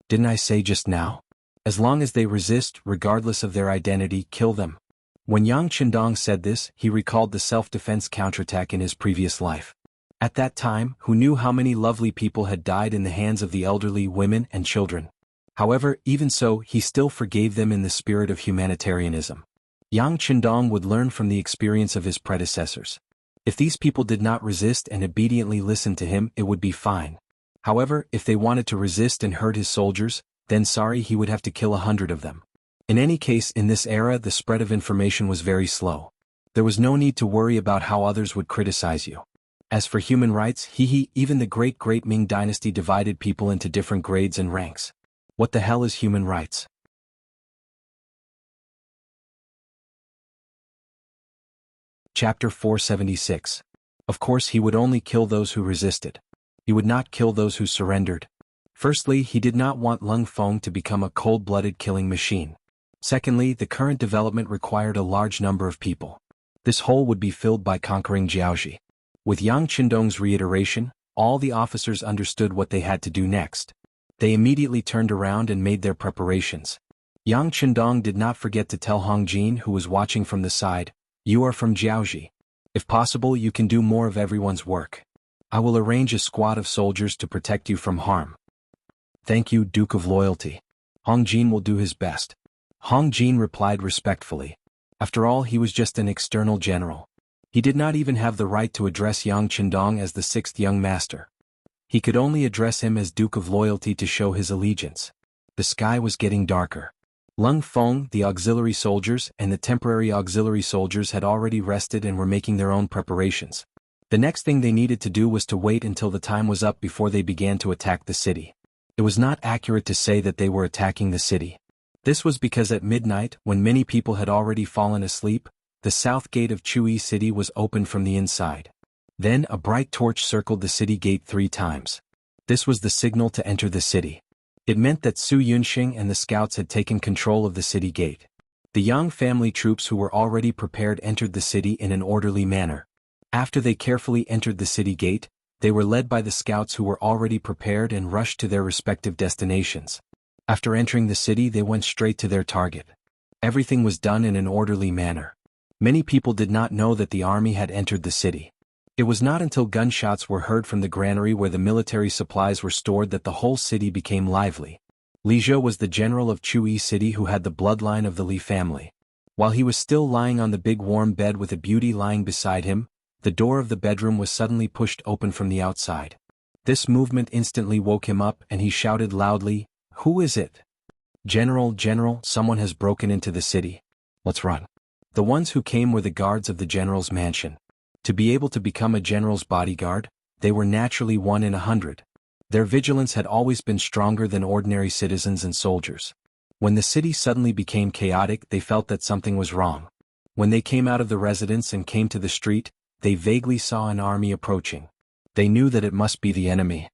Didn't I say just now? As long as they resist, regardless of their identity, kill them. When Yang Qindong said this, he recalled the self-defense counterattack in his previous life. At that time, who knew how many lovely people had died in the hands of the elderly, women, and children? However, even so, he still forgave them in the spirit of humanitarianism. Yang Qindong would learn from the experience of his predecessors. If these people did not resist and obediently listen to him, it would be fine. However, if they wanted to resist and hurt his soldiers, then sorry, he would have to kill 100 of them. In any case, in this era the spread of information was very slow. There was no need to worry about how others would criticize you. As for human rights, even the great Ming dynasty divided people into different grades and ranks. What the hell is human rights? Chapter 476. Of course he would only kill those who resisted. He would not kill those who surrendered. Firstly, he did not want Lung Feng to become a cold-blooded killing machine. Secondly, the current development required a large number of people. This hole would be filled by conquering Jiaoji. With Yang Qindong's reiteration, all the officers understood what they had to do next. They immediately turned around and made their preparations. Yang Qindong did not forget to tell Hong Jin, who was watching from the side, "You are from Jiaoji. If possible, you can do more of everyone's work. I will arrange a squad of soldiers to protect you from harm." "Thank you, Duke of Loyalty. Hong Jin will do his best." Hong Jin replied respectfully. After all, he was just an external general. He did not even have the right to address Yang Qindong as the sixth young master. He could only address him as Duke of Loyalty to show his allegiance. The sky was getting darker. Lung Feng, the auxiliary soldiers, and the temporary auxiliary soldiers had already rested and were making their own preparations. The next thing they needed to do was to wait until the time was up before they began to attack the city. It was not accurate to say that they were attacking the city. This was because at midnight, when many people had already fallen asleep, the south gate of Chui City was opened from the inside. Then a bright torch circled the city gate 3 times. This was the signal to enter the city. It meant that Su Yunxing and the scouts had taken control of the city gate. The Yang family troops who were already prepared entered the city in an orderly manner. After they carefully entered the city gate, they were led by the scouts who were already prepared and rushed to their respective destinations. After entering the city, they went straight to their target. Everything was done in an orderly manner. Many people did not know that the army had entered the city. It was not until gunshots were heard from the granary where the military supplies were stored that the whole city became lively. Li Zhe was the general of Chui City who had the bloodline of the Li family. While he was still lying on the big warm bed with a beauty lying beside him, the door of the bedroom was suddenly pushed open from the outside. This movement instantly woke him up and he shouted loudly, "Who is it?" General, someone has broken into the city. Let's run." The ones who came were the guards of the general's mansion. To be able to become a general's bodyguard, they were naturally 1 in 100. Their vigilance had always been stronger than ordinary citizens and soldiers. When the city suddenly became chaotic, they felt that something was wrong. When they came out of the residence and came to the street, they vaguely saw an army approaching. They knew that it must be the enemy.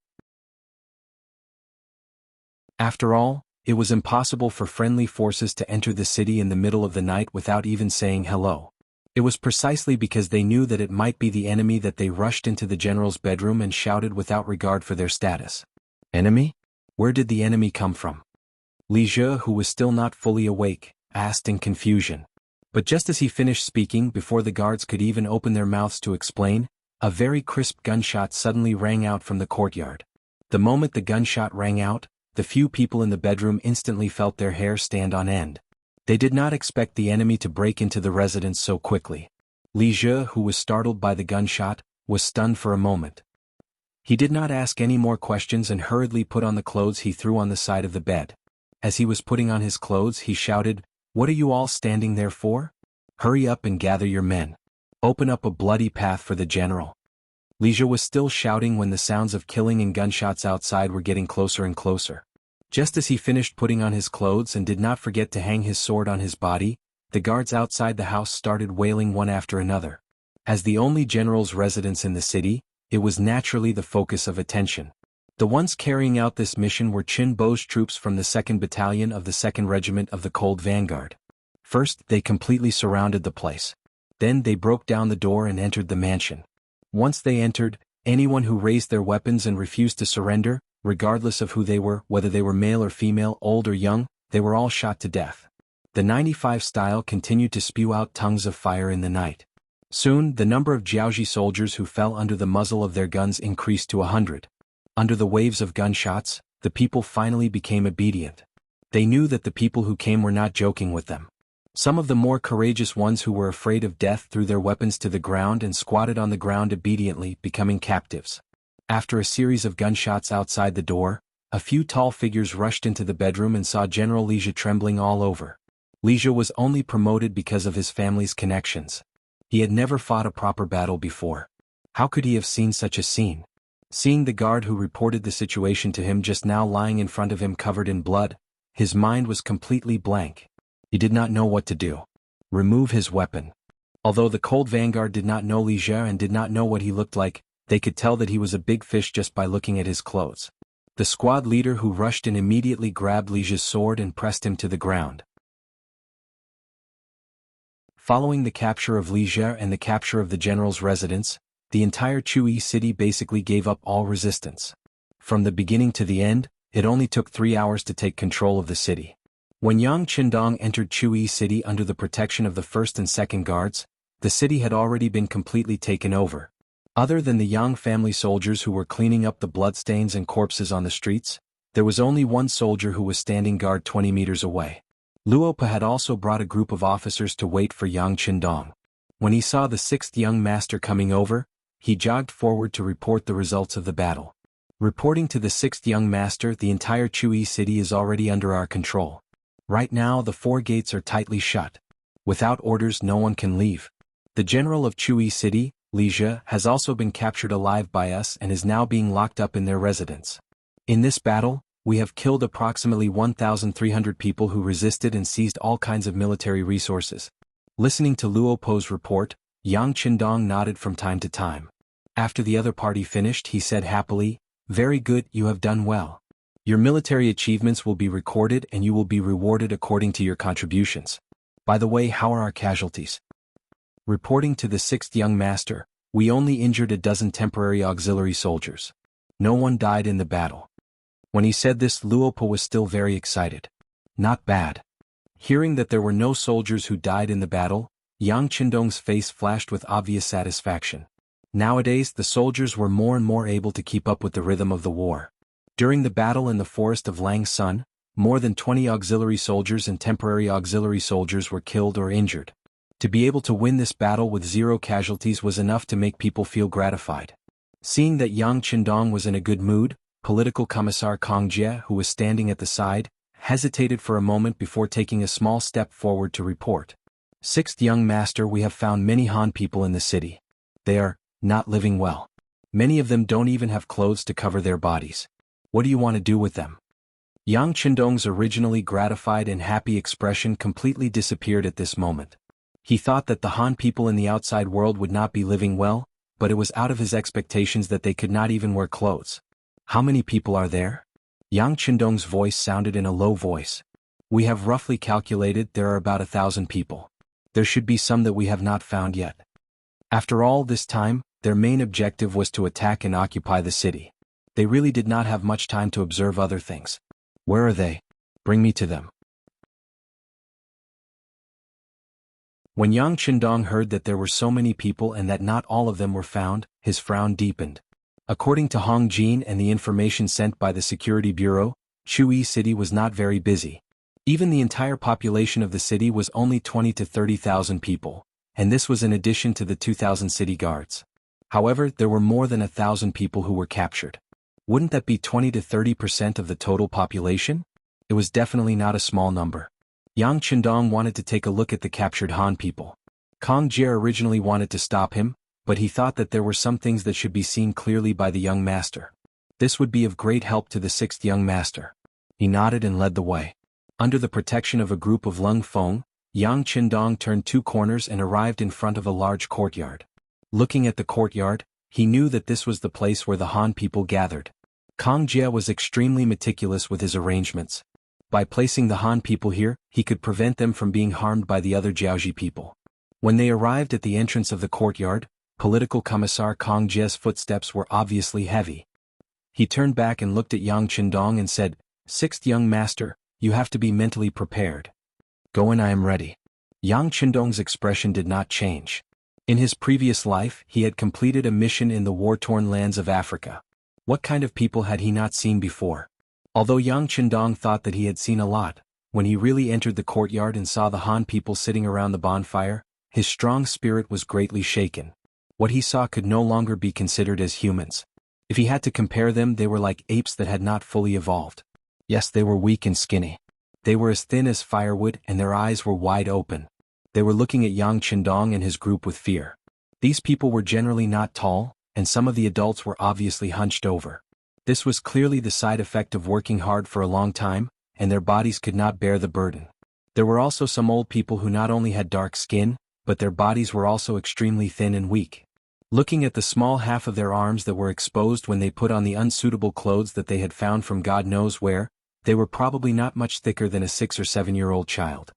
After all, it was impossible for friendly forces to enter the city in the middle of the night without even saying hello. It was precisely because they knew that it might be the enemy that they rushed into the general's bedroom and shouted without regard for their status. Enemy? Where did the enemy come from? Li Zhe, who was still not fully awake, asked in confusion. But just as he finished speaking, before the guards could even open their mouths to explain, a very crisp gunshot suddenly rang out from the courtyard. The moment the gunshot rang out, the few people in the bedroom instantly felt their hair stand on end. They did not expect the enemy to break into the residence so quickly. Li Zhe, who was startled by the gunshot, was stunned for a moment. He did not ask any more questions and hurriedly put on the clothes he threw on the side of the bed. As he was putting on his clothes, he shouted, "What are you all standing there for? Hurry up and gather your men. Open up a bloody path for the general." Li Zhe was still shouting when the sounds of killing and gunshots outside were getting closer and closer. Just as he finished putting on his clothes and did not forget to hang his sword on his body, the guards outside the house started wailing one after another. As the only general's residence in the city, it was naturally the focus of attention. The ones carrying out this mission were Qin Bo's troops from the 2nd Battalion of the 2nd Regiment of the Cold Vanguard. First, they completely surrounded the place. Then they broke down the door and entered the mansion. Once they entered, anyone who raised their weapons and refused to surrender, regardless of who they were, whether they were male or female, old or young, they were all shot to death. The 95 style continued to spew out tongues of fire in the night. Soon, the number of Jiaoji soldiers who fell under the muzzle of their guns increased to 100. Under the waves of gunshots, the people finally became obedient. They knew that the people who came were not joking with them. Some of the more courageous ones who were afraid of death threw their weapons to the ground and squatted on the ground obediently, becoming captives. After a series of gunshots outside the door, a few tall figures rushed into the bedroom and saw General Li Zhe trembling all over. Li Jia was only promoted because of his family's connections. He had never fought a proper battle before. How could he have seen such a scene? Seeing the guard who reported the situation to him just now lying in front of him covered in blood, his mind was completely blank. He did not know what to do. Remove his weapon. Although the cold vanguard did not know Li Jia and did not know what he looked like, they could tell that he was a big fish just by looking at his clothes. The squad leader who rushed in immediately grabbed Li Jia's sword and pressed him to the ground. Following the capture of Li Jia and the capture of the general's residence, the entire Chui city basically gave up all resistance. From the beginning to the end, it only took 3 hours to take control of the city. When Yang Qindong entered Chui city under the protection of the first and second guards, the city had already been completely taken over. Other than the Yang family soldiers who were cleaning up the bloodstains and corpses on the streets, there was only one soldier who was standing guard 20 meters away. Luopa had also brought a group of officers to wait for Yang Qindong. When he saw the sixth young master coming over, he jogged forward to report the results of the battle. Reporting to the sixth young master, the entire Chui city is already under our control. Right now the 4 gates are tightly shut. Without orders no one can leave. The general of Chui city, Li Jia, has also been captured alive by us and is now being locked up in their residence. In this battle, we have killed approximately 1,300 people who resisted and seized all kinds of military resources. Listening to Luopo's report, Yang Qindong nodded from time to time. After the other party finished, he said happily, "Very good, you have done well. Your military achievements will be recorded and you will be rewarded according to your contributions. By the way, how are our casualties?" Reporting to the sixth young master, "We only injured a dozen temporary auxiliary soldiers. No one died in the battle." When he said this, Luopo was still very excited. Not bad. Hearing that there were no soldiers who died in the battle, Yang Qindong's face flashed with obvious satisfaction. Nowadays the soldiers were more and more able to keep up with the rhythm of the war. During the battle in the forest of Langsun, more than 20 auxiliary soldiers and temporary auxiliary soldiers were killed or injured. To be able to win this battle with 0 casualties was enough to make people feel gratified. Seeing that Yang Qindong was in a good mood, Political Commissar Kong Jie, who was standing at the side, hesitated for a moment before taking a small step forward to report. "Sixth young master, we have found many Han people in the city. They are not living well. Many of them don't even have clothes to cover their bodies. What do you want to do with them?" Yang Qindong's originally gratified and happy expression completely disappeared at this moment. He thought that the Han people in the outside world would not be living well, but it was out of his expectations that they could not even wear clothes. "How many people are there?" Yang Qindong's voice sounded in a low voice. "We have roughly calculated there are about 1,000 people. There should be some that we have not found yet." After all this time, their main objective was to attack and occupy the city. They really did not have much time to observe other things. "Where are they? Bring me to them." When Yang Qindong heard that there were so many people and that not all of them were found, his frown deepened. According to Hong Jin and the information sent by the Security Bureau, Chui City was not very busy. Even the entire population of the city was only 20 to 30,000 people, and this was in addition to the 2,000 city guards. However, there were more than 1,000 people who were captured. Wouldn't that be 20 to 30% of the total population? It was definitely not a small number. Yang Qindong wanted to take a look at the captured Han people. Kong Jie originally wanted to stop him, but he thought that there were some things that should be seen clearly by the young master. This would be of great help to the sixth young master. He nodded and led the way. Under the protection of a group of Lung Feng, Yang Qindong turned 2 corners and arrived in front of a large courtyard. Looking at the courtyard, he knew that this was the place where the Han people gathered. Kong Jie was extremely meticulous with his arrangements. By placing the Han people here, he could prevent them from being harmed by the other Jiaoji people. When they arrived at the entrance of the courtyard, Political Commissar Kong Jie's footsteps were obviously heavy. He turned back and looked at Yang Qindong and said, "Sixth young master, you have to be mentally prepared. Go in, I am ready." Yang Qindong's expression did not change. In his previous life, he had completed a mission in the war-torn lands of Africa. What kind of people had he not seen before? Although Yang Qindong thought that he had seen a lot, when he really entered the courtyard and saw the Han people sitting around the bonfire, his strong spirit was greatly shaken. What he saw could no longer be considered as humans. If he had to compare them, they were like apes that had not fully evolved. Yes, they were weak and skinny. They were as thin as firewood and their eyes were wide open. They were looking at Yang Qindong and his group with fear. These people were generally not tall, and some of the adults were obviously hunched over. This was clearly the side effect of working hard for a long time, and their bodies could not bear the burden. There were also some old people who not only had dark skin, but their bodies were also extremely thin and weak. Looking at the small half of their arms that were exposed when they put on the unsuitable clothes that they had found from God knows where, they were probably not much thicker than a 6 or 7-year-old child.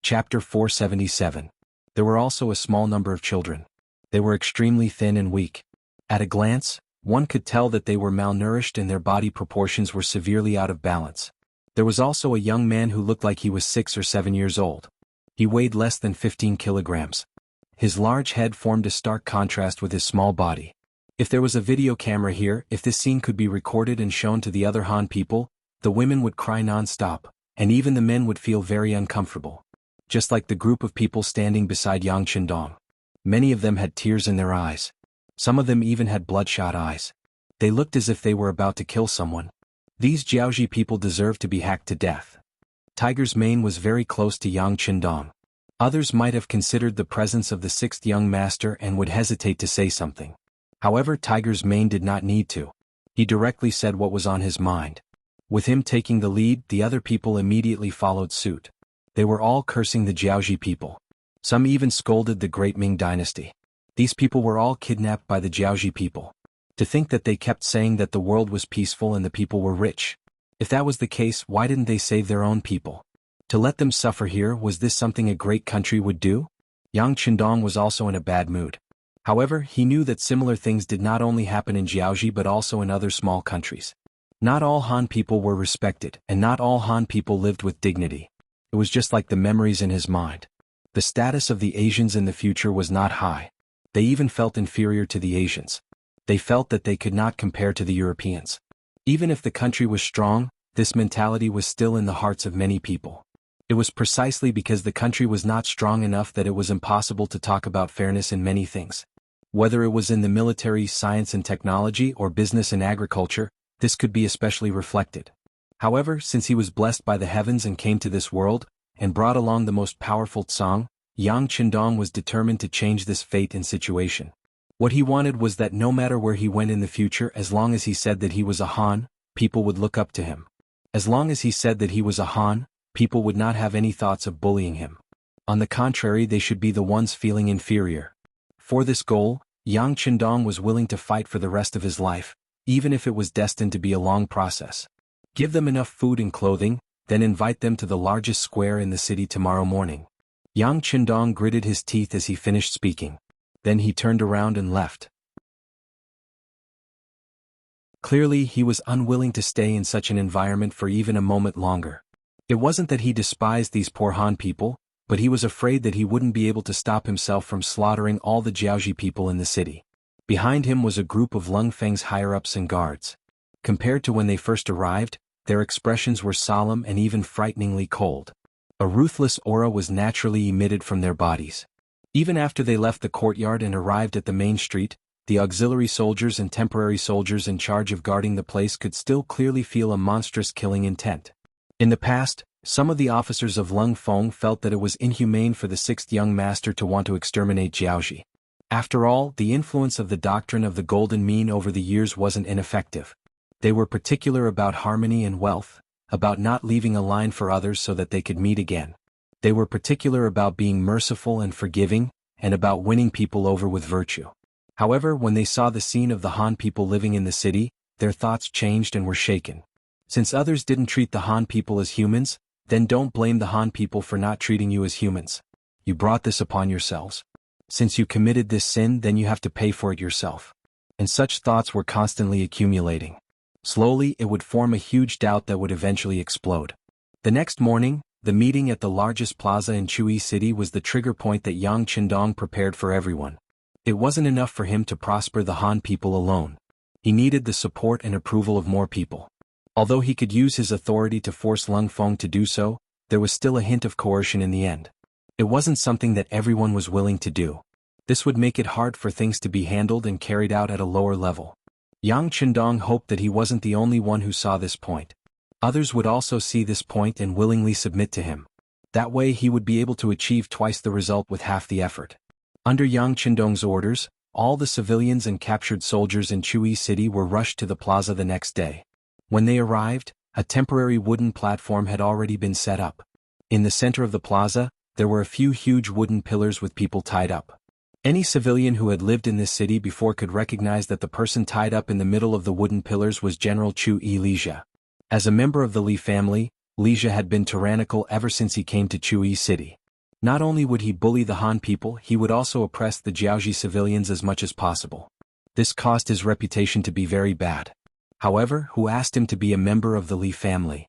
Chapter 477. There were also a small number of children. They were extremely thin and weak. At a glance, one could tell that they were malnourished and their body proportions were severely out of balance. There was also a young man who looked like he was 6 or 7 years old. He weighed less than 15 kilograms. His large head formed a stark contrast with his small body. If there was a video camera here, if this scene could be recorded and shown to the other Han people, the women would cry non-stop, and even the men would feel very uncomfortable. Just like the group of people standing beside Yang Qindong. Many of them had tears in their eyes. Some of them even had bloodshot eyes. They looked as if they were about to kill someone. These Jianghu people deserved to be hacked to death. Tiger's mane was very close to Yang Qindong. Others might have considered the presence of the sixth young master and would hesitate to say something. However, Tiger's mane did not need to. He directly said what was on his mind. With him taking the lead, the other people immediately followed suit. They were all cursing the Jianghu people. Some even scolded the great Ming dynasty. These people were all kidnapped by the Jianghu people. To think that they kept saying that the world was peaceful and the people were rich. If that was the case, why didn't they save their own people? To let them suffer here, was this something a great country would do? Yang Qindong was also in a bad mood. However, he knew that similar things did not only happen in Jianghu but also in other small countries. Not all Han people were respected, and not all Han people lived with dignity. It was just like the memories in his mind. The status of the Asians in the future was not high. They even felt inferior to the Asians. They felt that they could not compare to the Europeans. Even if the country was strong, this mentality was still in the hearts of many people. It was precisely because the country was not strong enough that it was impossible to talk about fairness in many things. Whether it was in the military, science and technology, or business and agriculture, this could be especially reflected. However, since he was blessed by the heavens and came to this world, and brought along the most powerful Tsang, Yang Qindong was determined to change this fate and situation. What he wanted was that no matter where he went in the future, as long as he said that he was a Han, people would look up to him. As long as he said that he was a Han, people would not have any thoughts of bullying him. On the contrary, they should be the ones feeling inferior. For this goal, Yang Qindong was willing to fight for the rest of his life, even if it was destined to be a long process. Give them enough food and clothing, then invite them to the largest square in the city tomorrow morning. Yang Qindong gritted his teeth as he finished speaking. Then he turned around and left. Clearly, he was unwilling to stay in such an environment for even a moment longer. It wasn't that he despised these poor Han people, but he was afraid that he wouldn't be able to stop himself from slaughtering all the Jianghu people in the city. Behind him was a group of Lung Feng's higher-ups and guards. Compared to when they first arrived, their expressions were solemn and even frighteningly cold. A ruthless aura was naturally emitted from their bodies. Even after they left the courtyard and arrived at the main street, the auxiliary soldiers and temporary soldiers in charge of guarding the place could still clearly feel a monstrous killing intent. In the past, some of the officers of Lung Feng felt that it was inhumane for the sixth young master to want to exterminate Jianghu. After all, the influence of the doctrine of the golden mean over the years wasn't ineffective. They were particular about harmony and wealth, about not leaving a line for others so that they could meet again. They were particular about being merciful and forgiving, and about winning people over with virtue. However, when they saw the scene of the Han people living in the city, their thoughts changed and were shaken. Since others didn't treat the Han people as humans, then don't blame the Han people for not treating you as humans. You brought this upon yourselves. Since you committed this sin, then you have to pay for it yourself. And such thoughts were constantly accumulating. Slowly, it would form a huge doubt that would eventually explode. The next morning, the meeting at the largest plaza in Chui City was the trigger point that Yang Qindong prepared for everyone. It wasn't enough for him to prosper the Han people alone. He needed the support and approval of more people. Although he could use his authority to force Lung Feng to do so, there was still a hint of coercion in the end. It wasn't something that everyone was willing to do. This would make it hard for things to be handled and carried out at a lower level. Yang Chendong hoped that he wasn't the only one who saw this point. Others would also see this point and willingly submit to him. That way he would be able to achieve twice the result with half the effort. Under Yang Chendong's orders, all the civilians and captured soldiers in Chui City were rushed to the plaza the next day. When they arrived, a temporary wooden platform had already been set up. In the center of the plaza, there were a few huge wooden pillars with people tied up. Any civilian who had lived in this city before could recognize that the person tied up in the middle of the wooden pillars was General Chu Lixia. As a member of the Li family, Lixia had been tyrannical ever since he came to Chui City. Not only would he bully the Han people, he would also oppress the Jiaoji civilians as much as possible. This caused his reputation to be very bad. However, who asked him to be a member of the Li family?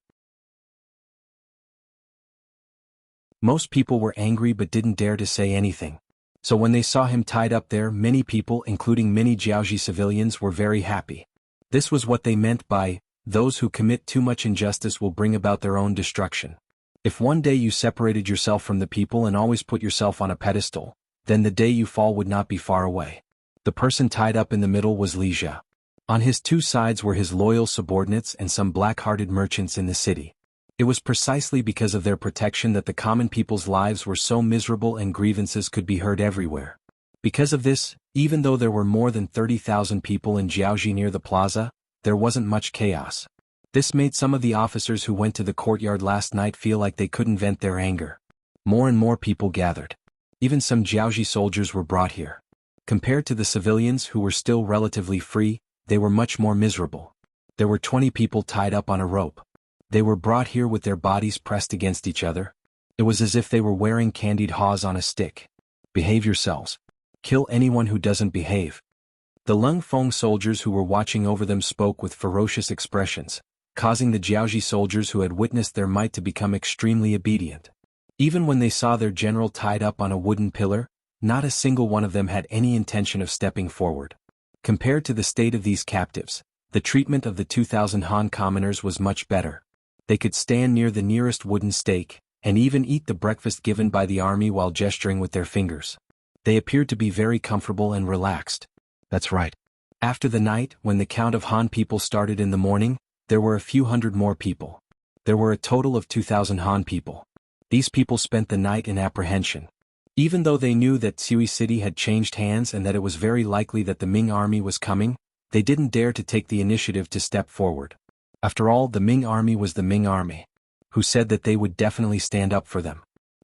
Most people were angry but didn't dare to say anything. So when they saw him tied up there, many people, including many Jiaoji civilians, were very happy. This was what they meant by, "Those who commit too much injustice will bring about their own destruction." If one day you separated yourself from the people and always put yourself on a pedestal, then the day you fall would not be far away. The person tied up in the middle was Lixia. On his two sides were his loyal subordinates and some black-hearted merchants in the city. It was precisely because of their protection that the common people's lives were so miserable and grievances could be heard everywhere. Because of this, even though there were more than 30,000 people in Jiaoji near the plaza, there wasn't much chaos. This made some of the officers who went to the courtyard last night feel like they couldn't vent their anger. More and more people gathered. Even some Jiaoji soldiers were brought here. Compared to the civilians who were still relatively free, they were much more miserable. There were 20 people tied up on a rope. They were brought here with their bodies pressed against each other. It was as if they were wearing candied haws on a stick. Behave yourselves. Kill anyone who doesn't behave. The Lung Feng soldiers who were watching over them spoke with ferocious expressions, causing the Jiaoji soldiers who had witnessed their might to become extremely obedient. Even when they saw their general tied up on a wooden pillar, not a single one of them had any intention of stepping forward. Compared to the state of these captives, the treatment of the 2,000 Han commoners was much better. They could stand near the nearest wooden stake, and even eat the breakfast given by the army while gesturing with their fingers. They appeared to be very comfortable and relaxed. That's right. After the night, when the count of Han people started in the morning, there were a few hundred more people. There were a total of 2,000 Han people. These people spent the night in apprehension. Even though they knew that Chui City had changed hands and that it was very likely that the Ming army was coming, they didn't dare to take the initiative to step forward. After all, the Ming army was the Ming army, who said that they would definitely stand up for them.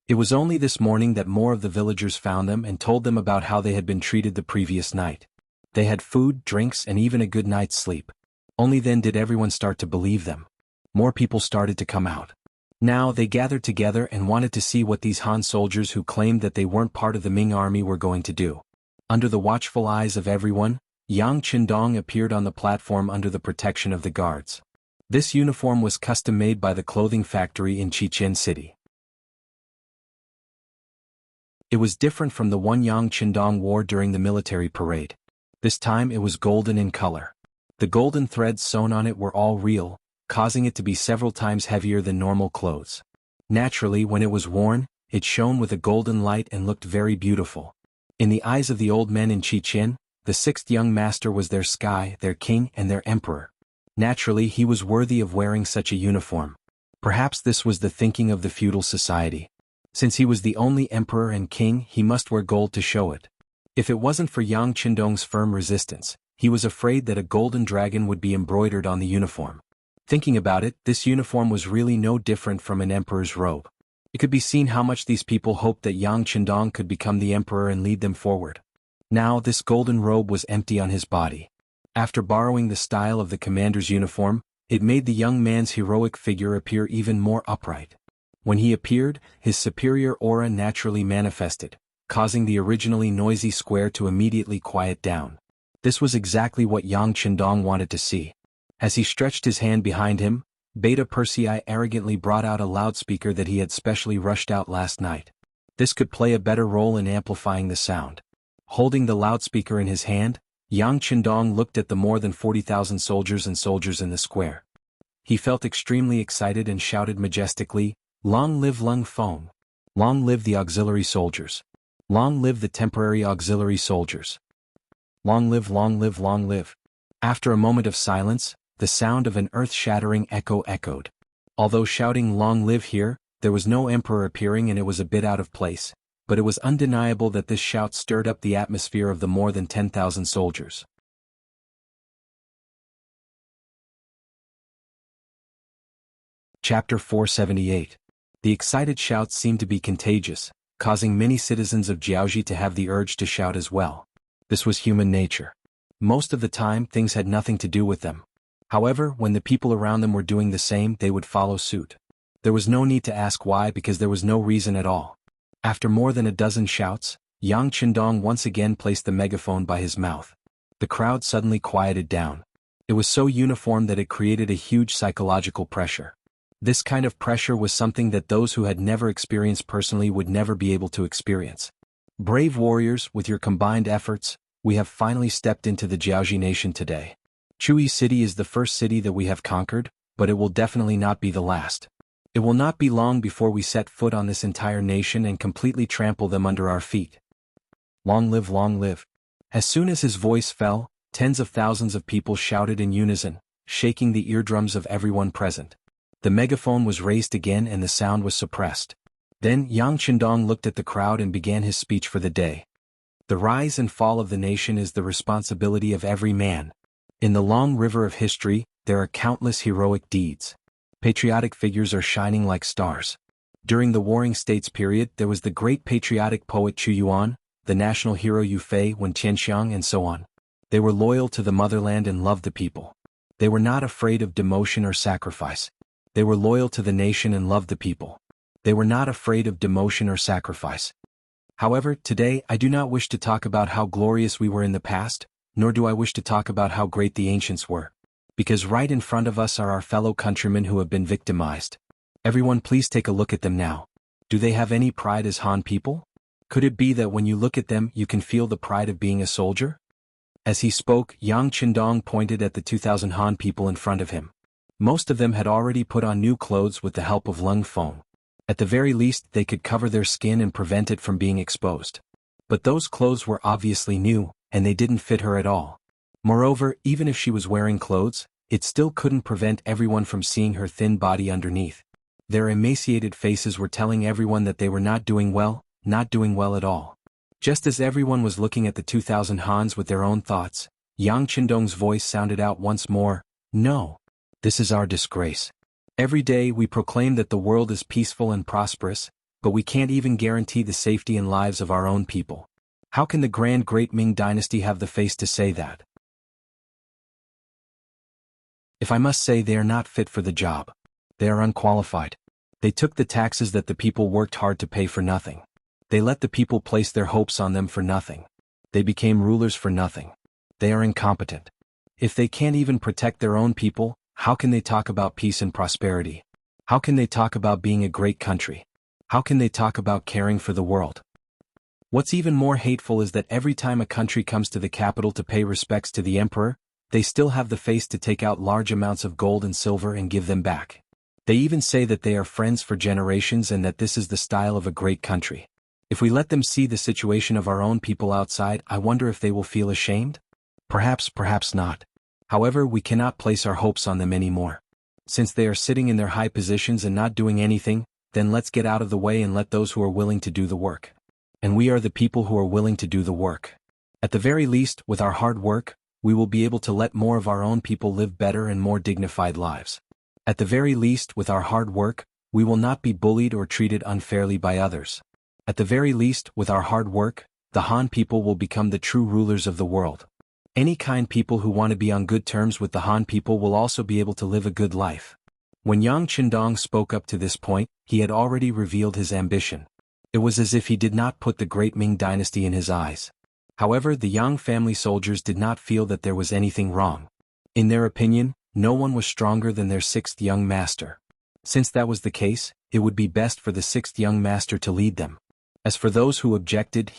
It was only this morning that more of the villagers found them and told them about how they had been treated the previous night. They had food, drinks, and even a good night's sleep. Only then did everyone start to believe them. More people started to come out. Now they gathered together and wanted to see what these Han soldiers who claimed that they weren't part of the Ming army were going to do. Under the watchful eyes of everyone, Yang Chendong appeared on the platform under the protection of the guards. This uniform was custom-made by the clothing factory in Qichen City. It was different from the one Yang Chendong wore during the military parade. This time it was golden in color. The golden threads sewn on it were all real, causing it to be several times heavier than normal clothes. Naturally, when it was worn, it shone with a golden light and looked very beautiful. In the eyes of the old men in Qichen, the sixth young master was their sky, their king, and their emperor. Naturally, he was worthy of wearing such a uniform. Perhaps this was the thinking of the feudal society. Since he was the only emperor and king, he must wear gold to show it. If it wasn't for Yang Chendong's firm resistance, he was afraid that a golden dragon would be embroidered on the uniform. Thinking about it, this uniform was really no different from an emperor's robe. It could be seen how much these people hoped that Yang Chendong could become the emperor and lead them forward. Now this golden robe was empty on his body. After borrowing the style of the commander's uniform, it made the young man's heroic figure appear even more upright. When he appeared, his superior aura naturally manifested, causing the originally noisy square to immediately quiet down. This was exactly what Yang Chendong wanted to see. As he stretched his hand behind him, Beta Persei arrogantly brought out a loudspeaker that he had specially rushed out last night. This could play a better role in amplifying the sound. Holding the loudspeaker in his hand, Yang Chendong looked at the more than 40,000 soldiers in the square. He felt extremely excited and shouted majestically, "Long live Lung Feng! Long live the auxiliary soldiers! Long live the temporary auxiliary soldiers! Long live, long live, long live!" After a moment of silence, the sound of an earth-shattering echo echoed. Although shouting "Long live" here, there was no emperor appearing and it was a bit out of place, but it was undeniable that this shout stirred up the atmosphere of the more than 10,000 soldiers. Chapter 478. The excited shouts seemed to be contagious, causing many citizens of Jianghu to have the urge to shout as well. This was human nature. Most of the time, things had nothing to do with them. However, when the people around them were doing the same, they would follow suit. There was no need to ask why because there was no reason at all. After more than a dozen shouts, Yang Qindong once again placed the megaphone by his mouth. The crowd suddenly quieted down. It was so uniform that it created a huge psychological pressure. This kind of pressure was something that those who had never experienced personally would never be able to experience. Brave warriors, with your combined efforts, we have finally stepped into the Jianghu nation today. Chui City is the first city that we have conquered, but it will definitely not be the last. It will not be long before we set foot on this entire nation and completely trample them under our feet. Long live, long live. As soon as his voice fell, tens of thousands of people shouted in unison, shaking the eardrums of everyone present. The megaphone was raised again and the sound was suppressed. Then Yang Qindong looked at the crowd and began his speech for the day. The rise and fall of the nation is the responsibility of every man. In the long river of history, there are countless heroic deeds. Patriotic figures are shining like stars. During the Warring States period, there was the great patriotic poet Chu Yuan, the national hero Yu Fei Wen Tianxiang and so on. They were loyal to the motherland and loved the people. They were not afraid of demotion or sacrifice. They were loyal to the nation and loved the people. They were not afraid of demotion or sacrifice. However, today I do not wish to talk about how glorious we were in the past, nor do I wish to talk about how great the ancients were. Because right in front of us are our fellow countrymen who have been victimized. Everyone please take a look at them now. Do they have any pride as Han people? Could it be that when you look at them you can feel the pride of being a soldier? As he spoke, Yang Qindong pointed at the 2,000 Han people in front of him. Most of them had already put on new clothes with the help of Lung Feng. At the very least they could cover their skin and prevent it from being exposed. But those clothes were obviously new, and they didn't fit her at all. Moreover, even if she was wearing clothes, it still couldn't prevent everyone from seeing her thin body underneath. Their emaciated faces were telling everyone that they were not doing well at all. Just as everyone was looking at the 2,000 Hans with their own thoughts, Yang Qindong's voice sounded out once more, "No. This is our disgrace. Every day we proclaim that the world is peaceful and prosperous, but we can't even guarantee the safety and lives of our own people. How can the grand great Ming dynasty have the face to say that? If I must say, they are not fit for the job. They are unqualified. They took the taxes that the people worked hard to pay for nothing. They let the people place their hopes on them for nothing. They became rulers for nothing. They are incompetent. If they can't even protect their own people, how can they talk about peace and prosperity? How can they talk about being a great country? How can they talk about caring for the world? What's even more hateful is that every time a country comes to the capital to pay respects to the emperor, they still have the face to take out large amounts of gold and silver and give them back. They even say that they are friends for generations and that this is the style of a great country. If we let them see the situation of our own people outside, I wonder if they will feel ashamed? Perhaps, perhaps not. However, we cannot place our hopes on them anymore. Since they are sitting in their high positions and not doing anything, then let's get out of the way and let those who are willing to do the work. And we are the people who are willing to do the work. At the very least, with our hard work, we will be able to let more of our own people live better and more dignified lives. At the very least, with our hard work, we will not be bullied or treated unfairly by others. At the very least, with our hard work, the Han people will become the true rulers of the world. Any kind people who want to be on good terms with the Han people will also be able to live a good life. When Yang Qindong spoke up to this point, he had already revealed his ambition. It was as if he did not put the great Ming dynasty in his eyes. However, the Yang family soldiers did not feel that there was anything wrong. In their opinion, no one was stronger than their sixth young master. Since that was the case, it would be best for the sixth young master to lead them. As for those who objected,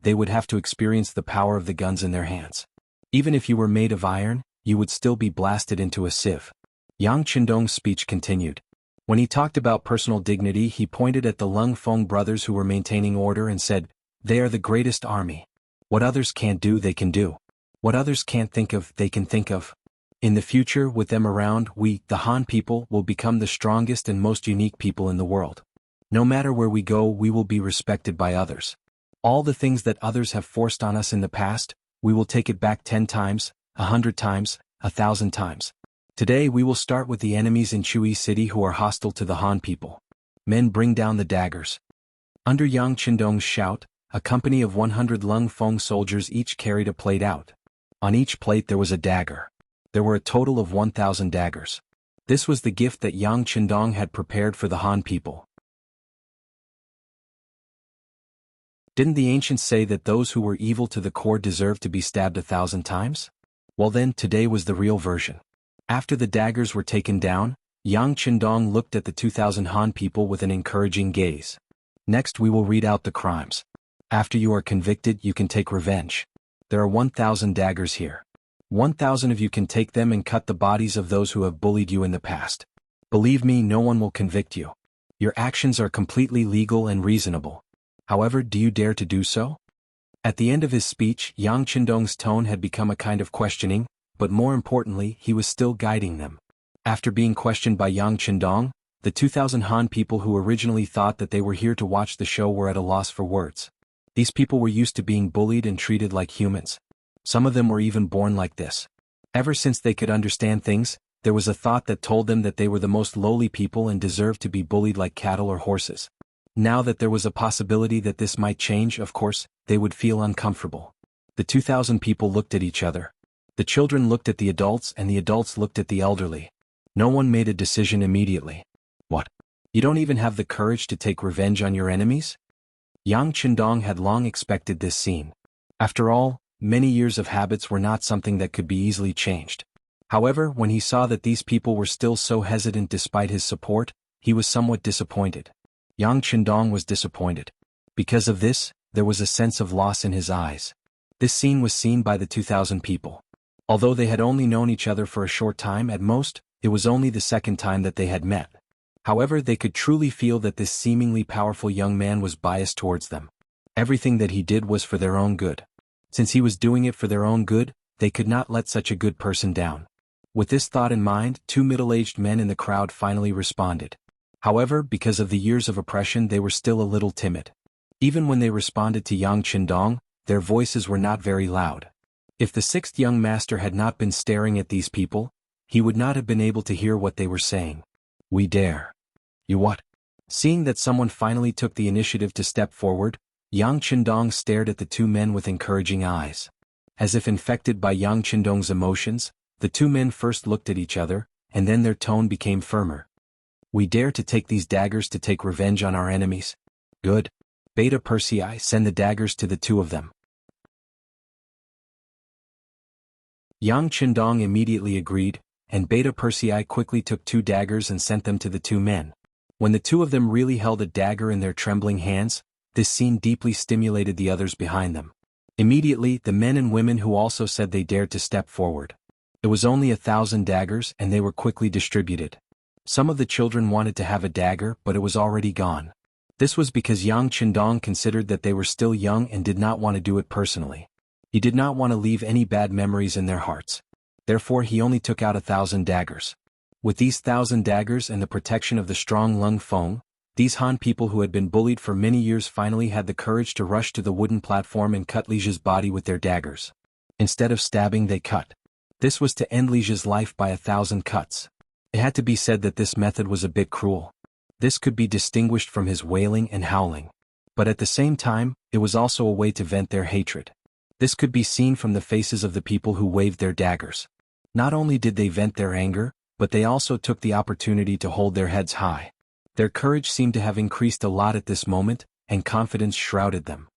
they would have to experience the power of the guns in their hands. Even if you were made of iron, you would still be blasted into a sieve. Yang Qindong's speech continued. When he talked about personal dignity, he pointed at the Lung Feng brothers who were maintaining order and said, "They are the greatest army. What others can't do, they can do. What others can't think of, they can think of. In the future, with them around, we, the Han people, will become the strongest and most unique people in the world. No matter where we go, we will be respected by others. All the things that others have forced on us in the past, we will take it back 10 times, 100 times, 1,000 times. Today we will start with the enemies in Chui City who are hostile to the Han people. Men, bring down the daggers. Under Yang Qindong's shout, a company of 100 Lung Feng soldiers each carried a plate out. On each plate there was a dagger. There were a total of 1,000 daggers. This was the gift that Yang Qindong had prepared for the Han people. Didn't the ancients say that those who were evil to the core deserved to be stabbed 1,000 times? Well then, today was the real version. After the daggers were taken down, Yang Qindong looked at the 2,000 Han people with an encouraging gaze. Next we will read out the crimes. After you are convicted, you can take revenge. There are 1,000 daggers here. 1,000 of you can take them and cut the bodies of those who have bullied you in the past. Believe me, no one will convict you. Your actions are completely legal and reasonable. However, do you dare to do so? At the end of his speech, Yang Qindong's tone had become a kind of questioning, but more importantly, he was still guiding them. After being questioned by Yang Qindong, the 2,000 Han people who originally thought that they were here to watch the show were at a loss for words. These people were used to being bullied and treated like humans. Some of them were even born like this. Ever since they could understand things, there was a thought that told them that they were the most lowly people and deserved to be bullied like cattle or horses. Now that there was a possibility that this might change, of course, they would feel uncomfortable. The 2,000 people looked at each other. The children looked at the adults and the adults looked at the elderly. No one made a decision immediately. What? You don't even have the courage to take revenge on your enemies? Yang Qindong had long expected this scene. After all, many years of habits were not something that could be easily changed. However, when he saw that these people were still so hesitant despite his support, he was somewhat disappointed. Yang Qindong was disappointed. Because of this, there was a sense of loss in his eyes. This scene was seen by the 2,000 people. Although they had only known each other for a short time at most, it was only the second time that they had met. However, they could truly feel that this seemingly powerful young man was biased towards them. Everything that he did was for their own good. Since he was doing it for their own good, they could not let such a good person down. With this thought in mind, 2 middle-aged men in the crowd finally responded. However, because of the years of oppression, they were still a little timid. Even when they responded to Yang Qindong, their voices were not very loud. If the 6th young master had not been staring at these people, he would not have been able to hear what they were saying. We dare. You what? Seeing that someone finally took the initiative to step forward, Yang Qindong stared at the 2 men with encouraging eyes. As if infected by Yang Qindong's emotions, the 2 men first looked at each other, and then their tone became firmer. We dare to take these daggers to take revenge on our enemies. Good. Beta Persei, send the daggers to the 2 of them. Yang Qindong immediately agreed, and Beta Persei quickly took 2 daggers and sent them to the 2 men. When the 2 of them really held a dagger in their trembling hands, this scene deeply stimulated the others behind them. Immediately, the men and women who also said they dared to step forward. It was only 1,000 daggers and they were quickly distributed. Some of the children wanted to have a dagger, but it was already gone. This was because Yang Qindong considered that they were still young and did not want to do it personally. He did not want to leave any bad memories in their hearts. Therefore he only took out 1,000 daggers. With these 1,000 daggers and the protection of the strong Lung Feng, these Han people who had been bullied for many years finally had the courage to rush to the wooden platform and cut Lige's body with their daggers. Instead of stabbing, they cut. This was to end Lige's life by 1,000 cuts. It had to be said that this method was a bit cruel. This could be distinguished from his wailing and howling. But at the same time, it was also a way to vent their hatred. This could be seen from the faces of the people who waved their daggers. Not only did they vent their anger, but they also took the opportunity to hold their heads high. Their courage seemed to have increased a lot at this moment, and confidence shrouded them.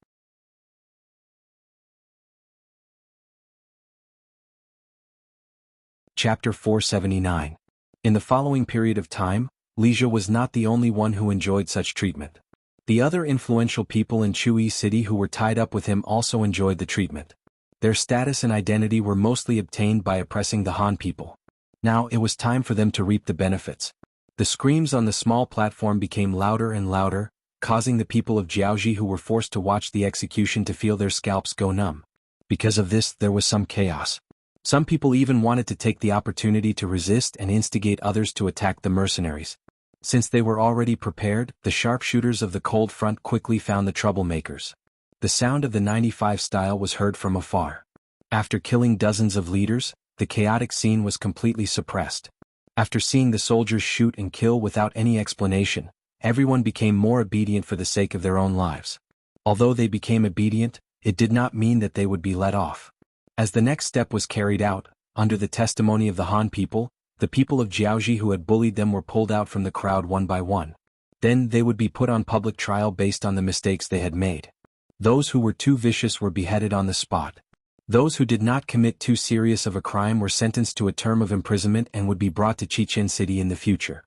Chapter 479. In the following period of time, Li was not the only one who enjoyed such treatment. The other influential people in Chui City who were tied up with him also enjoyed the treatment. Their status and identity were mostly obtained by oppressing the Han people. Now it was time for them to reap the benefits. The screams on the small platform became louder and louder, causing the people of Jianghu who were forced to watch the execution to feel their scalps go numb. Because of this, there was some chaos. Some people even wanted to take the opportunity to resist and instigate others to attack the mercenaries. Since they were already prepared, the sharpshooters of the cold front quickly found the troublemakers. The sound of the 95 style was heard from afar. After killing dozens of leaders, the chaotic scene was completely suppressed. After seeing the soldiers shoot and kill without any explanation, everyone became more obedient for the sake of their own lives. Although they became obedient, it did not mean that they would be let off. As the next step was carried out, under the testimony of the Han people, the people of Jianghu who had bullied them were pulled out from the crowd one by one. Then they would be put on public trial based on the mistakes they had made. Those who were too vicious were beheaded on the spot. Those who did not commit too serious of a crime were sentenced to a term of imprisonment and would be brought to Chichen City in the future.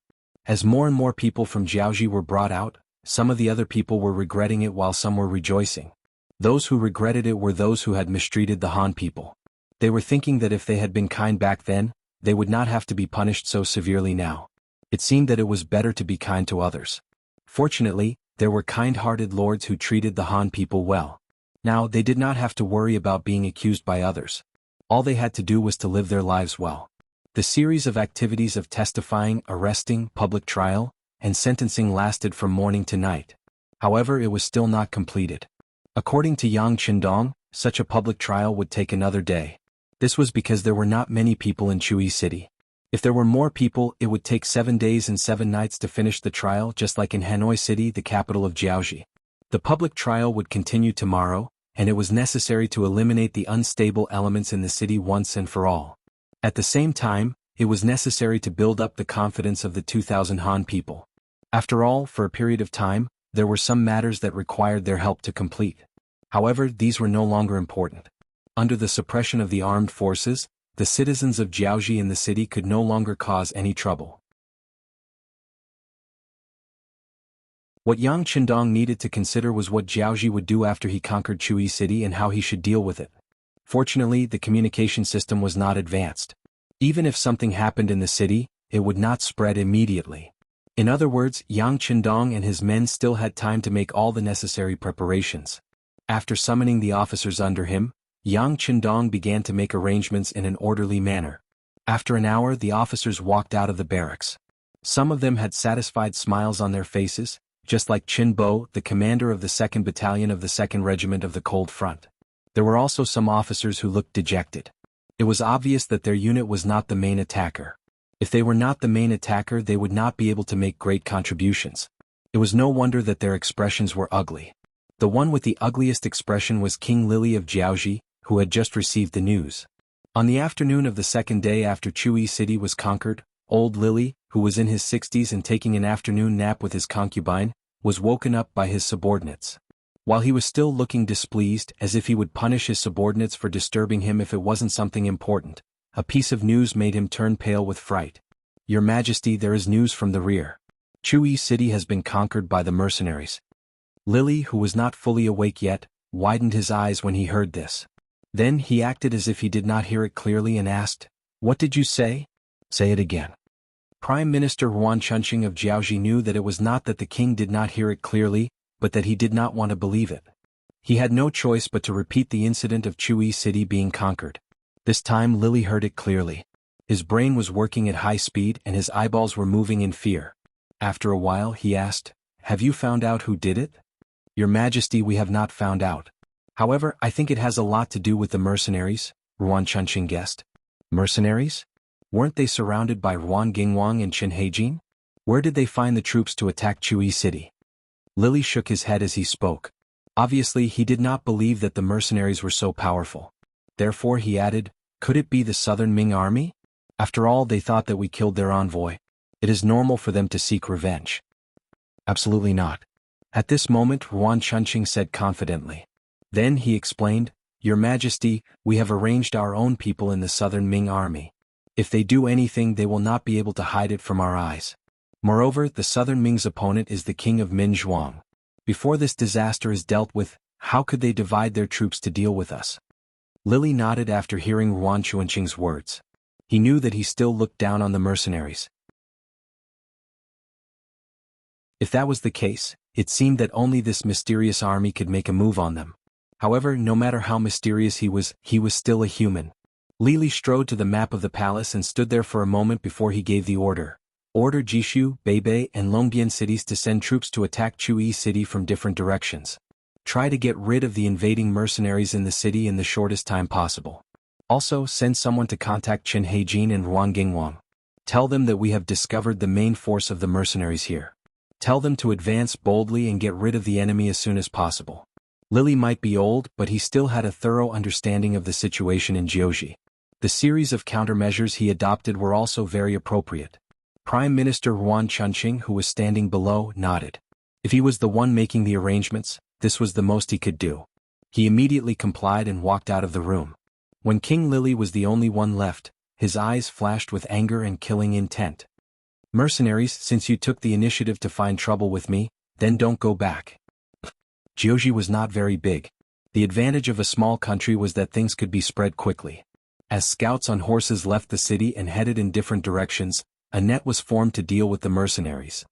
As more and more people from Jianghu were brought out, some of the other people were regretting it while some were rejoicing. Those who regretted it were those who had mistreated the Han people. They were thinking that if they had been kind back then, they would not have to be punished so severely now. It seemed that it was better to be kind to others. Fortunately, there were kind-hearted lords who treated the Han people well. Now they did not have to worry about being accused by others. All they had to do was to live their lives well. The series of activities of testifying, arresting, public trial, and sentencing lasted from morning to night. However, it was still not completed. According to Yang Qindong, such a public trial would take another day. This was because there were not many people in Chui City. If there were more people, it would take 7 days and 7 nights to finish the trial, just like in Hanoi City, the capital of Jianghu. The public trial would continue tomorrow, and it was necessary to eliminate the unstable elements in the city once and for all. At the same time, it was necessary to build up the confidence of the 2,000 Han people. After all, for a period of time, there were some matters that required their help to complete. However, these were no longer important. Under the suppression of the armed forces, the citizens of Jianghu in the city could no longer cause any trouble. What Yang Qindong needed to consider was what Jianghu would do after he conquered Chui City and how he should deal with it. Fortunately, the communication system was not advanced. Even if something happened in the city, it would not spread immediately. In other words, Yang Qindong and his men still had time to make all the necessary preparations. After summoning the officers under him, Yang Qindong began to make arrangements in an orderly manner. After an hour, the officers walked out of the barracks. Some of them had satisfied smiles on their faces, just like Qin Bo, the commander of the 2nd Battalion of the 2nd Regiment of the Cold Front. There were also some officers who looked dejected. It was obvious that their unit was not the main attacker. If they were not the main attacker, they would not be able to make great contributions. It was no wonder that their expressions were ugly. The one with the ugliest expression was King Lily of Jianghu, who had just received the news. On the afternoon of the 2nd day after Chui City was conquered, old Lily, who was in his 60s and taking an afternoon nap with his concubine, was woken up by his subordinates. While he was still looking displeased, as if he would punish his subordinates for disturbing him if it wasn't something important, a piece of news made him turn pale with fright. "Your Majesty, there is news from the rear. Chui City has been conquered by the mercenaries." Lily, who was not fully awake yet, widened his eyes when he heard this. Then he acted as if he did not hear it clearly and asked, "What did you say? Say it again." Prime Minister Yuan Chunqing of Jianghu knew that it was not that the king did not hear it clearly, but that he did not want to believe it. He had no choice but to repeat the incident of Chui City being conquered. This time Lily heard it clearly. His brain was working at high speed and his eyeballs were moving in fear. After a while he asked, "Have you found out who did it?" "Your Majesty, we have not found out. However, I think it has a lot to do with the mercenaries," Yuan Chunqing guessed. Mercenaries? Weren't they surrounded by Yuan Gingwang and Qin Heijin? Where did they find the troops to attack Chui City? Lily shook his head as he spoke. Obviously, he did not believe that the mercenaries were so powerful. Therefore he added, "Could it be the southern Ming army? After all, they thought that we killed their envoy. It is normal for them to seek revenge." "Absolutely not." At this moment Yuan Chunqing said confidently. Then he explained, "Your Majesty, we have arranged our own people in the southern Ming army. If they do anything, they will not be able to hide it from our eyes. Moreover, the southern Ming's opponent is the king of Min Zhuang. Before this disaster is dealt with, how could they divide their troops to deal with us?" Lily nodded after hearing Yuan Chunqing's words. He knew that he still looked down on the mercenaries. If that was the case, it seemed that only this mysterious army could make a move on them. However, no matter how mysterious he was still a human. Li strode to the map of the palace and stood there for a moment before he gave the order. Order Jishu, Beibei, and Longbian cities to send troops to attack Chuyi City from different directions. Try to get rid of the invading mercenaries in the city in the shortest time possible. Also, send someone to contact Chen Heijin and Ruan Gingwang. Tell them that we have discovered the main force of the mercenaries here. Tell them to advance boldly and get rid of the enemy as soon as possible. Lily might be old, but he still had a thorough understanding of the situation in Jianghu. The series of countermeasures he adopted were also very appropriate. Prime Minister Ruan Chunqing, who was standing below, nodded. If he was the one making the arrangements, this was the most he could do. He immediately complied and walked out of the room. When King Lily was the only one left, his eyes flashed with anger and killing intent. Mercenaries, since you took the initiative to find trouble with me, then don't go back. Jianghu was not very big. The advantage of a small country was that things could be spread quickly. As scouts on horses left the city and headed in different directions, a net was formed to deal with the mercenaries.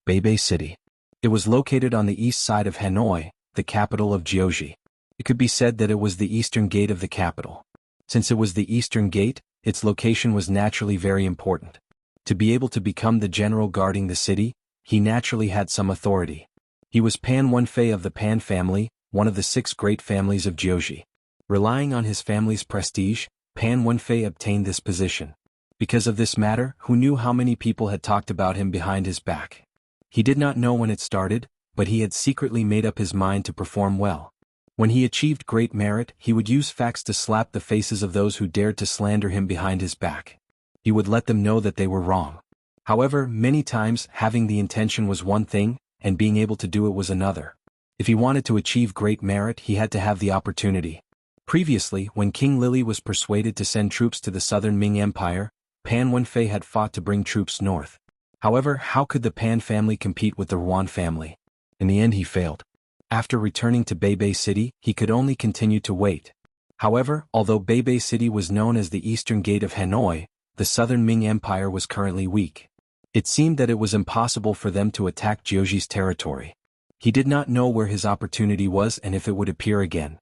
Beibei City. It was located on the east side of Hanoi, the capital of Jianghu. It could be said that it was the eastern gate of the capital. Since it was the eastern gate, its location was naturally very important. To be able to become the general guarding the city, he naturally had some authority. He was Pan Wenfei of the Pan family, one of the 6 great families of Jianghu. Relying on his family's prestige, Pan Wenfei obtained this position. Because of this matter, who knew how many people had talked about him behind his back? He did not know when it started, but he had secretly made up his mind to perform well. When he achieved great merit, he would use facts to slap the faces of those who dared to slander him behind his back. He would let them know that they were wrong. However, many times, having the intention was one thing, and being able to do it was another. If he wanted to achieve great merit, he had to have the opportunity. Previously, when King Lily was persuaded to send troops to the southern Ming Empire, Pan Wenfei had fought to bring troops north. However, how could the Pan family compete with the Ruan family? In the end he failed. After returning to Beibei City, he could only continue to wait. However, although Beibei City was known as the eastern gate of Hanoi, the southern Ming Empire was currently weak. It seemed that it was impossible for them to attack Jianghu's territory. He did not know where his opportunity was and if it would appear again.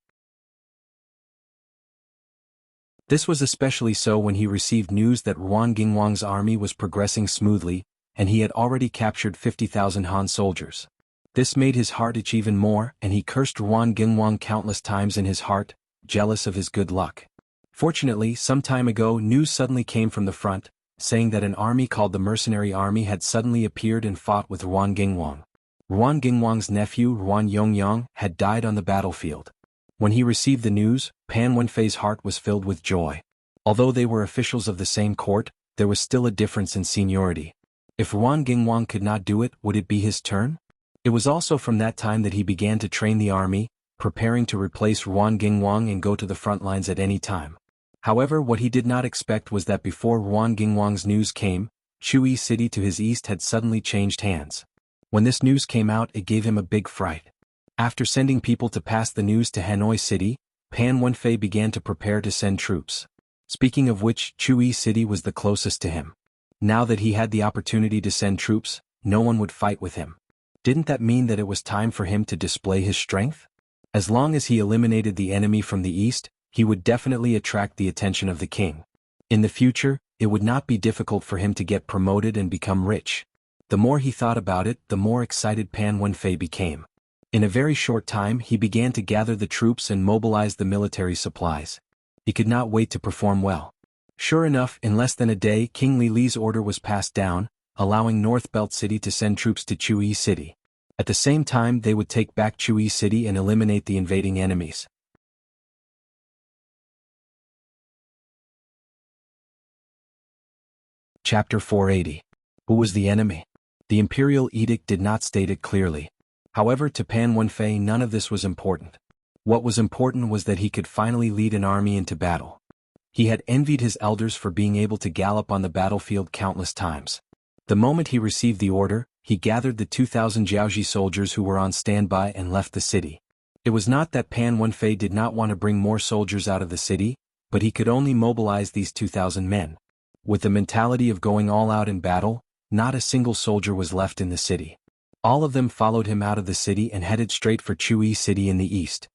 This was especially so when he received news that Ruan Gingwang's army was progressing smoothly, and he had already captured 50,000 Han soldiers. This made his heart itch even more, and he cursed Ruan Gingwang countless times in his heart, jealous of his good luck. Fortunately, some time ago news suddenly came from the front, saying that an army called the Mercenary Army had suddenly appeared and fought with Ruan Gingwang. Ruan Gingwang's nephew Ruan Yongyang had died on the battlefield. When he received the news, Pan Wenfei's heart was filled with joy. Although they were officials of the same court, there was still a difference in seniority. If Ruan Gingwang could not do it, would it be his turn? It was also from that time that he began to train the army, preparing to replace Ruan Gingwang and go to the front lines at any time. However, what he did not expect was that before Ruan Gingwang's news came, Chuyi City to his east had suddenly changed hands. When this news came out, it gave him a big fright. After sending people to pass the news to Hanoi City, Pan Wenfei began to prepare to send troops. Speaking of which, Chuyi City was the closest to him. Now that he had the opportunity to send troops, no one would fight with him. Didn't that mean that it was time for him to display his strength? As long as he eliminated the enemy from the east, he would definitely attract the attention of the king. In the future, it would not be difficult for him to get promoted and become rich. The more he thought about it, the more excited Pan Wenfei became. In a very short time he began to gather the troops and mobilize the military supplies. He could not wait to perform well. Sure enough, in less than a day King Li's order was passed down, allowing North Belt City to send troops to Chuyi City. At the same time they would take back Chuyi City and eliminate the invading enemies. Chapter 480. Who was the enemy? The imperial edict did not state it clearly. However, to Pan Wenfei none of this was important. What was important was that he could finally lead an army into battle. He had envied his elders for being able to gallop on the battlefield countless times. The moment he received the order, he gathered the 2,000 Jianghu soldiers who were on standby and left the city. It was not that Pan Wenfei did not want to bring more soldiers out of the city, but he could only mobilize these 2,000 men. With the mentality of going all out in battle, not a single soldier was left in the city. All of them followed him out of the city and headed straight for Chuyi City in the east.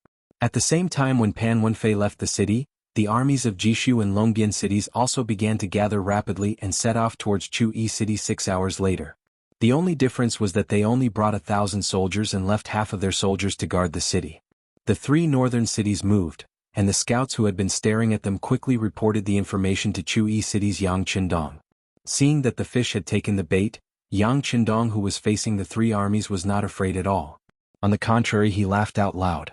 At the same time when Pan Wenfei left the city, the armies of Jishu and Longbian cities also began to gather rapidly and set off towards Chu-Yi City 6 hours later. The only difference was that they only brought 1,000 soldiers and left half of their soldiers to guard the city. The 3 northern cities moved, and the scouts who had been staring at them quickly reported the information to Chu-Yi City's Yang Qindong. Seeing that the fish had taken the bait, Yang Qindong, who was facing the 3 armies, was not afraid at all. On the contrary, he laughed out loud.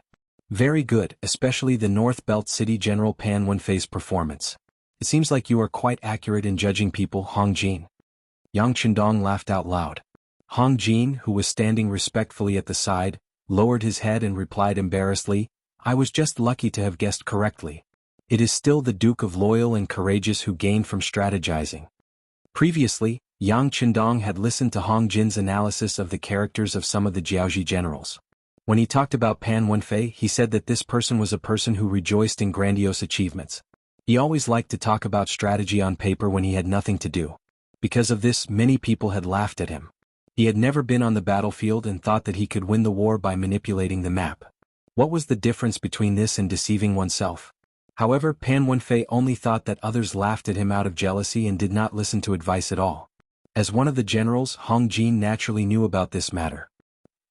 Very good, especially the North Belt City General Pan Wenfei's performance. It seems like you are quite accurate in judging people, Hong Jin. Yang Qindong laughed out loud. Hong Jin, who was standing respectfully at the side, lowered his head and replied embarrassedly, I was just lucky to have guessed correctly. It is still the Duke of Loyal and Courageous who gained from strategizing. Previously, Yang Qindong had listened to Hong Jin's analysis of the characters of some of the Jiaoji generals. When he talked about Pan Wenfei, he said that this person was a person who rejoiced in grandiose achievements. He always liked to talk about strategy on paper when he had nothing to do. Because of this, many people had laughed at him. He had never been on the battlefield and thought that he could win the war by manipulating the map. What was the difference between this and deceiving oneself? However, Pan Wenfei only thought that others laughed at him out of jealousy and did not listen to advice at all. As one of the generals, Hong Jin naturally knew about this matter.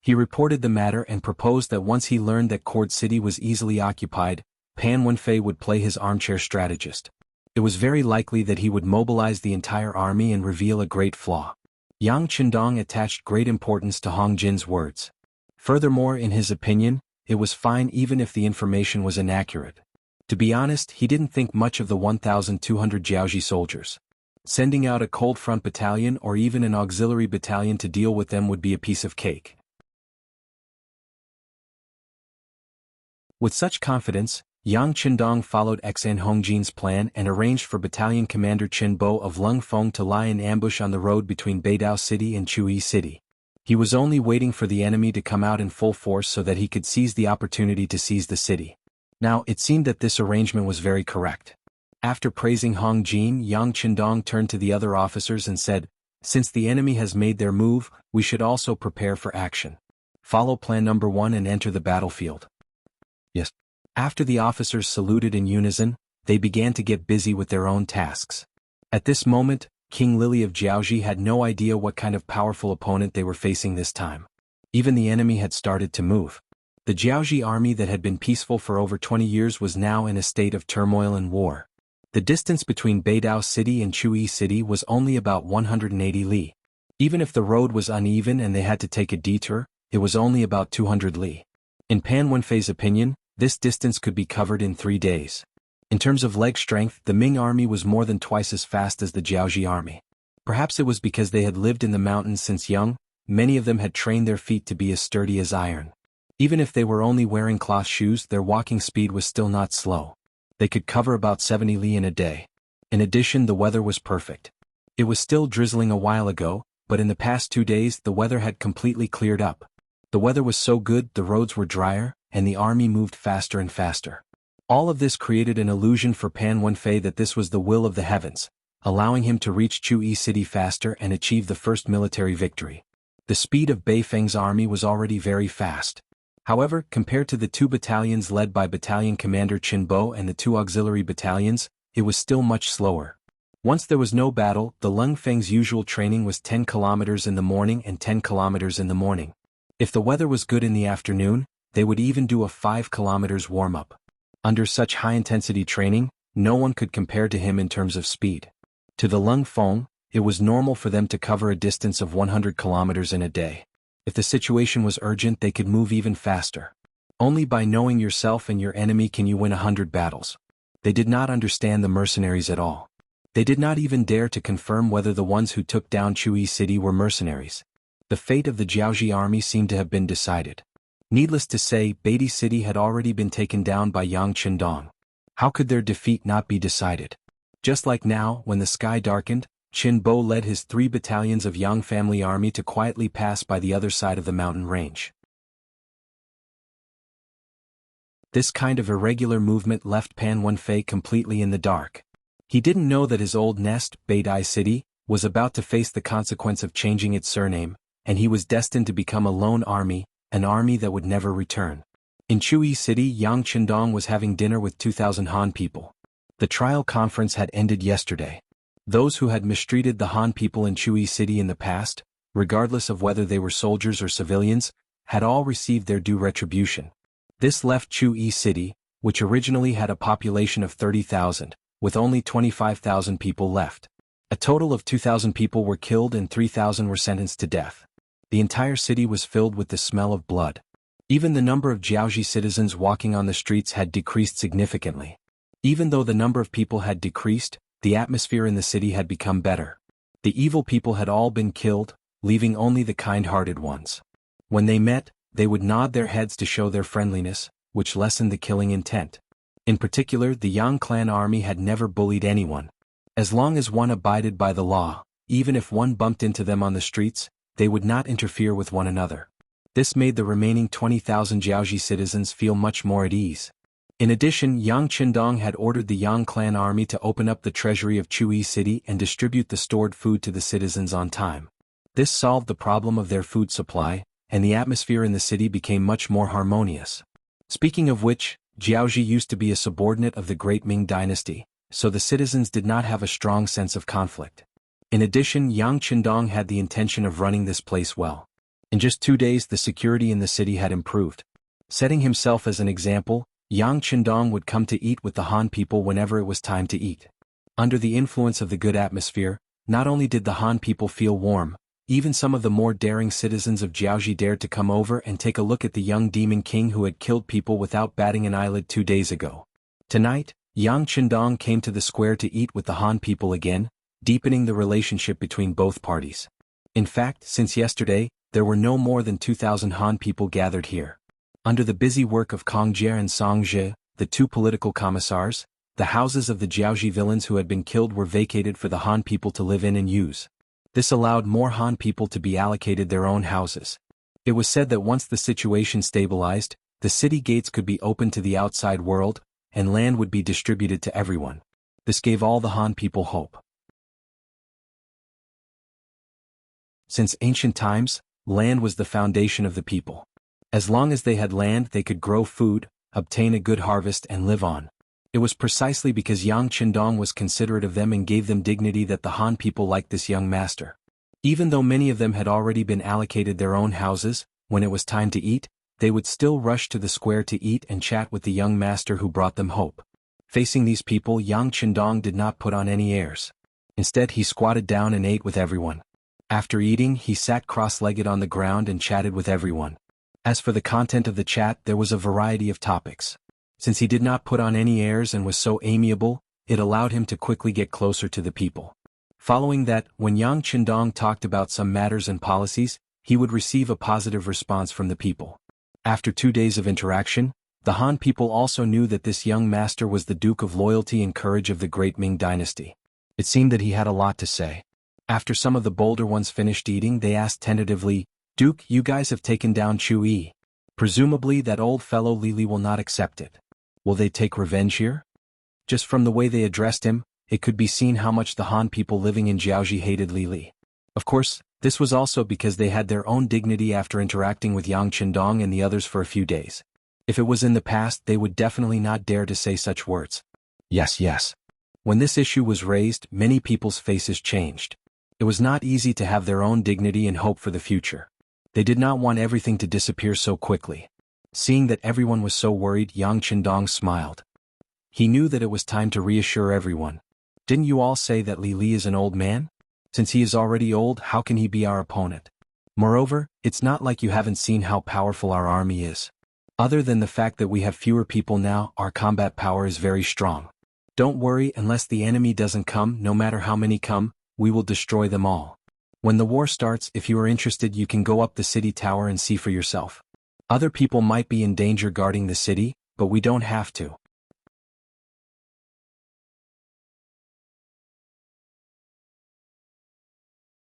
He reported the matter and proposed that once he learned that Cord City was easily occupied, Pan Wenfei would play his armchair strategist. It was very likely that he would mobilize the entire army and reveal a great flaw. Yang Qindong attached great importance to Hong Jin's words. Furthermore, in his opinion, it was fine even if the information was inaccurate. To be honest, he didn't think much of the 1,200 Jiaoji soldiers. Sending out a cold front battalion or even an auxiliary battalion to deal with them would be a piece of cake. With such confidence, Yang Qindong followed Xan Hongjin's plan and arranged for Battalion Commander Qin Bo of Lung Feng to lie in ambush on the road between Beidao City and Chu-Yi City. He was only waiting for the enemy to come out in full force so that he could seize the opportunity to seize the city. Now, it seemed that this arrangement was very correct. After praising Hong Jin, Yang Qindong turned to the other officers and said, since the enemy has made their move, we should also prepare for action. Follow plan number 1 and enter the battlefield. Yes. After the officers saluted in unison, they began to get busy with their own tasks. At this moment, King Lily of Jiaoji had no idea what kind of powerful opponent they were facing this time. Even the enemy had started to move. The Jiaoji army that had been peaceful for over 20 years was now in a state of turmoil and war. The distance between Beidao City and Chu-Yi City was only about 180 li. Even if the road was uneven and they had to take a detour, it was only about 200 li. In Pan Wenfei's opinion, this distance could be covered in 3 days. In terms of leg strength, the Ming army was more than twice as fast as the Jiaoji army. Perhaps it was because they had lived in the mountains since young, many of them had trained their feet to be as sturdy as iron. Even if they were only wearing cloth shoes, their walking speed was still not slow. They could cover about 70 li in a day. In addition, the weather was perfect. It was still drizzling a while ago, but in the past 2 days the weather had completely cleared up. The weather was so good, the roads were drier, and the army moved faster and faster. All of this created an illusion for Pan Wenfei that this was the will of the heavens, allowing him to reach Chu-Yi City faster and achieve the first military victory. The speed of Bei Feng's army was already very fast. However, compared to the 2 battalions led by Battalion Commander Qin Bo and the 2 auxiliary battalions, it was still much slower. Once there was no battle, the Lung Feng's usual training was 10 kilometers in the morning and 10 kilometers in the morning. If the weather was good in the afternoon, they would even do a 5 kilometers warm-up. Under such high-intensity training, no one could compare to him in terms of speed. To the Lung Feng, it was normal for them to cover a distance of 100 kilometers in a day. If the situation was urgent, they could move even faster. Only by knowing yourself and your enemy can you win 100 battles. They did not understand the mercenaries at all. They did not even dare to confirm whether the ones who took down Chu-Yi City were mercenaries. The fate of the Jiaoji army seemed to have been decided. Needless to say, Beidao City had already been taken down by Yang Qindong. How could their defeat not be decided? Just like now, when the sky darkened, Qin Bo led his 3 battalions of Yang family army to quietly pass by the other side of the mountain range. This kind of irregular movement left Pan Wenfei completely in the dark. He didn't know that his old nest, Beidao City, was about to face the consequence of changing its surname, and he was destined to become a lone army, an army that would never return. In Chuyi City, Yang Qindong was having dinner with 2,000 Han people. The trial conference had ended yesterday. Those who had mistreated the Han people in Chuyi City in the past, regardless of whether they were soldiers or civilians, had all received their due retribution. This left Chuyi City, which originally had a population of 30,000, with only 25,000 people left. A total of 2,000 people were killed and 3,000 were sentenced to death. The entire city was filled with the smell of blood. Even the number of Jianghu citizens walking on the streets had decreased significantly. Even though the number of people had decreased, the atmosphere in the city had become better. The evil people had all been killed, leaving only the kind-hearted ones. When they met, they would nod their heads to show their friendliness, which lessened the killing intent. In particular, the Yang clan army had never bullied anyone. As long as one abided by the law, even if one bumped into them on the streets, they would not interfere with one another. This made the remaining 20,000 Jianghu citizens feel much more at ease. In addition, Yang Qindong had ordered the Yang clan army to open up the treasury of Chuyi City and distribute the stored food to the citizens on time. This solved the problem of their food supply, and the atmosphere in the city became much more harmonious. Speaking of which, Jianghu used to be a subordinate of the great Ming dynasty, so the citizens did not have a strong sense of conflict. In addition, Yang Qindong had the intention of running this place well. In just 2 days the security in the city had improved. Setting himself as an example, Yang Qindong would come to eat with the Han people whenever it was time to eat. Under the influence of the good atmosphere, not only did the Han people feel warm, even some of the more daring citizens of Jianghu dared to come over and take a look at the young demon king who had killed people without batting an eyelid 2 days ago. Tonight, Yang Qindong came to the square to eat with the Han people again, deepening the relationship between both parties. In fact, since yesterday, there were no more than 2,000 Han people gathered here. Under the busy work of Kong Jie and Song Jie, the 2 political commissars, the houses of the Jianghu villains who had been killed were vacated for the Han people to live in and use. This allowed more Han people to be allocated their own houses. It was said that once the situation stabilized, the city gates could be opened to the outside world, and land would be distributed to everyone. This gave all the Han people hope. Since ancient times, land was the foundation of the people. As long as they had land, they could grow food, obtain a good harvest and live on. It was precisely because Yang Qindong was considerate of them and gave them dignity that the Han people liked this young master. Even though many of them had already been allocated their own houses, when it was time to eat, they would still rush to the square to eat and chat with the young master who brought them hope. Facing these people, Yang Qindong did not put on any airs. Instead, he squatted down and ate with everyone. After eating, he sat cross-legged on the ground and chatted with everyone. As for the content of the chat, there was a variety of topics. Since he did not put on any airs and was so amiable, it allowed him to quickly get closer to the people. Following that, when Yang Qindong talked about some matters and policies, he would receive a positive response from the people. After 2 days of interaction, the Han people also knew that this young master was the Duke of Loyalty and Courage of the great Ming dynasty. It seemed that he had a lot to say. After some of the bolder ones finished eating, they asked tentatively, "Duke, you guys have taken down Chuyi. Presumably that old fellow Lili will not accept it. Will they take revenge here?" Just from the way they addressed him, it could be seen how much the Han people living in Jianghu hated Lili. Of course, this was also because they had their own dignity after interacting with Yang Qindong and the others for a few days. If it was in the past, they would definitely not dare to say such words. Yes. When this issue was raised, many people's faces changed. It was not easy to have their own dignity and hope for the future. They did not want everything to disappear so quickly. Seeing that everyone was so worried, Yang Qindong smiled. He knew that it was time to reassure everyone. Didn't you all say that Li Li is an old man? Since he is already old, how can he be our opponent? Moreover, it's not like you haven't seen how powerful our army is. Other than the fact that we have fewer people now, our combat power is very strong. Don't worry, unless the enemy doesn't come, no matter how many come, we will destroy them all. When the war starts, if you are interested, you can go up the city tower and see for yourself. Other people might be in danger guarding the city, but we don't have to.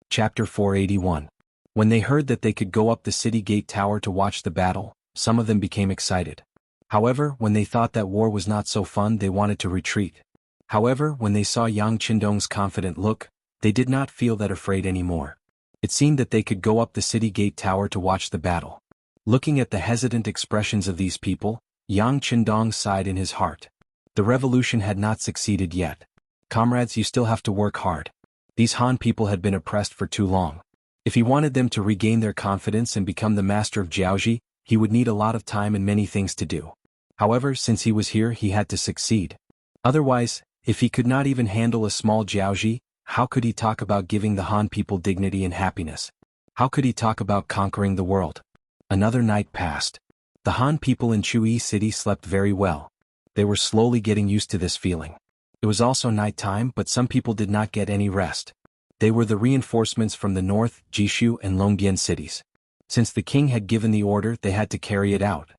Chapter 481. When they heard that they could go up the city gate tower to watch the battle, some of them became excited. However, when they thought that war was not so fun, they wanted to retreat. However, when they saw Yang Qindong's confident look, they did not feel that afraid anymore. It seemed that they could go up the city gate tower to watch the battle. Looking at the hesitant expressions of these people, Yang Qindong sighed in his heart. The revolution had not succeeded yet. Comrades, you still have to work hard. These Han people had been oppressed for too long. If he wanted them to regain their confidence and become the master of Jiaoji, he would need a lot of time and many things to do. However, since he was here, he had to succeed. Otherwise, if he could not even handle a small Jiaoji, how could he talk about giving the Han people dignity and happiness? How could he talk about conquering the world? Another night passed. The Han people in Chui City slept very well. They were slowly getting used to this feeling. It was also night time, but some people did not get any rest. They were the reinforcements from the north, Jishu and Longbian cities. Since the king had given the order, they had to carry it out.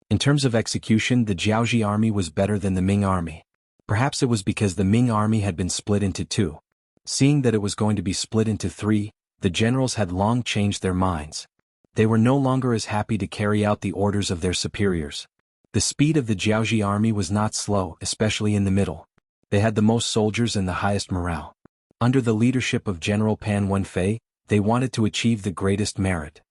In terms of execution, the Jiaoji army was better than the Ming army. Perhaps it was because the Ming army had been split into two. Seeing that it was going to be split into three, the generals had long changed their minds. They were no longer as happy to carry out the orders of their superiors. The speed of the Jiaoji army was not slow, especially in the middle. They had the most soldiers and the highest morale. Under the leadership of General Pan Wenfei, they wanted to achieve the greatest merit.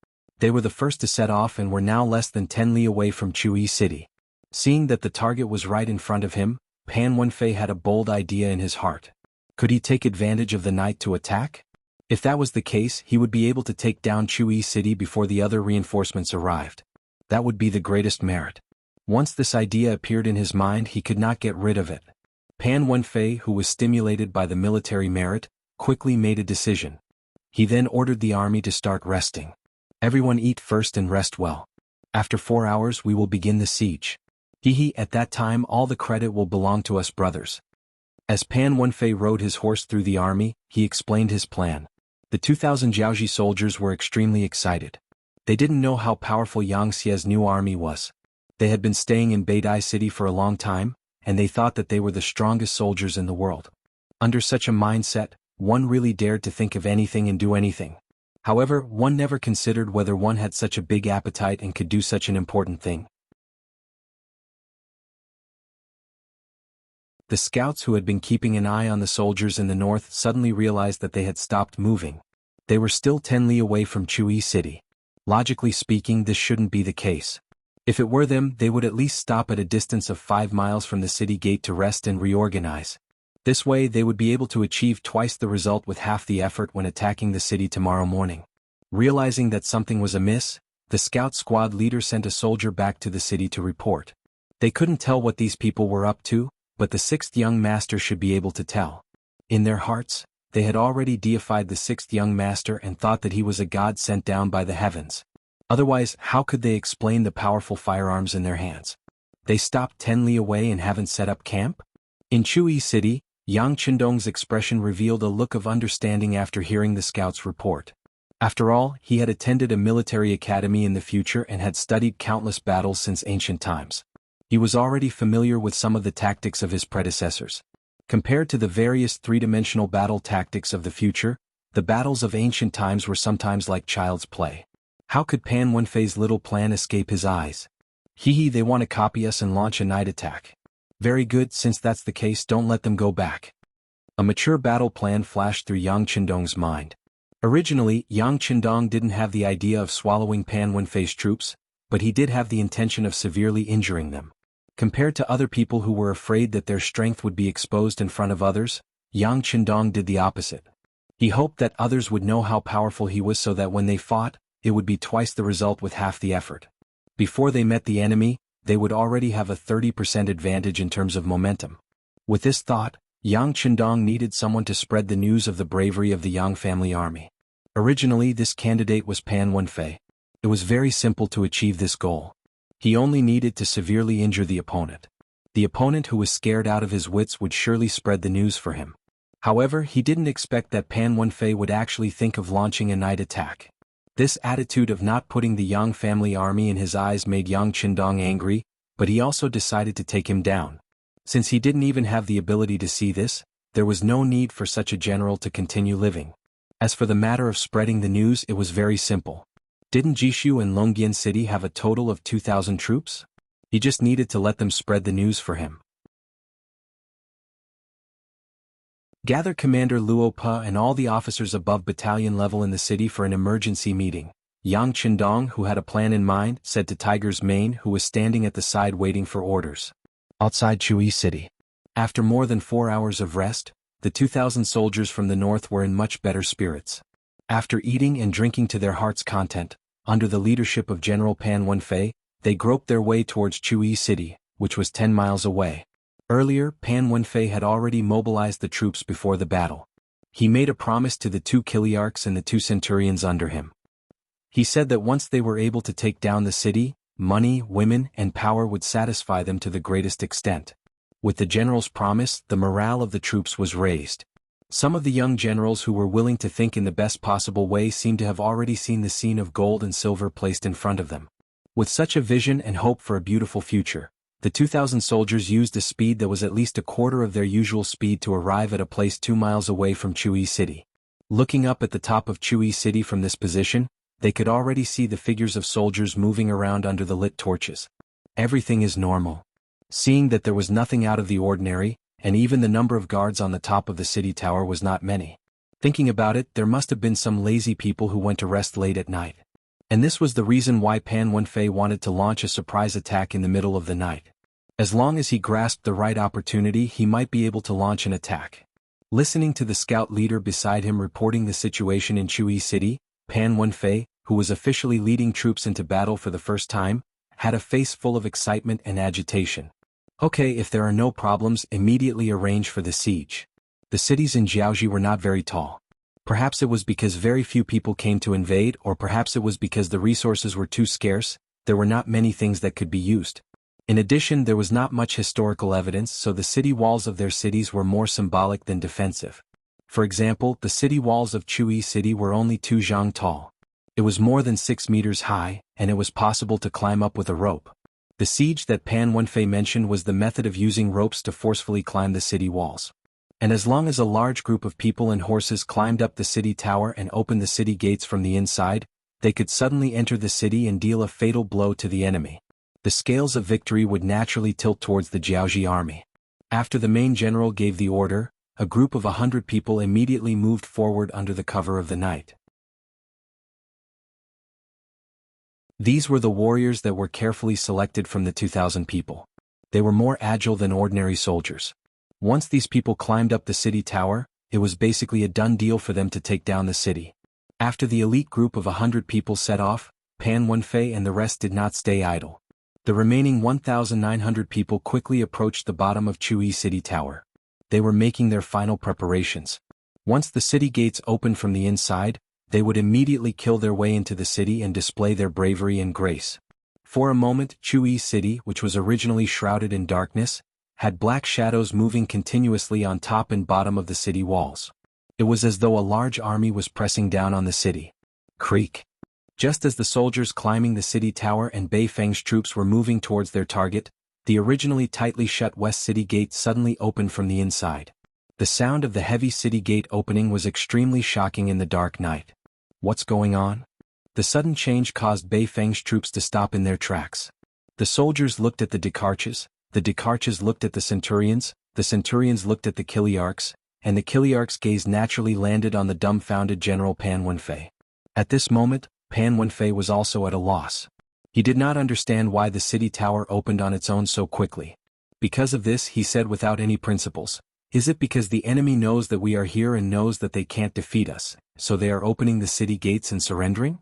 They were the first to set off and were now less than 10 li away from Chui City. Seeing that the target was right in front of him, Pan Wenfei had a bold idea in his heart. Could he take advantage of the night to attack? If that was the case, he would be able to take down Chui City before the other reinforcements arrived. That would be the greatest merit. Once this idea appeared in his mind, he could not get rid of it. Pan Wenfei, who was stimulated by the military merit, quickly made a decision. He then ordered the army to start resting. Everyone eat first and rest well. After 4 hours we will begin the siege. At that time all the credit will belong to us brothers. As Pan Wenfei rode his horse through the army, he explained his plan. The 2,000 Jiaoji soldiers were extremely excited. They didn't know how powerful Yang Xie's new army was. They had been staying in Beidai City for a long time, and they thought that they were the strongest soldiers in the world. Under such a mindset, one really dared to think of anything and do anything. However, one never considered whether one had such a big appetite and could do such an important thing. The scouts who had been keeping an eye on the soldiers in the north suddenly realized that they had stopped moving. They were still 10 li away from Chui City. Logically speaking, this shouldn't be the case. If it were them, they would at least stop at a distance of 5 miles from the city gate to rest and reorganize. This way they would be able to achieve twice the result with half the effort when attacking the city tomorrow morning. Realizing that something was amiss, the scout squad leader sent a soldier back to the city to report. They couldn't tell what these people were up to, but the 6th young master should be able to tell. In their hearts, they had already deified the 6th young master and thought that he was a god sent down by the heavens. Otherwise, how could they explain the powerful firearms in their hands? They stopped 10 li away and haven't set up camp? In Chui City, Yang Qindong's expression revealed a look of understanding after hearing the scout's report. After all, he had attended a military academy in the future and had studied countless battles since ancient times. He was already familiar with some of the tactics of his predecessors. Compared to the various three-dimensional battle tactics of the future, the battles of ancient times were sometimes like child's play. How could Pan Wenfei's little plan escape his eyes? They want to copy us and launch a night attack. Very good, since that's the case, don't let them go back. A mature battle plan flashed through Yang Qindong's mind. Originally, Yang Qindong didn't have the idea of swallowing Pan Wenfei's troops, but he did have the intention of severely injuring them. Compared to other people who were afraid that their strength would be exposed in front of others, Yang Qindong did the opposite. He hoped that others would know how powerful he was so that when they fought, it would be twice the result with half the effort. Before they met the enemy, they would already have a 30% advantage in terms of momentum. With this thought, Yang Qindong needed someone to spread the news of the bravery of the Yang family army. Originally, this candidate was Pan Wenfei. It was very simple to achieve this goal. He only needed to severely injure the opponent. The opponent who was scared out of his wits would surely spread the news for him. However, he didn't expect that Pan Wenfei would actually think of launching a night attack. This attitude of not putting the Yang family army in his eyes made Yang Qindong angry, but he also decided to take him down. Since he didn't even have the ability to see this, there was no need for such a general to continue living. As for the matter of spreading the news, it was very simple. Didn't Jishu and Longbian City have a total of 2,000 troops? He just needed to let them spread the news for him. Gather Commander Luo Pa and all the officers above battalion level in the city for an emergency meeting. Yang Qindong, who had a plan in mind, said to Tiger's Mane, who was standing at the side waiting for orders. Outside Chui City. After more than 4 hours of rest, the 2,000 soldiers from the north were in much better spirits. After eating and drinking to their heart's content, under the leadership of General Pan Wenfei, they groped their way towards Chui City, which was 10 miles away. Earlier, Pan Wenfei had already mobilized the troops before the battle. He made a promise to the 2 Kiliarchs and the 2 centurions under him. He said that once they were able to take down the city, money, women, and power would satisfy them to the greatest extent. With the general's promise, the morale of the troops was raised. Some of the young generals who were willing to think in the best possible way seemed to have already seen the scene of gold and silver placed in front of them. With such a vision and hope for a beautiful future, the 2,000 soldiers used a speed that was at least a quarter of their usual speed to arrive at a place 2 miles away from Chui City. Looking up at the top of Chui City from this position, they could already see the figures of soldiers moving around under the lit torches. Everything is normal. Seeing that there was nothing out of the ordinary, and even the number of guards on the top of the city tower was not many. Thinking about it, there must have been some lazy people who went to rest late at night. And this was the reason why Pan Wenfei wanted to launch a surprise attack in the middle of the night. As long as he grasped the right opportunity, he might be able to launch an attack. Listening to the scout leader beside him reporting the situation in Chui City, Pan Wenfei, who was officially leading troops into battle for the first time, had a face full of excitement and agitation. Okay, if there are no problems, immediately arrange for the siege. The cities in Jianghu were not very tall. Perhaps it was because very few people came to invade, or perhaps it was because the resources were too scarce, there were not many things that could be used. In addition, there was not much historical evidence, so the city walls of their cities were more symbolic than defensive. For example, the city walls of Chui City were only 2 zhang tall. It was more than 6 meters high, and it was possible to climb up with a rope. The siege that Pan Wenfei mentioned was the method of using ropes to forcefully climb the city walls. And as long as a large group of people and horses climbed up the city tower and opened the city gates from the inside, they could suddenly enter the city and deal a fatal blow to the enemy. The scales of victory would naturally tilt towards the Jianghu army. After the main general gave the order, a group of 100 people immediately moved forward under the cover of the night. These were the warriors that were carefully selected from the 2,000 people. They were more agile than ordinary soldiers. Once these people climbed up the city tower, it was basically a done deal for them to take down the city. After the elite group of 100 people set off, Pan Wenfei and the rest did not stay idle. The remaining 1,900 people quickly approached the bottom of Chui City Tower. They were making their final preparations. Once the city gates opened from the inside, they would immediately kill their way into the city and display their bravery and grace. For a moment, Chui City, which was originally shrouded in darkness, had black shadows moving continuously on top and bottom of the city walls. It was as though a large army was pressing down on the city. Creak. Just as the soldiers climbing the city tower and Bei Feng's troops were moving towards their target, the originally tightly shut west city gate suddenly opened from the inside. The sound of the heavy city gate opening was extremely shocking in the dark night. What's going on? The sudden change caused Bei Feng's troops to stop in their tracks. The soldiers looked at the Dekarches looked at the centurions looked at the Kiliarchs, and the Kiliarchs' gaze naturally landed on the dumbfounded General Pan Wenfei. At this moment, Pan Wenfei was also at a loss. He did not understand why the city tower opened on its own so quickly. Because of this, he said without any principles, "Is it because the enemy knows that we are here and knows that they can't defeat us, so they are opening the city gates and surrendering?"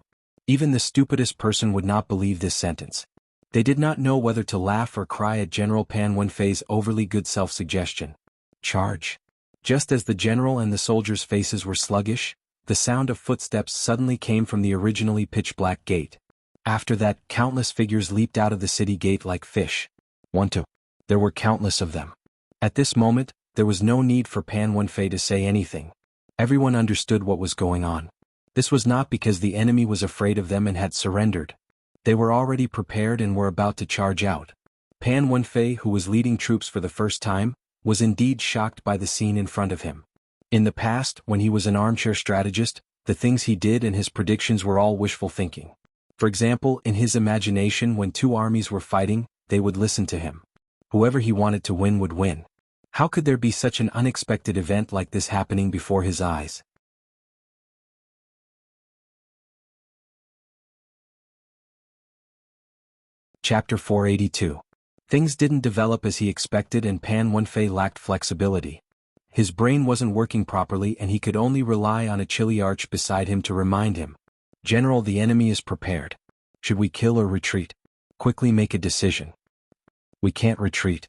Even the stupidest person would not believe this sentence. They did not know whether to laugh or cry at General Pan Wenfei's overly good self-suggestion. Charge! Just as the general and the soldiers' faces were sluggish, the sound of footsteps suddenly came from the originally pitch-black gate. After that, countless figures leaped out of the city gate like fish. 1, 2. There were countless of them. At this moment, there was no need for Pan Wenfei to say anything. Everyone understood what was going on. This was not because the enemy was afraid of them and had surrendered. They were already prepared and were about to charge out. Pan Wenfei, who was leading troops for the first time, was indeed shocked by the scene in front of him. In the past, when he was an armchair strategist, the things he did and his predictions were all wishful thinking. For example, in his imagination, when 2 armies were fighting, they would listen to him. Whoever he wanted to win would win. How could there be such an unexpected event like this happening before his eyes? Chapter 482. Things didn't develop as he expected and Pan Wenfei lacked flexibility. His brain wasn't working properly and he could only rely on a chilly arch beside him to remind him. General, the enemy is prepared. Should we kill or retreat? Quickly make a decision. We can't retreat.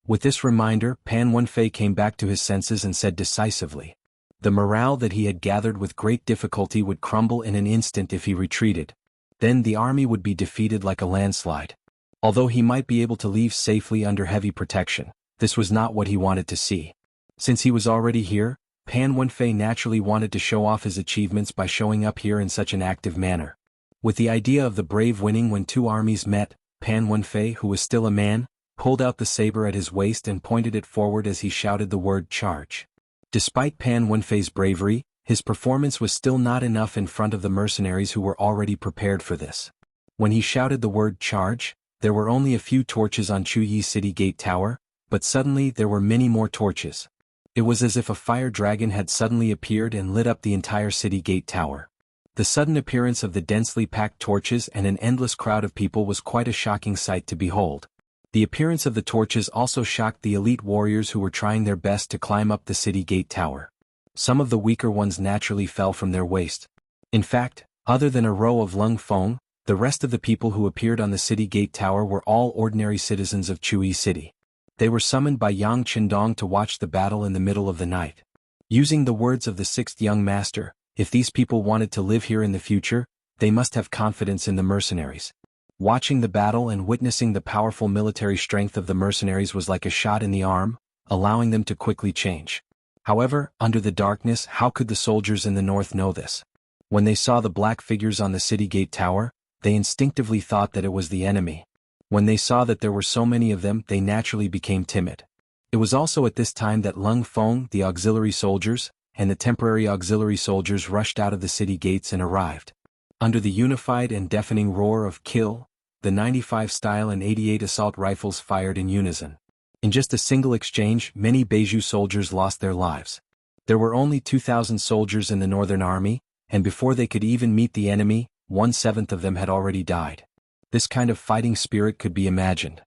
With this reminder, Pan Wenfei came back to his senses and said decisively. The morale that he had gathered with great difficulty would crumble in an instant if he retreated. Then the army would be defeated like a landslide. Although he might be able to leave safely under heavy protection, this was not what he wanted to see. Since he was already here, Pan Wenfei naturally wanted to show off his achievements by showing up here in such an active manner. With the idea of the brave winning when two armies met, Pan Wenfei, who was still a man, pulled out the saber at his waist and pointed it forward as he shouted the word charge. Despite Pan Wenfei's bravery, his performance was still not enough in front of the mercenaries who were already prepared for this. When he shouted the word charge, there were only a few torches on Chuyi City Gate Tower, but suddenly there were many more torches. It was as if a fire dragon had suddenly appeared and lit up the entire city gate tower. The sudden appearance of the densely packed torches and an endless crowd of people was quite a shocking sight to behold. The appearance of the torches also shocked the elite warriors who were trying their best to climb up the city gate tower. Some of the weaker ones naturally fell from their waist. In fact, other than a row of Lung Feng, the rest of the people who appeared on the city gate tower were all ordinary citizens of Chuyi City. They were summoned by Yang Qindong to watch the battle in the middle of the night. Using the words of the sixth young master, if these people wanted to live here in the future, they must have confidence in the mercenaries. Watching the battle and witnessing the powerful military strength of the mercenaries was like a shot in the arm, allowing them to quickly change. However, under the darkness, how could the soldiers in the north know this? When they saw the black figures on the city gate tower, they instinctively thought that it was the enemy. When they saw that there were so many of them, they naturally became timid. It was also at this time that Lung Feng, the auxiliary soldiers, and the temporary auxiliary soldiers rushed out of the city gates and arrived. Under the unified and deafening roar of kill, the 95 style and 88 assault rifles fired in unison. In just a single exchange, many Beiju soldiers lost their lives. There were only 2,000 soldiers in the Northern Army, and before they could even meet the enemy, 1/7 of them had already died. This kind of fighting spirit could be imagined.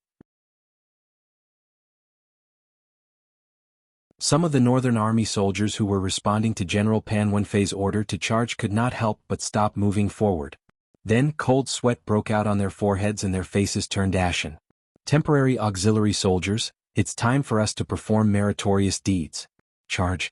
Some of the Northern Army soldiers who were responding to General Pan Wenfei's order to charge could not help but stop moving forward. Then cold sweat broke out on their foreheads and their faces turned ashen. Temporary auxiliary soldiers, it's time for us to perform meritorious deeds. Charge.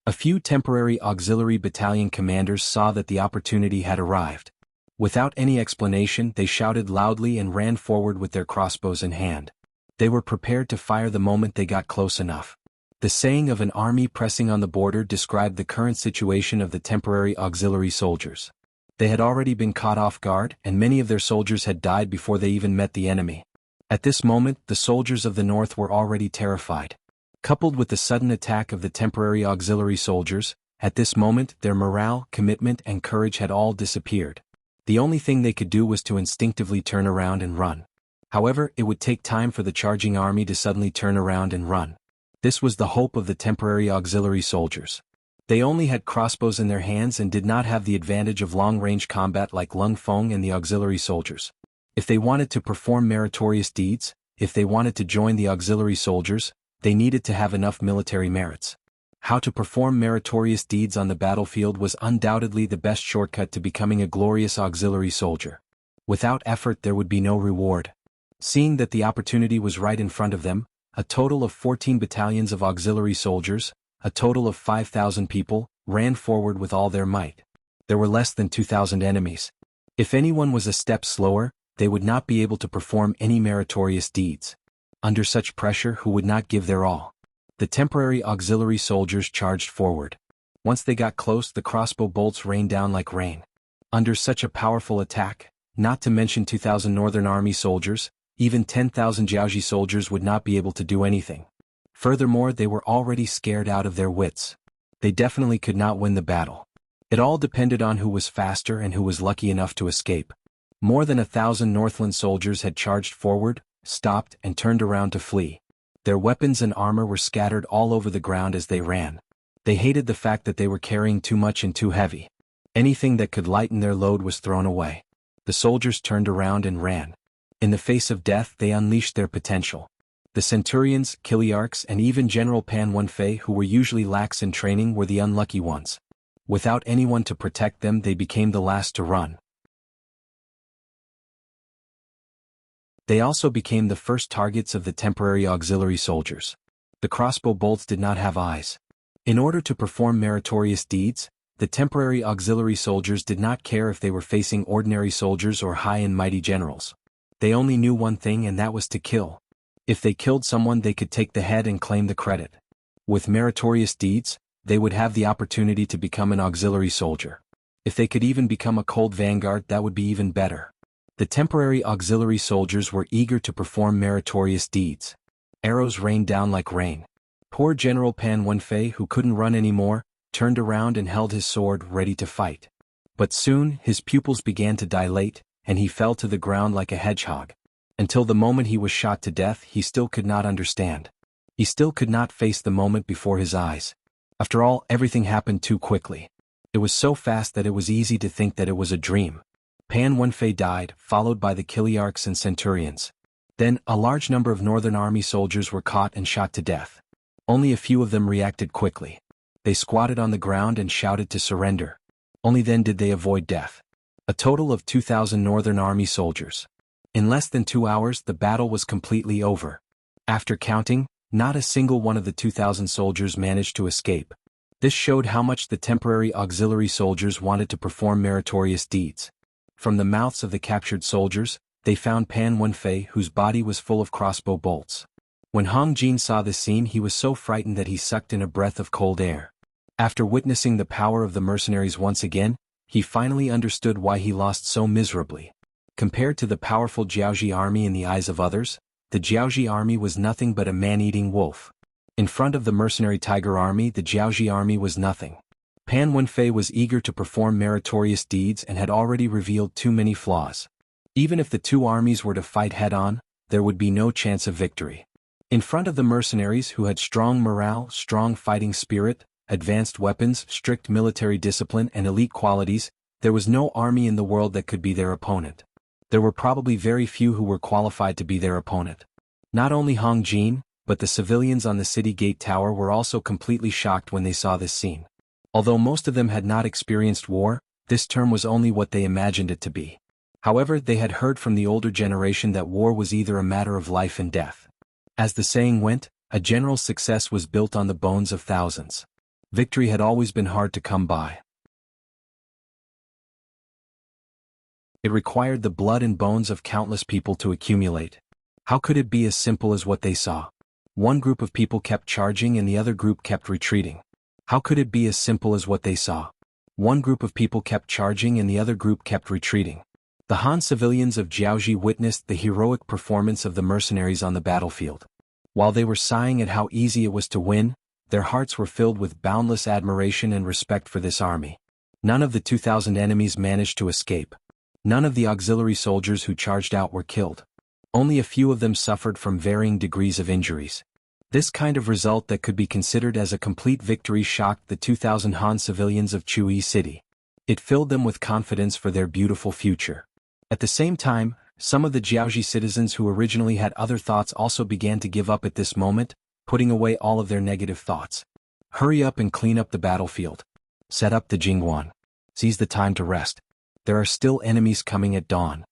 A few temporary auxiliary battalion commanders saw that the opportunity had arrived. Without any explanation, they shouted loudly and ran forward with their crossbows in hand. They were prepared to fire the moment they got close enough. The saying of an army pressing on the border described the current situation of the temporary auxiliary soldiers. They had already been caught off guard, and many of their soldiers had died before they even met the enemy. At this moment, the soldiers of the north were already terrified. Coupled with the sudden attack of the temporary auxiliary soldiers, at this moment their morale, commitment, and courage had all disappeared. The only thing they could do was to instinctively turn around and run. However, it would take time for the charging army to suddenly turn around and run. This was the hope of the temporary auxiliary soldiers. They only had crossbows in their hands and did not have the advantage of long-range combat like Lung Feng and the auxiliary soldiers. If they wanted to perform meritorious deeds, if they wanted to join the auxiliary soldiers, they needed to have enough military merits. How to perform meritorious deeds on the battlefield was undoubtedly the best shortcut to becoming a glorious auxiliary soldier. Without effort there would be no reward. Seeing that the opportunity was right in front of them, a total of 14 battalions of auxiliary soldiers, a total of 5,000 people, ran forward with all their might. There were less than 2,000 enemies. If anyone was a step slower, they would not be able to perform any meritorious deeds. Under such pressure, who would not give their all? The temporary auxiliary soldiers charged forward. Once they got close, the crossbow bolts rained down like rain. Under such a powerful attack, not to mention 2,000 Northern Army soldiers, even 10,000 Jianghu soldiers would not be able to do anything. Furthermore, they were already scared out of their wits. They definitely could not win the battle. It all depended on who was faster and who was lucky enough to escape. More than 1,000 Northland soldiers had charged forward, stopped, and turned around to flee. Their weapons and armor were scattered all over the ground as they ran. They hated the fact that they were carrying too much and too heavy. Anything that could lighten their load was thrown away. The soldiers turned around and ran. In the face of death they unleashed their potential. The centurions, Kiliarchs and even General Pan Wenfei, who were usually lax in training, were the unlucky ones. Without anyone to protect them, they became the last to run. They also became the first targets of the temporary auxiliary soldiers. The crossbow bolts did not have eyes. In order to perform meritorious deeds, the temporary auxiliary soldiers did not care if they were facing ordinary soldiers or high and mighty generals. They only knew one thing, and that was to kill. If they killed someone, they could take the head and claim the credit. With meritorious deeds, they would have the opportunity to become an auxiliary soldier. If they could even become a cold vanguard, that would be even better. The temporary auxiliary soldiers were eager to perform meritorious deeds. Arrows rained down like rain. Poor General Pan Wenfei, who couldn't run anymore, turned around and held his sword ready to fight. But soon his pupils began to dilate, and he fell to the ground like a hedgehog. Until the moment he was shot to death, he still could not understand. He still could not face the moment before his eyes. After all, everything happened too quickly. It was so fast that it was easy to think that it was a dream. Pan Wenfei died, followed by the Kiliarchs and centurions. Then, a large number of Northern Army soldiers were caught and shot to death. Only a few of them reacted quickly. They squatted on the ground and shouted to surrender. Only then did they avoid death. A total of 2,000 Northern Army soldiers. In less than 2 hours, the battle was completely over. After counting, not a single one of the 2,000 soldiers managed to escape. This showed how much the temporary auxiliary soldiers wanted to perform meritorious deeds. From the mouths of the captured soldiers, they found Pan Wenfei, whose body was full of crossbow bolts. When Hong Jin saw this scene, he was so frightened that he sucked in a breath of cold air. After witnessing the power of the mercenaries once again, he finally understood why he lost so miserably. Compared to the powerful Jiaoji army in the eyes of others, the Jiaoji army was nothing but a man-eating wolf. In front of the mercenary tiger army, the Jiaoji army was nothing. Pan Wenfei was eager to perform meritorious deeds and had already revealed too many flaws. Even if the two armies were to fight head-on, there would be no chance of victory. In front of the mercenaries, who had strong morale, strong fighting spirit, advanced weapons, strict military discipline and elite qualities, there was no army in the world that could be their opponent. There were probably very few who were qualified to be their opponent. Not only Hong Jin, but the civilians on the city gate tower were also completely shocked when they saw this scene. Although most of them had not experienced war, this term was only what they imagined it to be. However, they had heard from the older generation that war was either a matter of life and death. As the saying went, a general's success was built on the bones of thousands. Victory had always been hard to come by. It required the blood and bones of countless people to accumulate. How could it be as simple as what they saw? One group of people kept charging and the other group kept retreating. How could it be as simple as what they saw? One group of people kept charging and the other group kept retreating. The Han civilians of Jiaoji witnessed the heroic performance of the mercenaries on the battlefield. While they were sighing at how easy it was to win, their hearts were filled with boundless admiration and respect for this army. None of the 2,000 enemies managed to escape. None of the auxiliary soldiers who charged out were killed. Only a few of them suffered from varying degrees of injuries. This kind of result that could be considered as a complete victory shocked the 2,000 Han civilians of Chuyi City. It filled them with confidence for their beautiful future. At the same time, some of the Jiaoji citizens who originally had other thoughts also began to give up at this moment, putting away all of their negative thoughts. Hurry up and clean up the battlefield. Set up the Jingguan. Seize the time to rest. There are still enemies coming at dawn.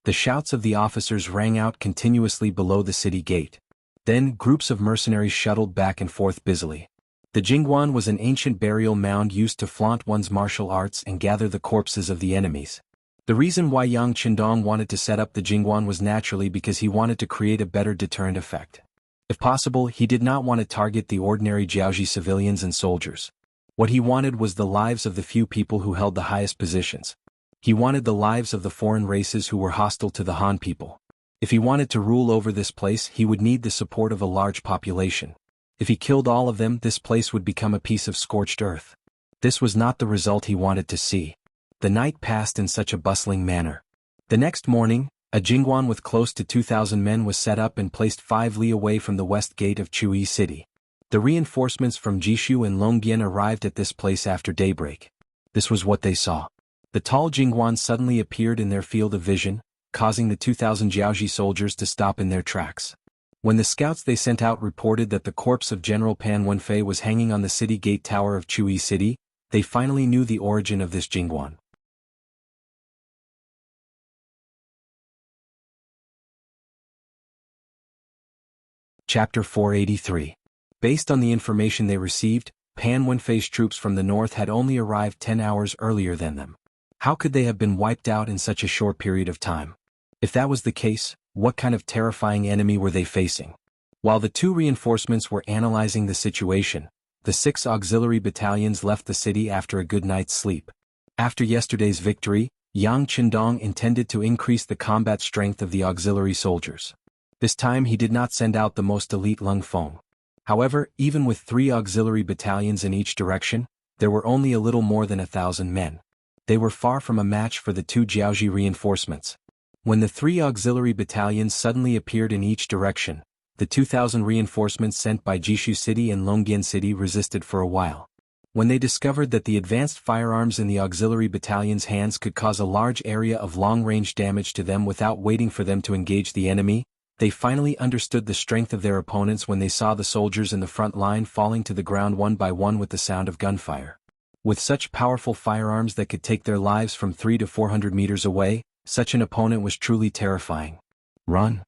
The shouts of the officers rang out continuously below the city gate. Then, groups of mercenaries shuttled back and forth busily. The Jingguan was an ancient burial mound used to flaunt one's martial arts and gather the corpses of the enemies. The reason why Yang Qindong wanted to set up the Jingguan was naturally because he wanted to create a better deterrent effect. If possible, he did not want to target the ordinary Jiaoji civilians and soldiers. What he wanted was the lives of the few people who held the highest positions. He wanted the lives of the foreign races who were hostile to the Han people. If he wanted to rule over this place, he would need the support of a large population. If he killed all of them, this place would become a piece of scorched earth. This was not the result he wanted to see. The night passed in such a bustling manner. The next morning, a Jingguan with close to 2,000 men was set up and placed 5 li away from the west gate of Chuyi City. The reinforcements from Jishu and Longbian arrived at this place after daybreak. This was what they saw. The tall Jingguan suddenly appeared in their field of vision, causing the 2,000 Jiaoji soldiers to stop in their tracks. When the scouts they sent out reported that the corpse of General Pan Wenfei was hanging on the city gate tower of Chui City, they finally knew the origin of this Jingguan. Chapter 483. Based on the information they received, Pan Wenfei's troops from the north had only arrived 10 hours earlier than them. How could they have been wiped out in such a short period of time? If that was the case, what kind of terrifying enemy were they facing? While the two reinforcements were analyzing the situation, the 6 auxiliary battalions left the city after a good night's sleep. After yesterday's victory, Yang Qindong intended to increase the combat strength of the auxiliary soldiers. This time he did not send out the most elite Lung Feng. However, even with 3 auxiliary battalions in each direction, there were only a little more than 1,000 men. They were far from a match for the 2 Jiaoji reinforcements. When the 3 auxiliary battalions suddenly appeared in each direction, the 2,000 reinforcements sent by Jishu City and Longyan City resisted for a while. When they discovered that the advanced firearms in the auxiliary battalion's hands could cause a large area of long-range damage to them without waiting for them to engage the enemy, they finally understood the strength of their opponents when they saw the soldiers in the front line falling to the ground one by one with the sound of gunfire. With such powerful firearms that could take their lives from 300 to 400 meters away, such an opponent was truly terrifying. Run!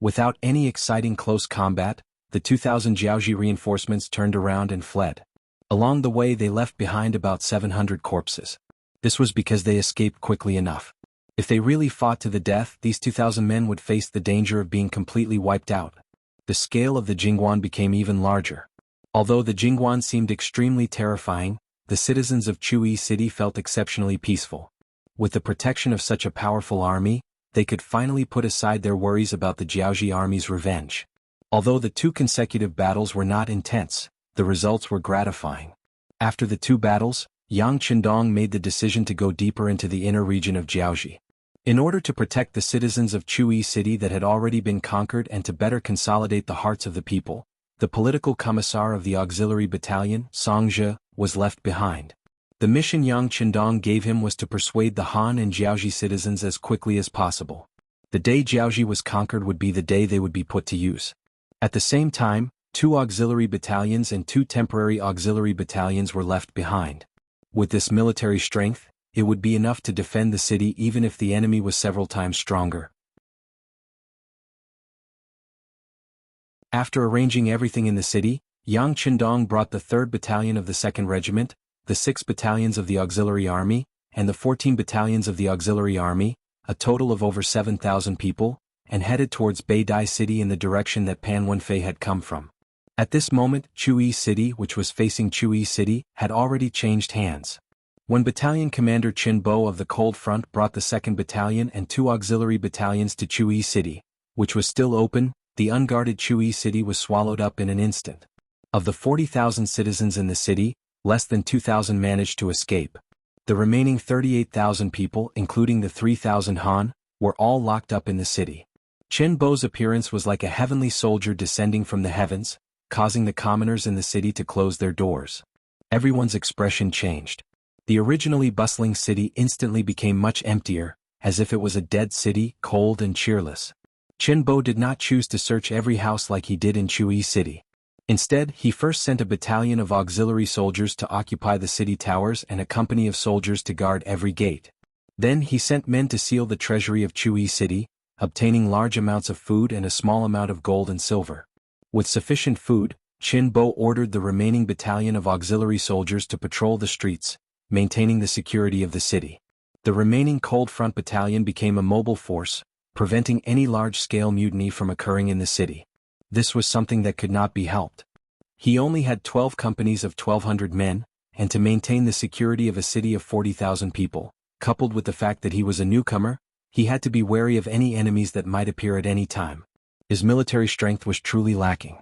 Without any exciting close combat, the 2,000 Jiaoji reinforcements turned around and fled. Along the way they left behind about 700 corpses. This was because they escaped quickly enough. If they really fought to the death, these 2,000 men would face the danger of being completely wiped out. The scale of the Jingguan became even larger. Although the Jingguan seemed extremely terrifying, the citizens of Chui City felt exceptionally peaceful. With the protection of such a powerful army, they could finally put aside their worries about the Jiaoji army's revenge. Although the 2 consecutive battles were not intense, the results were gratifying. After the 2 battles, Yang Qindong made the decision to go deeper into the inner region of Jiaoji. In order to protect the citizens of Chui City that had already been conquered and to better consolidate the hearts of the people, the political commissar of the auxiliary battalion, Song Zhe, was left behind. The mission Yang Qindong gave him was to persuade the Han and Jiaoji citizens as quickly as possible. The day Jiaoji was conquered would be the day they would be put to use. At the same time, 2 auxiliary battalions and 2 temporary auxiliary battalions were left behind. With this military strength, it would be enough to defend the city even if the enemy was several times stronger. After arranging everything in the city, Yang Qindong brought the 3rd Battalion of the 2nd Regiment, the 6 battalions of the Auxiliary Army, and the 14 battalions of the Auxiliary Army, a total of over 7,000 people, and headed towards Beidai City in the direction that Pan Wenfei had come from. At this moment, Chui City, which was facing Chui City, had already changed hands. When Battalion Commander Qin Bo of the Cold Front brought the 2nd Battalion and 2 auxiliary battalions to Chui City, which was still open, the unguarded Chui City was swallowed up in an instant. Of the 40,000 citizens in the city, less than 2,000 managed to escape. The remaining 38,000 people, including the 3,000 Han, were all locked up in the city. Qin Bo's appearance was like a heavenly soldier descending from the heavens, causing the commoners in the city to close their doors. Everyone's expression changed. The originally bustling city instantly became much emptier, as if it was a dead city, cold and cheerless. Qin Bo did not choose to search every house like he did in Chui City. Instead, he first sent a battalion of auxiliary soldiers to occupy the city towers and a company of soldiers to guard every gate. Then he sent men to seal the treasury of Chui City, obtaining large amounts of food and a small amount of gold and silver. With sufficient food, Qin Bo ordered the remaining battalion of auxiliary soldiers to patrol the streets, maintaining the security of the city. The remaining Cold Front battalion became a mobile force, preventing any large-scale mutiny from occurring in the city. This was something that could not be helped. He only had 12 companies of 1,200 men, and to maintain the security of a city of 40,000 people, coupled with the fact that he was a newcomer, he had to be wary of any enemies that might appear at any time. His military strength was truly lacking.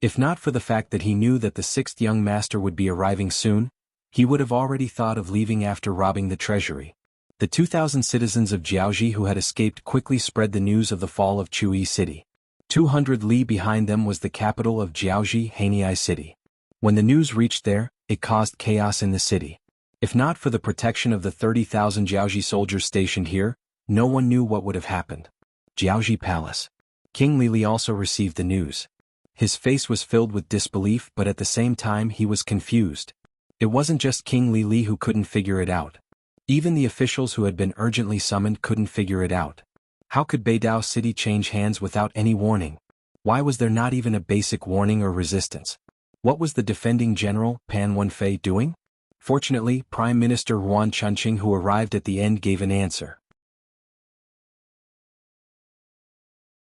If not for the fact that he knew that the 6th young master would be arriving soon, he would have already thought of leaving after robbing the treasury. The 2,000 citizens of Jiaoji who had escaped quickly spread the news of the fall of Chui City. 200 li behind them was the capital of Jiaoji, Haniai City. When the news reached there, it caused chaos in the city. If not for the protection of the 30,000 Jiaoji soldiers stationed here, No one knew what would have happened. Jianghu Palace. King Lili also received the news. His face was filled with disbelief, but at the same time he was confused. It wasn't just King Lili who couldn't figure it out. Even the officials who had been urgently summoned couldn't figure it out. How could Beidao City change hands without any warning? Why was there not even a basic warning or resistance? What was the defending general, Pan Wenfei, doing? Fortunately, Prime Minister Yuan Chunqing, who arrived at the end, gave an answer.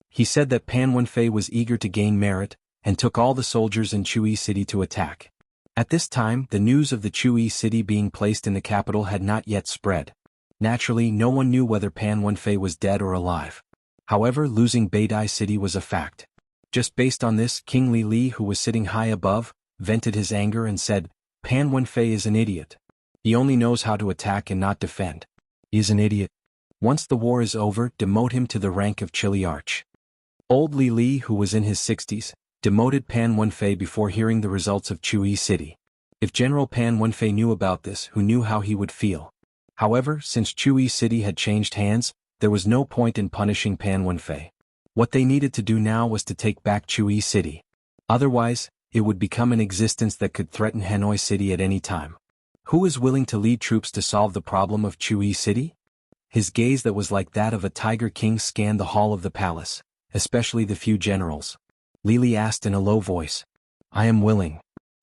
He said that Pan Wenfei was eager to gain merit, and took all the soldiers in Chui City to attack. At this time, the news of the Chui City being placed in the capital had not yet spread. Naturally, no one knew whether Pan Wenfei was dead or alive. However, losing Beidai City was a fact. Just based on this, King Li, who was sitting high above, vented his anger and said, Pan Wenfei is an idiot. He only knows how to attack and not defend. He is an idiot. Once the war is over, demote him to the rank of Chiliarch. Old Li, who was in his 60s, demoted Pan Wenfei before hearing the results of Chui City. If General Pan Wenfei knew about this, who knew how he would feel? However, since Chui City had changed hands, there was no point in punishing Pan Wenfei. What they needed to do now was to take back Chui City. Otherwise, it would become an existence that could threaten Hanoi City at any time. Who is willing to lead troops to solve the problem of Chui City? His gaze that was like that of a tiger king scanned the hall of the palace, especially the few generals. Lili asked in a low voice. I am willing.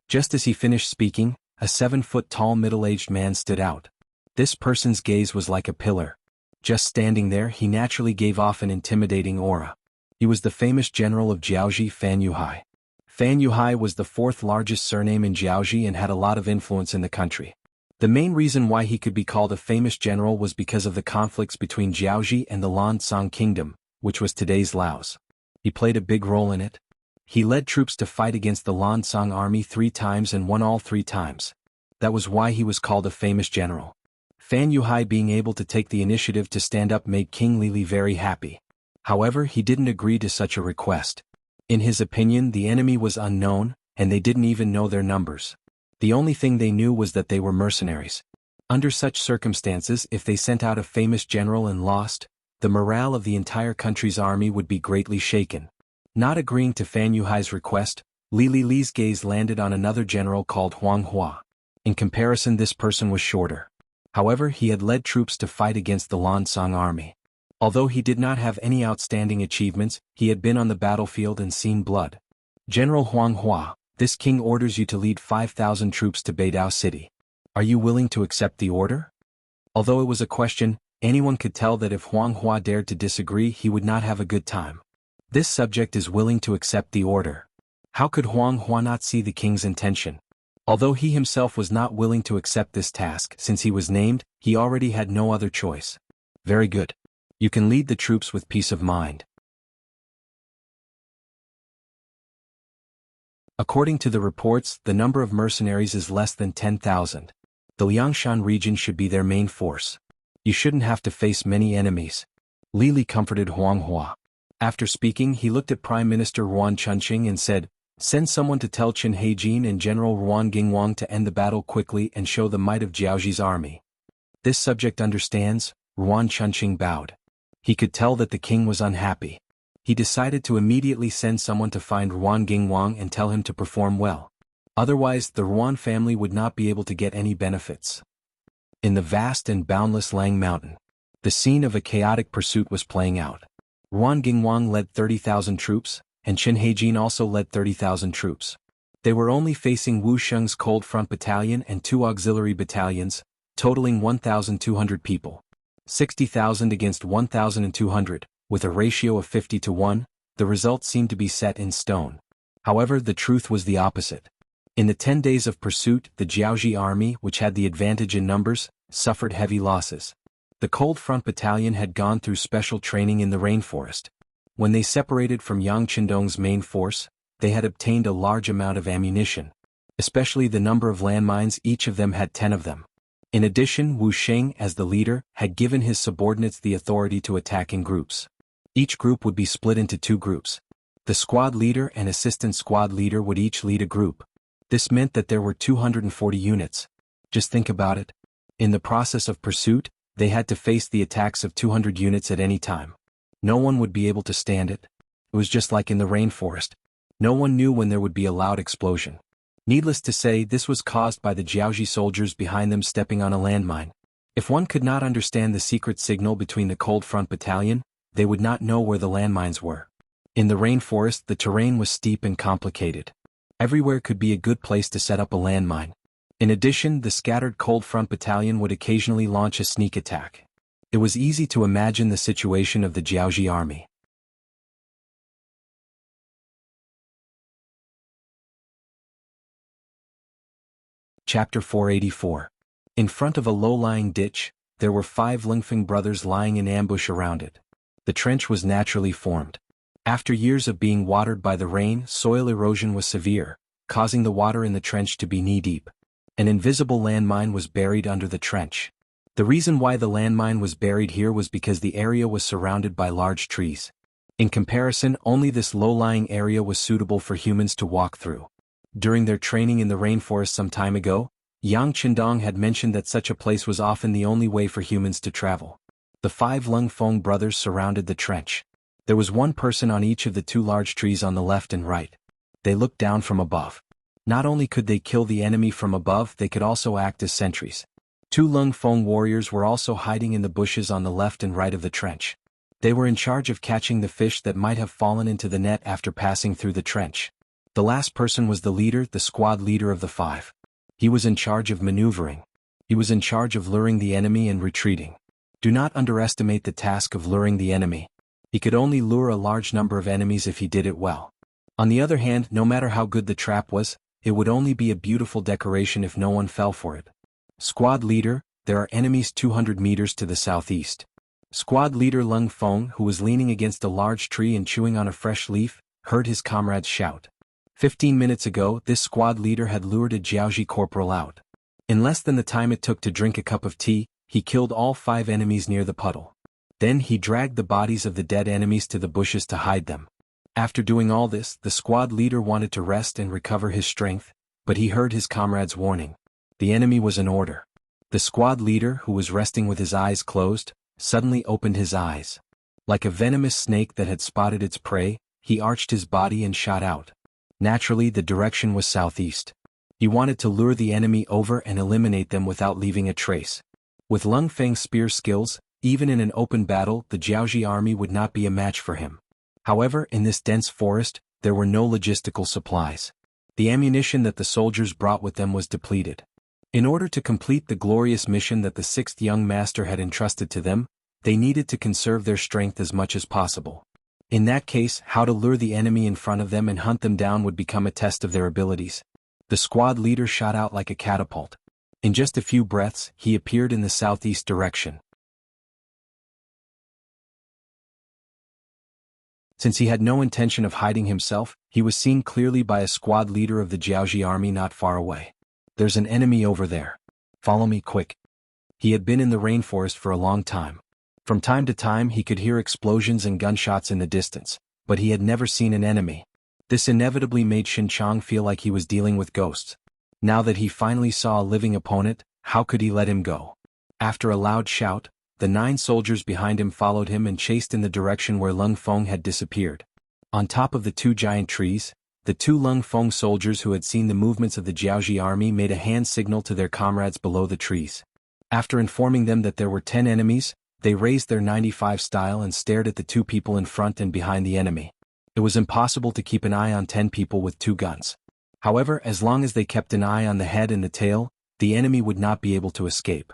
Just as he finished speaking, a 7-foot-tall middle-aged man stood out. This person's gaze was like a pillar. Just standing there, he naturally gave off an intimidating aura. He was the famous general of Jiaoji, Fan Yuhai. Fan Yuhai was the 4th largest surname in Jiaoji and had a lot of influence in the country. The main reason why he could be called a famous general was because of the conflicts between Jiaoji and the Lan Kingdom, which was today's Laos. He played a big role in it. He led troops to fight against the Lan army 3 times and won all 3 times. That was why he was called a famous general. Fan Yuhai being able to take the initiative to stand up made King Lili very happy. However, he didn't agree to such a request. In his opinion, the enemy was unknown, and they didn't even know their numbers. The only thing they knew was that they were mercenaries. Under such circumstances, if they sent out a famous general and lost, the morale of the entire country's army would be greatly shaken. Not agreeing to Fan Yuhai's request, Li Li's gaze landed on another general called Huang Hua. In comparison, this person was shorter. However, he had led troops to fight against the Lan army. Although he did not have any outstanding achievements, he had been on the battlefield and seen blood. General Huang Hua, this king orders you to lead 5,000 troops to Beidao City. Are you willing to accept the order? Although it was a question, anyone could tell that if Huang Hua dared to disagree, he would not have a good time. This subject is willing to accept the order. How could Huang Hua not see the king's intention? Although he himself was not willing to accept this task since he was named, he already had no other choice. Very good. You can lead the troops with peace of mind. According to the reports, the number of mercenaries is less than 10,000. The Liangshan region should be their main force. You shouldn't have to face many enemies. Li comforted Huang Hua. After speaking, he looked at Prime Minister Yuan Chunqing and said, Send someone to tell Chen Heijin and General Ruan Gingwang to end the battle quickly and show the might of Jiaoji's army. This subject understands. Ruan Chunqing bowed. He could tell that the king was unhappy. He decided to immediately send someone to find Ruan Gingwang and tell him to perform well. Otherwise, the Ruan family would not be able to get any benefits. In the vast and boundless Lang Mountain, the scene of a chaotic pursuit was playing out. Ruan Gingwang led 30,000 troops, and Chen Heijin also led 30,000 troops. They were only facing Wu Sheng's Cold Front Battalion and 2 auxiliary battalions, totaling 1,200 people. 60,000 against 1,200, with a ratio of 50 to 1, the result seemed to be set in stone. However, the truth was the opposite. In the 10 days of pursuit, the Jiaoji army, which had the advantage in numbers, suffered heavy losses. The Cold Front Battalion had gone through special training in the rainforest. When they separated from Yang Qindong's main force, they had obtained a large amount of ammunition. Especially the number of landmines, each of them had 10 of them. In addition, Wu Sheng, as the leader, had given his subordinates the authority to attack in groups. Each group would be split into 2 groups. The squad leader and assistant squad leader would each lead a group. This meant that there were 240 units. Just think about it. In the process of pursuit, They had to face the attacks of 200 units at any time. No one would be able to stand it. It was just like in the rainforest. No one knew when there would be a loud explosion. Needless to say, this was caused by the Jianghu soldiers behind them stepping on a landmine. If one could not understand the secret signal between the Cold Front Battalion, they would not know where the landmines were. In the rainforest, the terrain was steep and complicated. Everywhere could be a good place to set up a landmine. In addition, the scattered Cold Front Battalion would occasionally launch a sneak attack. It was easy to imagine the situation of the Jianghu army. Chapter 484. In front of a low-lying ditch, there were 5 Lingfeng brothers lying in ambush around it. The trench was naturally formed. After years of being watered by the rain, soil erosion was severe, causing the water in the trench to be knee-deep. An invisible landmine was buried under the trench. The reason why the landmine was buried here was because the area was surrounded by large trees. In comparison, only this low-lying area was suitable for humans to walk through. During their training in the rainforest some time ago, Yang Qindong had mentioned that such a place was often the only way for humans to travel. The 5 Lung Feng brothers surrounded the trench. There was one person on each of the 2 large trees on the left and right. They looked down from above. Not only could they kill the enemy from above, they could also act as sentries. 2 Lung Feng warriors were also hiding in the bushes on the left and right of the trench. They were in charge of catching the fish that might have fallen into the net after passing through the trench. The last person was the leader, the squad leader of the 5. He was in charge of maneuvering. He was in charge of luring the enemy and retreating. Do not underestimate the task of luring the enemy. He could only lure a large number of enemies if he did it well. On the other hand, no matter how good the trap was, it would only be a beautiful decoration if no one fell for it. Squad leader, there are enemies 200 meters to the southeast. Squad leader Lung Feng, who was leaning against a large tree and chewing on a fresh leaf, heard his comrades shout. 15 minutes ago, this squad leader had lured a Jianghu corporal out. In less than the time it took to drink a cup of tea, he killed all 5 enemies near the puddle. Then he dragged the bodies of the dead enemies to the bushes to hide them. After doing all this, the squad leader wanted to rest and recover his strength, but he heard his comrades' warning. The enemy was in order. The squad leader, who was resting with his eyes closed, suddenly opened his eyes. Like a venomous snake that had spotted its prey, he arched his body and shot out. Naturally, the direction was southeast. He wanted to lure the enemy over and eliminate them without leaving a trace. With Lung Feng's spear skills, even in an open battle, the Jianghu army would not be a match for him. However, in this dense forest, there were no logistical supplies. The ammunition that the soldiers brought with them was depleted. In order to complete the glorious mission that the 6th young master had entrusted to them, they needed to conserve their strength as much as possible. In that case, how to lure the enemy in front of them and hunt them down would become a test of their abilities. The squad leader shot out like a catapult. In just a few breaths, he appeared in the southeast direction. Since he had no intention of hiding himself, he was seen clearly by a squad leader of the Jianghu army not far away. There's an enemy over there. Follow me quick. He had been in the rainforest for a long time. From time to time he could hear explosions and gunshots in the distance, but he had never seen an enemy. This inevitably made Xinchang feel like he was dealing with ghosts. Now that he finally saw a living opponent, how could he let him go? After a loud shout, the 9 soldiers behind him followed him and chased in the direction where Lung Feng had disappeared. On top of the 2 giant trees, the 2 Lung Feng soldiers who had seen the movements of the Jianghu army made a hand signal to their comrades below the trees. After informing them that there were 10 enemies, they raised their 95 style and stared at the 2 people in front and behind the enemy. It was impossible to keep an eye on 10 people with 2 guns. However, as long as they kept an eye on the head and the tail, the enemy would not be able to escape.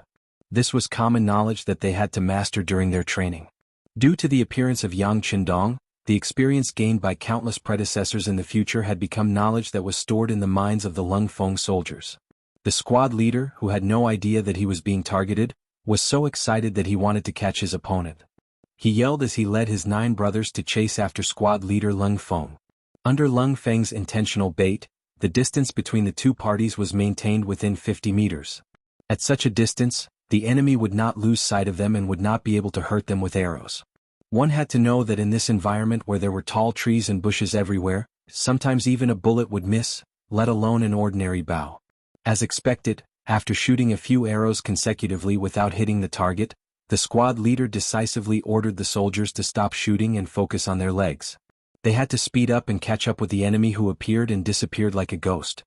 This was common knowledge that they had to master during their training. Due to the appearance of Yang Qindong, the experience gained by countless predecessors in the future had become knowledge that was stored in the minds of the Lung Feng soldiers. The squad leader, who had no idea that he was being targeted, was so excited that he wanted to catch his opponent. He yelled as he led his 9 brothers to chase after squad leader Lung Feng. Under Lung Feng's intentional bait, the distance between the 2 parties was maintained within 50 meters. At such a distance, the enemy would not lose sight of them and would not be able to hurt them with arrows. One had to know that in this environment where there were tall trees and bushes everywhere, sometimes even a bullet would miss, let alone an ordinary bow. As expected, after shooting a few arrows consecutively without hitting the target, The squad leader decisively ordered the soldiers to stop shooting and focus on their legs. They had to speed up and catch up with the enemy, who appeared and disappeared like a ghost.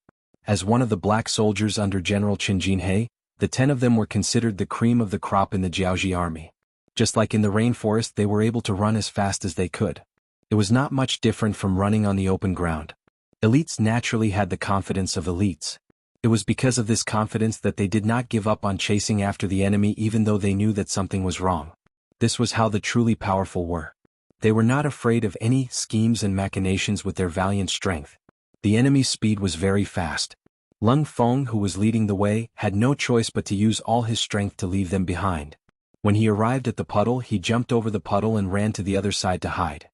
As one of the black soldiers under General Qin Jinhe, the 10 of them were considered the cream of the crop in the Jianghu army. Just like in the rainforest, they were able to run as fast as they could. It was not much different from running on the open ground. Elites naturally had the confidence of elites. It was because of this confidence that they did not give up on chasing after the enemy even though they knew that something was wrong. This was how the truly powerful were. They were not afraid of any schemes and machinations with their valiant strength. The enemy's speed was very fast. Lung Feng, who was leading the way, had no choice but to use all his strength to leave them behind. When he arrived at the puddle, he jumped over the puddle and ran to the other side to hide.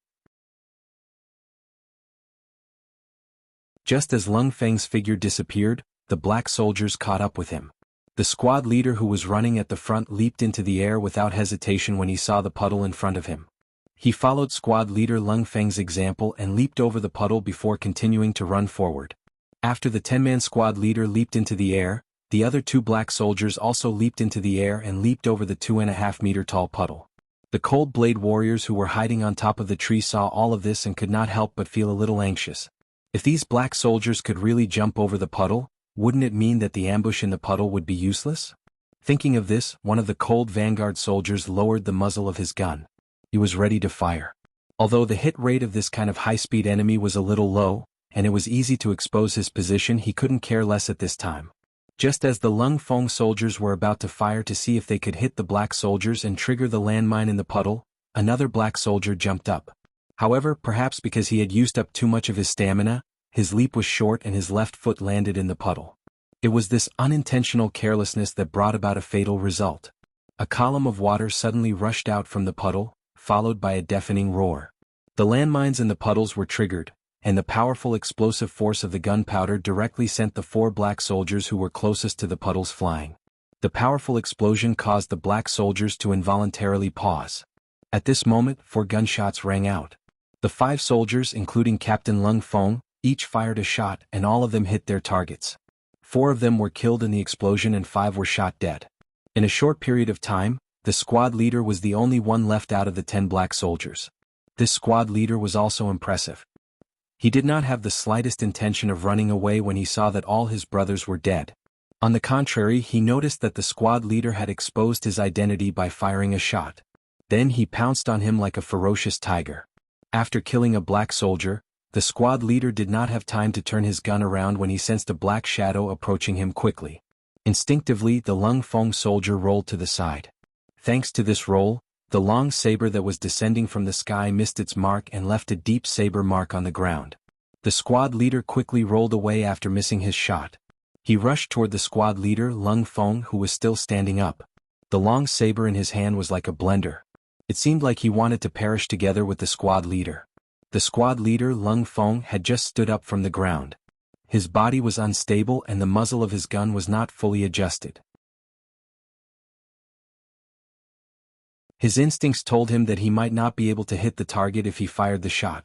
Just as Lung Feng's figure disappeared, the black soldiers caught up with him. The squad leader, who was running at the front, leaped into the air without hesitation when he saw the puddle in front of him. He followed squad leader Lung Feng's example and leaped over the puddle before continuing to run forward. After the 10-man squad leader leaped into the air, the other 2 black soldiers also leaped into the air and leaped over the 2.5-meter-tall puddle. The Cold Blade warriors who were hiding on top of the tree saw all of this and could not help but feel a little anxious. If these black soldiers could really jump over the puddle, wouldn't it mean that the ambush in the puddle would be useless? Thinking of this, one of the Cold Vanguard soldiers lowered the muzzle of his gun. He was ready to fire. Although the hit rate of this kind of high-speed enemy was a little low, and it was easy to expose his position, he couldn't care less at this time. Just as the Lung Feng soldiers were about to fire to see if they could hit the black soldiers and trigger the landmine in the puddle, another black soldier jumped up. However, perhaps because he had used up too much of his stamina, his leap was short and his left foot landed in the puddle. It was this unintentional carelessness that brought about a fatal result. A column of water suddenly rushed out from the puddle, followed by a deafening roar. The landmines in the puddles were triggered, and the powerful explosive force of the gunpowder directly sent the 4 black soldiers who were closest to the puddles flying. The powerful explosion caused the black soldiers to involuntarily pause. At this moment, 4 gunshots rang out. The 5 soldiers, including Captain Lung Feng, each fired a shot, and all of them hit their targets. 4 of them were killed in the explosion and 5 were shot dead. In a short period of time, the squad leader was the only one left out of the 10 black soldiers. This squad leader was also impressive. He did not have the slightest intention of running away when he saw that all his brothers were dead. On the contrary, he noticed that the squad leader had exposed his identity by firing a shot. Then he pounced on him like a ferocious tiger. After killing a black soldier, the squad leader did not have time to turn his gun around when he sensed a black shadow approaching him quickly. Instinctively, the Lung Feng soldier rolled to the side. Thanks to this roll, the long saber that was descending from the sky missed its mark and left a deep saber mark on the ground. The squad leader quickly rolled away after missing his shot. He rushed toward the squad leader Lung Feng, who was still standing up. The long saber in his hand was like a blender. It seemed like he wanted to perish together with the squad leader. The squad leader Lung Feng had just stood up from the ground. His body was unstable and the muzzle of his gun was not fully adjusted. His instincts told him that he might not be able to hit the target if he fired the shot.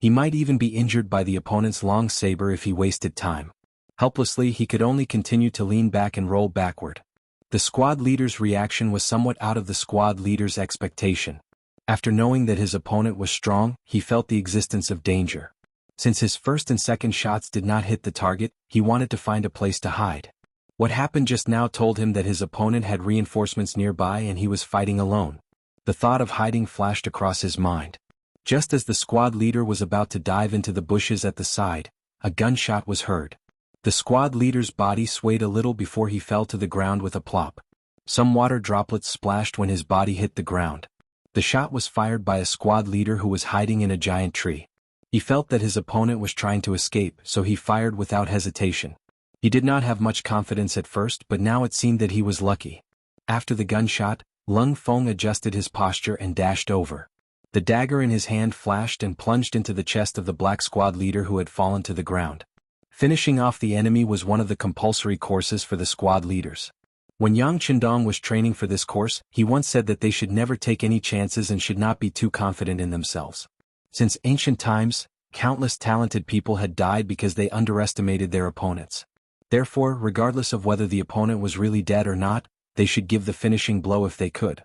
He might even be injured by the opponent's long saber if he wasted time. Helplessly, he could only continue to lean back and roll backward. The squad leader's reaction was somewhat out of the squad leader's expectation. After knowing that his opponent was strong, he felt the existence of danger. Since his first and second shots did not hit the target, he wanted to find a place to hide. What happened just now told him that his opponent had reinforcements nearby and he was fighting alone. The thought of hiding flashed across his mind. Just as the squad leader was about to dive into the bushes at the side, a gunshot was heard. The squad leader's body swayed a little before he fell to the ground with a plop. Some water droplets splashed when his body hit the ground. The shot was fired by a squad leader who was hiding in a giant tree. He felt that his opponent was trying to escape, so he fired without hesitation. He did not have much confidence at first, but now it seemed that he was lucky. After the gunshot, Lung Feng adjusted his posture and dashed over. The dagger in his hand flashed and plunged into the chest of the black squad leader who had fallen to the ground. Finishing off the enemy was one of the compulsory courses for the squad leaders. When Yang Qindong was training for this course, he once said that they should never take any chances and should not be too confident in themselves. Since ancient times, countless talented people had died because they underestimated their opponents. Therefore, regardless of whether the opponent was really dead or not, they should give the finishing blow if they could.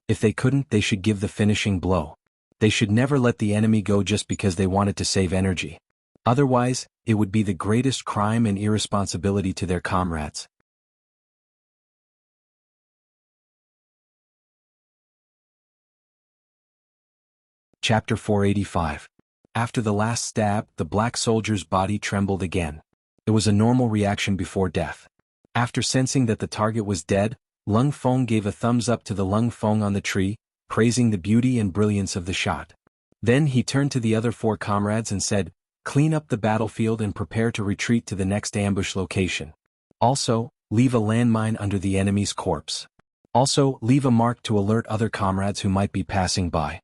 If they couldn't, they should give the finishing blow. They should never let the enemy go just because they wanted to save energy. Otherwise, it would be the greatest crime and irresponsibility to their comrades. Chapter 485. After the last stab, the black soldier's body trembled again. It was a normal reaction before death. After sensing that the target was dead, Lung Feng gave a thumbs up to the Lung Feng on the tree, praising the beauty and brilliance of the shot. Then he turned to the other 4 comrades and said, "Clean up the battlefield and prepare to retreat to the next ambush location. Also, leave a landmine under the enemy's corpse. Also, leave a mark to alert other comrades who might be passing by."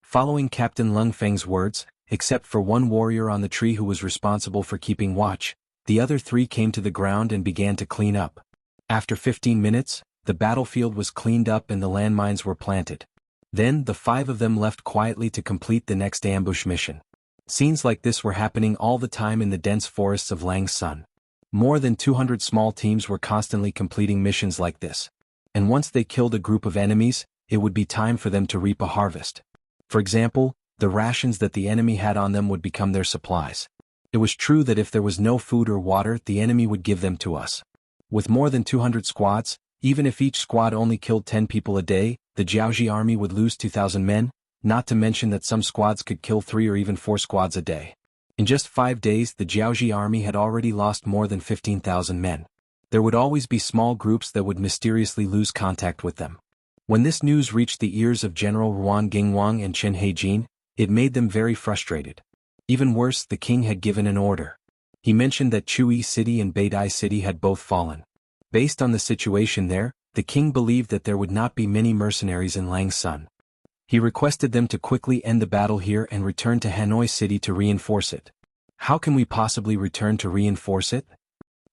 Following Captain Lung Feng's words, except for one warrior on the tree who was responsible for keeping watch, the other 3 came to the ground and began to clean up. After 15 minutes, the battlefield was cleaned up and the landmines were planted. Then the 5 of them left quietly to complete the next ambush mission. Scenes like this were happening all the time in the dense forests of Langsun. More than 200 small teams were constantly completing missions like this. And once they killed a group of enemies, it would be time for them to reap a harvest. For example, the rations that the enemy had on them would become their supplies. It was true that if there was no food or water, the enemy would give them to us. With more than 200 squads, even if each squad only killed 10 people a day, the Jianghu army would lose 2,000 men, not to mention that some squads could kill 3 or even 4 squads a day. In just 5 days, the Jianghu army had already lost more than 15,000 men. There would always be small groups that would mysteriously lose contact with them. When this news reached the ears of General Ruan Gingwang and Chen Heijin, it made them very frustrated. Even worse, the king had given an order. He mentioned that Chui City and Beidai City had both fallen. Based on the situation there, the king believed that there would not be many mercenaries in Langsun. He requested them to quickly end the battle here and return to Hanoi City to reinforce it. "How can we possibly return to reinforce it?"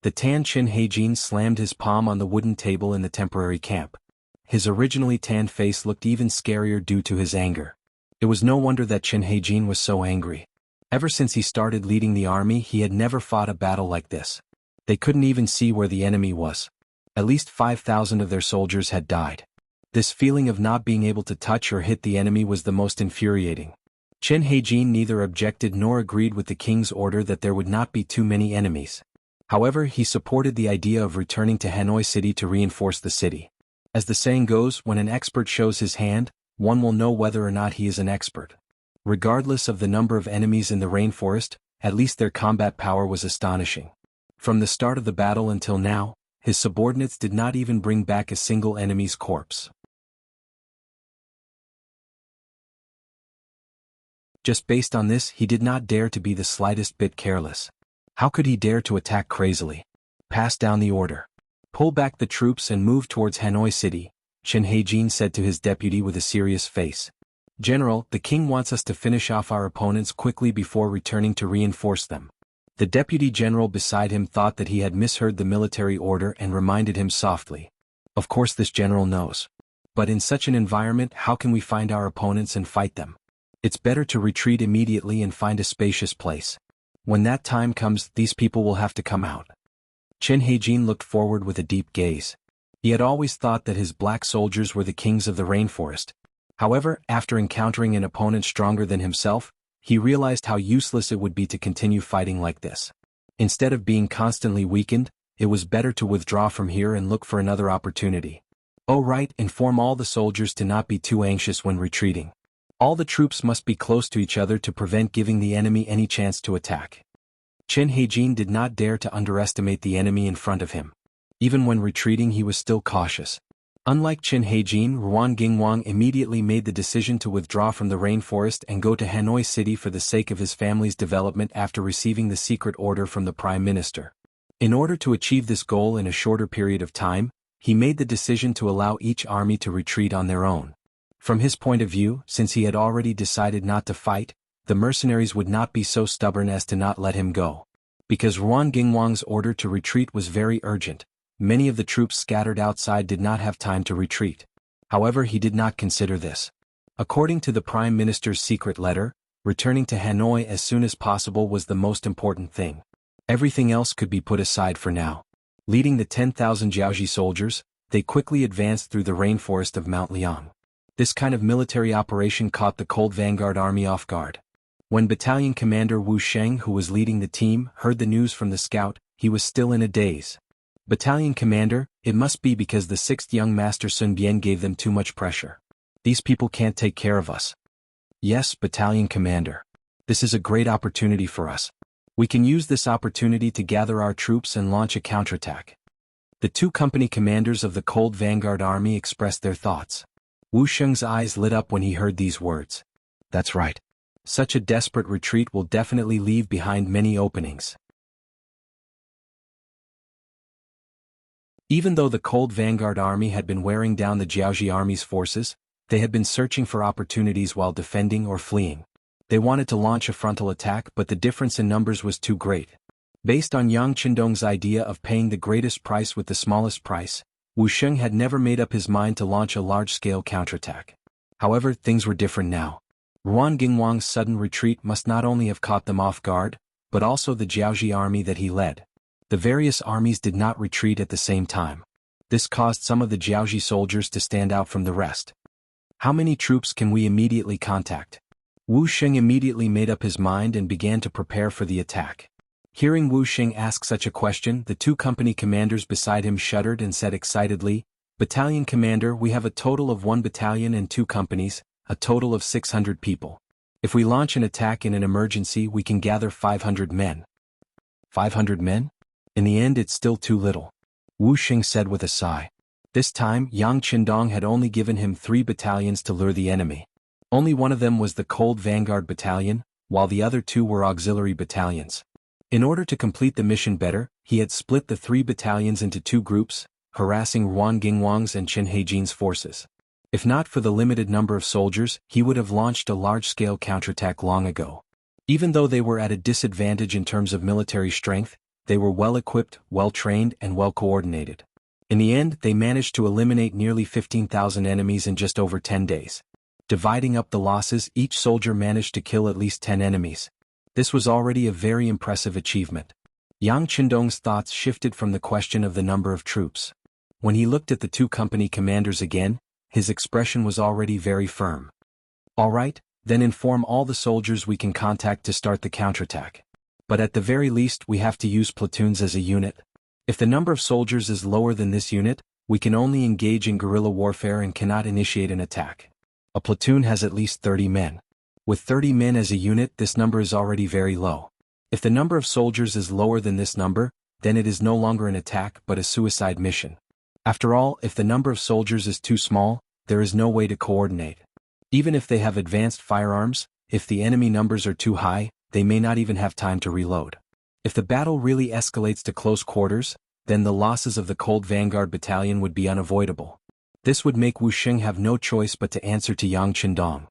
The tan Chen Heijin slammed his palm on the wooden table in the temporary camp. His originally tanned face looked even scarier due to his anger. It was no wonder that Chen Heijin was so angry. Ever since he started leading the army, he had never fought a battle like this. They couldn't even see where the enemy was. At least 5,000 of their soldiers had died. This feeling of not being able to touch or hit the enemy was the most infuriating. Chen Heijin neither objected nor agreed with the king's order that there would not be too many enemies. However, he supported the idea of returning to Hanoi City to reinforce the city. As the saying goes, when an expert shows his hand, one will know whether or not he is an expert. Regardless of the number of enemies in the rainforest, at least their combat power was astonishing. From the start of the battle until now, his subordinates did not even bring back a single enemy's corpse. Just based on this, he did not dare to be the slightest bit careless. How could he dare to attack crazily? Pass down the order. Pull back the troops and move towards Hanoi City, Chen Heijin said to his deputy with a serious face. "General, the king wants us to finish off our opponents quickly before returning to reinforce them." The deputy general beside him thought that he had misheard the military order and reminded him softly. Of course this general knows. But in such an environment, how can we find our opponents and fight them? It's better to retreat immediately and find a spacious place. When that time comes, these people will have to come out. Chen Heijin looked forward with a deep gaze. He had always thought that his black soldiers were the kings of the rainforest. However, after encountering an opponent stronger than himself, he realized how useless it would be to continue fighting like this. Instead of being constantly weakened, it was better to withdraw from here and look for another opportunity. Oh right, inform all the soldiers to not be too anxious when retreating. All the troops must be close to each other to prevent giving the enemy any chance to attack. Chen Heijin did not dare to underestimate the enemy in front of him. Even when retreating, he was still cautious. Unlike Chen Heijin, Ruan Gingwang immediately made the decision to withdraw from the rainforest and go to Hanoi City for the sake of his family's development after receiving the secret order from the Prime Minister. In order to achieve this goal in a shorter period of time, he made the decision to allow each army to retreat on their own. From his point of view, since he had already decided not to fight, the mercenaries would not be so stubborn as to not let him go. Because Ruan Gingwang's order to retreat was very urgent, many of the troops scattered outside did not have time to retreat. However, he did not consider this. According to the Prime Minister's secret letter, returning to Hanoi as soon as possible was the most important thing. Everything else could be put aside for now. Leading the 10,000 Jiaoji soldiers, they quickly advanced through the rainforest of Mount Liang. This kind of military operation caught the Cold Vanguard Army off guard. When Battalion Commander Wu Sheng, who was leading the team, heard the news from the scout, he was still in a daze. Battalion Commander, it must be because the 6th young Master Sun Bian gave them too much pressure. These people can't take care of us. Yes, Battalion Commander. This is a great opportunity for us. We can use this opportunity to gather our troops and launch a counterattack. The 2 company commanders of the Cold Vanguard Army expressed their thoughts. Wu Sheng's eyes lit up when he heard these words. That's right. Such a desperate retreat will definitely leave behind many openings. Even though the Cold Vanguard Army had been wearing down the Jiaoji Army's forces, they had been searching for opportunities while defending or fleeing. They wanted to launch a frontal attack, but the difference in numbers was too great. Based on Yang Qindong's idea of paying the greatest price with the smallest price, Wu Sheng had never made up his mind to launch a large-scale counterattack. However, things were different now. Ruan Gingwang's sudden retreat must not only have caught them off guard, but also the Jiaoji army that he led. The various armies did not retreat at the same time. This caused some of the Jiaoji soldiers to stand out from the rest. How many troops can we immediately contact? Wu Sheng immediately made up his mind and began to prepare for the attack. Hearing Wu Sheng ask such a question, the 2 company commanders beside him shuddered and said excitedly, Battalion Commander, we have a total of 1 battalion and 2 companies, a total of 600 people. If we launch an attack in an emergency, we can gather 500 men. 500 men? In the end, it's still too little. Wu Sheng said with a sigh. This time, Yang Qindong had only given him 3 battalions to lure the enemy. Only one of them was the Cold Vanguard Battalion, while the other 2 were auxiliary battalions. In order to complete the mission better, he had split the 3 battalions into 2 groups, harassing Ruan Gingwang's and Chen Heijin's forces. If not for the limited number of soldiers, he would have launched a large-scale counterattack long ago. Even though they were at a disadvantage in terms of military strength, they were well-equipped, well-trained, and well-coordinated. In the end, they managed to eliminate nearly 15,000 enemies in just over 10 days. Dividing up the losses, each soldier managed to kill at least 10 enemies. This was already a very impressive achievement. Yang Qindong's thoughts shifted from the question of the number of troops. When he looked at the 2 company commanders again, his expression was already very firm. All right, then inform all the soldiers we can contact to start the counterattack. But at the very least, we have to use platoons as a unit. If the number of soldiers is lower than this unit, we can only engage in guerrilla warfare and cannot initiate an attack. A platoon has at least 30 men. With 30 men as a unit, this number is already very low. If the number of soldiers is lower than this number, then it is no longer an attack but a suicide mission. After all, if the number of soldiers is too small, there is no way to coordinate. Even if they have advanced firearms, if the enemy numbers are too high, they may not even have time to reload. If the battle really escalates to close quarters, then the losses of the Cold Vanguard Battalion would be unavoidable. This would make Wu Sheng have no choice but to answer to Yang Qindong.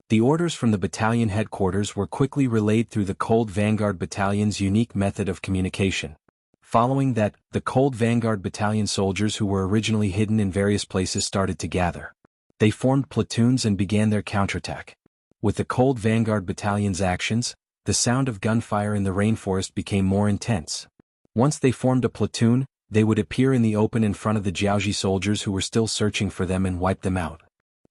The orders from the battalion headquarters were quickly relayed through the Cold Vanguard Battalion's unique method of communication. Following that, the Cold Vanguard Battalion soldiers who were originally hidden in various places started to gather. They formed platoons and began their counterattack. With the Cold Vanguard Battalion's actions, the sound of gunfire in the rainforest became more intense. Once they formed a platoon, they would appear in the open in front of the Jiaoji soldiers who were still searching for them and wipe them out.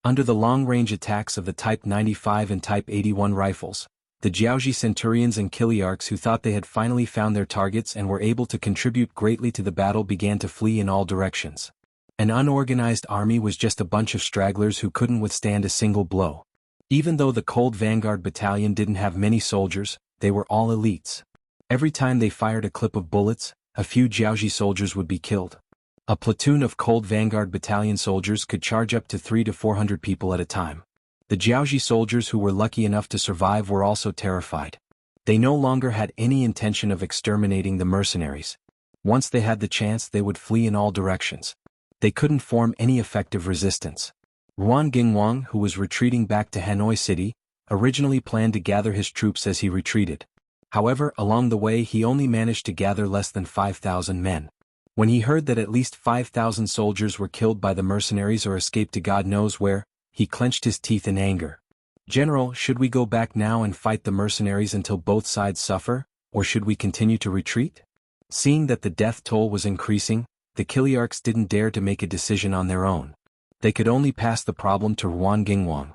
Under the long-range attacks of the Type 95 and Type 81 rifles, the Jiaoji centurions and Kiliarchs who thought they had finally found their targets and were able to contribute greatly to the battle began to flee in all directions. An unorganized army was just a bunch of stragglers who couldn't withstand a single blow. Even though the Cold Vanguard Battalion didn't have many soldiers, they were all elites. Every time they fired a clip of bullets, a few Jiaoji soldiers would be killed. A platoon of Cold Vanguard Battalion soldiers could charge up to 300 to 400 people at a time. The Jiaoji soldiers who were lucky enough to survive were also terrified. They no longer had any intention of exterminating the mercenaries. Once they had the chance, they would flee in all directions. They couldn't form any effective resistance. Ruan Gingwang, who was retreating back to Hanoi City, originally planned to gather his troops as he retreated. However, along the way he only managed to gather less than 5,000 men. When he heard that at least 5,000 soldiers were killed by the mercenaries or escaped to God knows where, he clenched his teeth in anger. "General, should we go back now and fight the mercenaries until both sides suffer, or should we continue to retreat?" Seeing that the death toll was increasing, the Kiliarchs didn't dare to make a decision on their own. They could only pass the problem to Ruan Gingwang.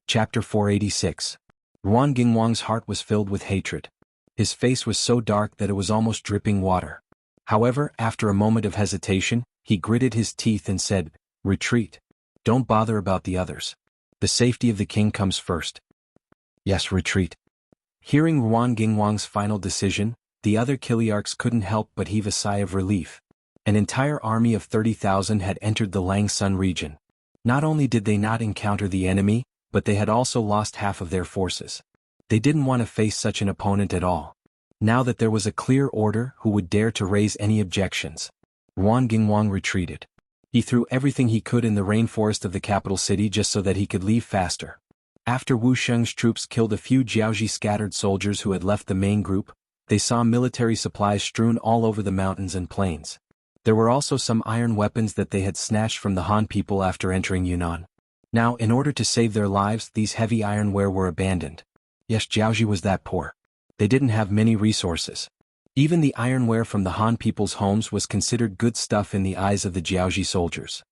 Chapter 486. Ruan Gingwang's heart was filled with hatred. His face was so dark that it was almost dripping water. However, after a moment of hesitation, he gritted his teeth and said, "Retreat. Don't bother about the others. The safety of the king comes first." "Yes, retreat." Hearing Ruan Gingwang's final decision, the other Kiliarchs couldn't help but heave a sigh of relief. An entire army of 30,000 had entered the Langsun region. Not only did they not encounter the enemy, but they had also lost half of their forces. They didn't want to face such an opponent at all. Now that there was a clear order, who would dare to raise any objections? Ruan Gingwang retreated. He threw everything he could in the rainforest of the capital city just so that he could leave faster. After Wu Sheng's troops killed a few Jiaoji scattered soldiers who had left the main group, they saw military supplies strewn all over the mountains and plains. There were also some iron weapons that they had snatched from the Han people after entering Yunnan. Now, in order to save their lives, these heavy ironware were abandoned. Yes, Jiaoji was that poor. They didn't have many resources. Even the ironware from the Han people's homes was considered good stuff in the eyes of the Jiaoji soldiers.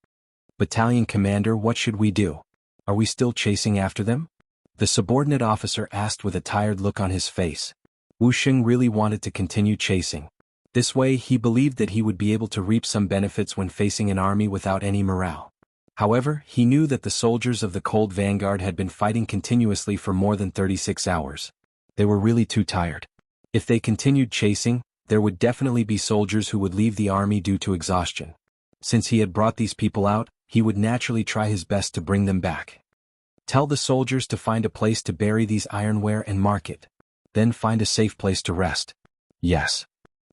"Battalion commander, what should we do? Are we still chasing after them?" the subordinate officer asked with a tired look on his face. Wu Sheng really wanted to continue chasing. This way, he believed that he would be able to reap some benefits when facing an army without any morale. However, he knew that the soldiers of the Cold Vanguard had been fighting continuously for more than 36 hours. They were really too tired. If they continued chasing, there would definitely be soldiers who would leave the army due to exhaustion. Since he had brought these people out, he would naturally try his best to bring them back. Tell the soldiers to find a place to bury these ironware and mark it. Then find a safe place to rest. Yes.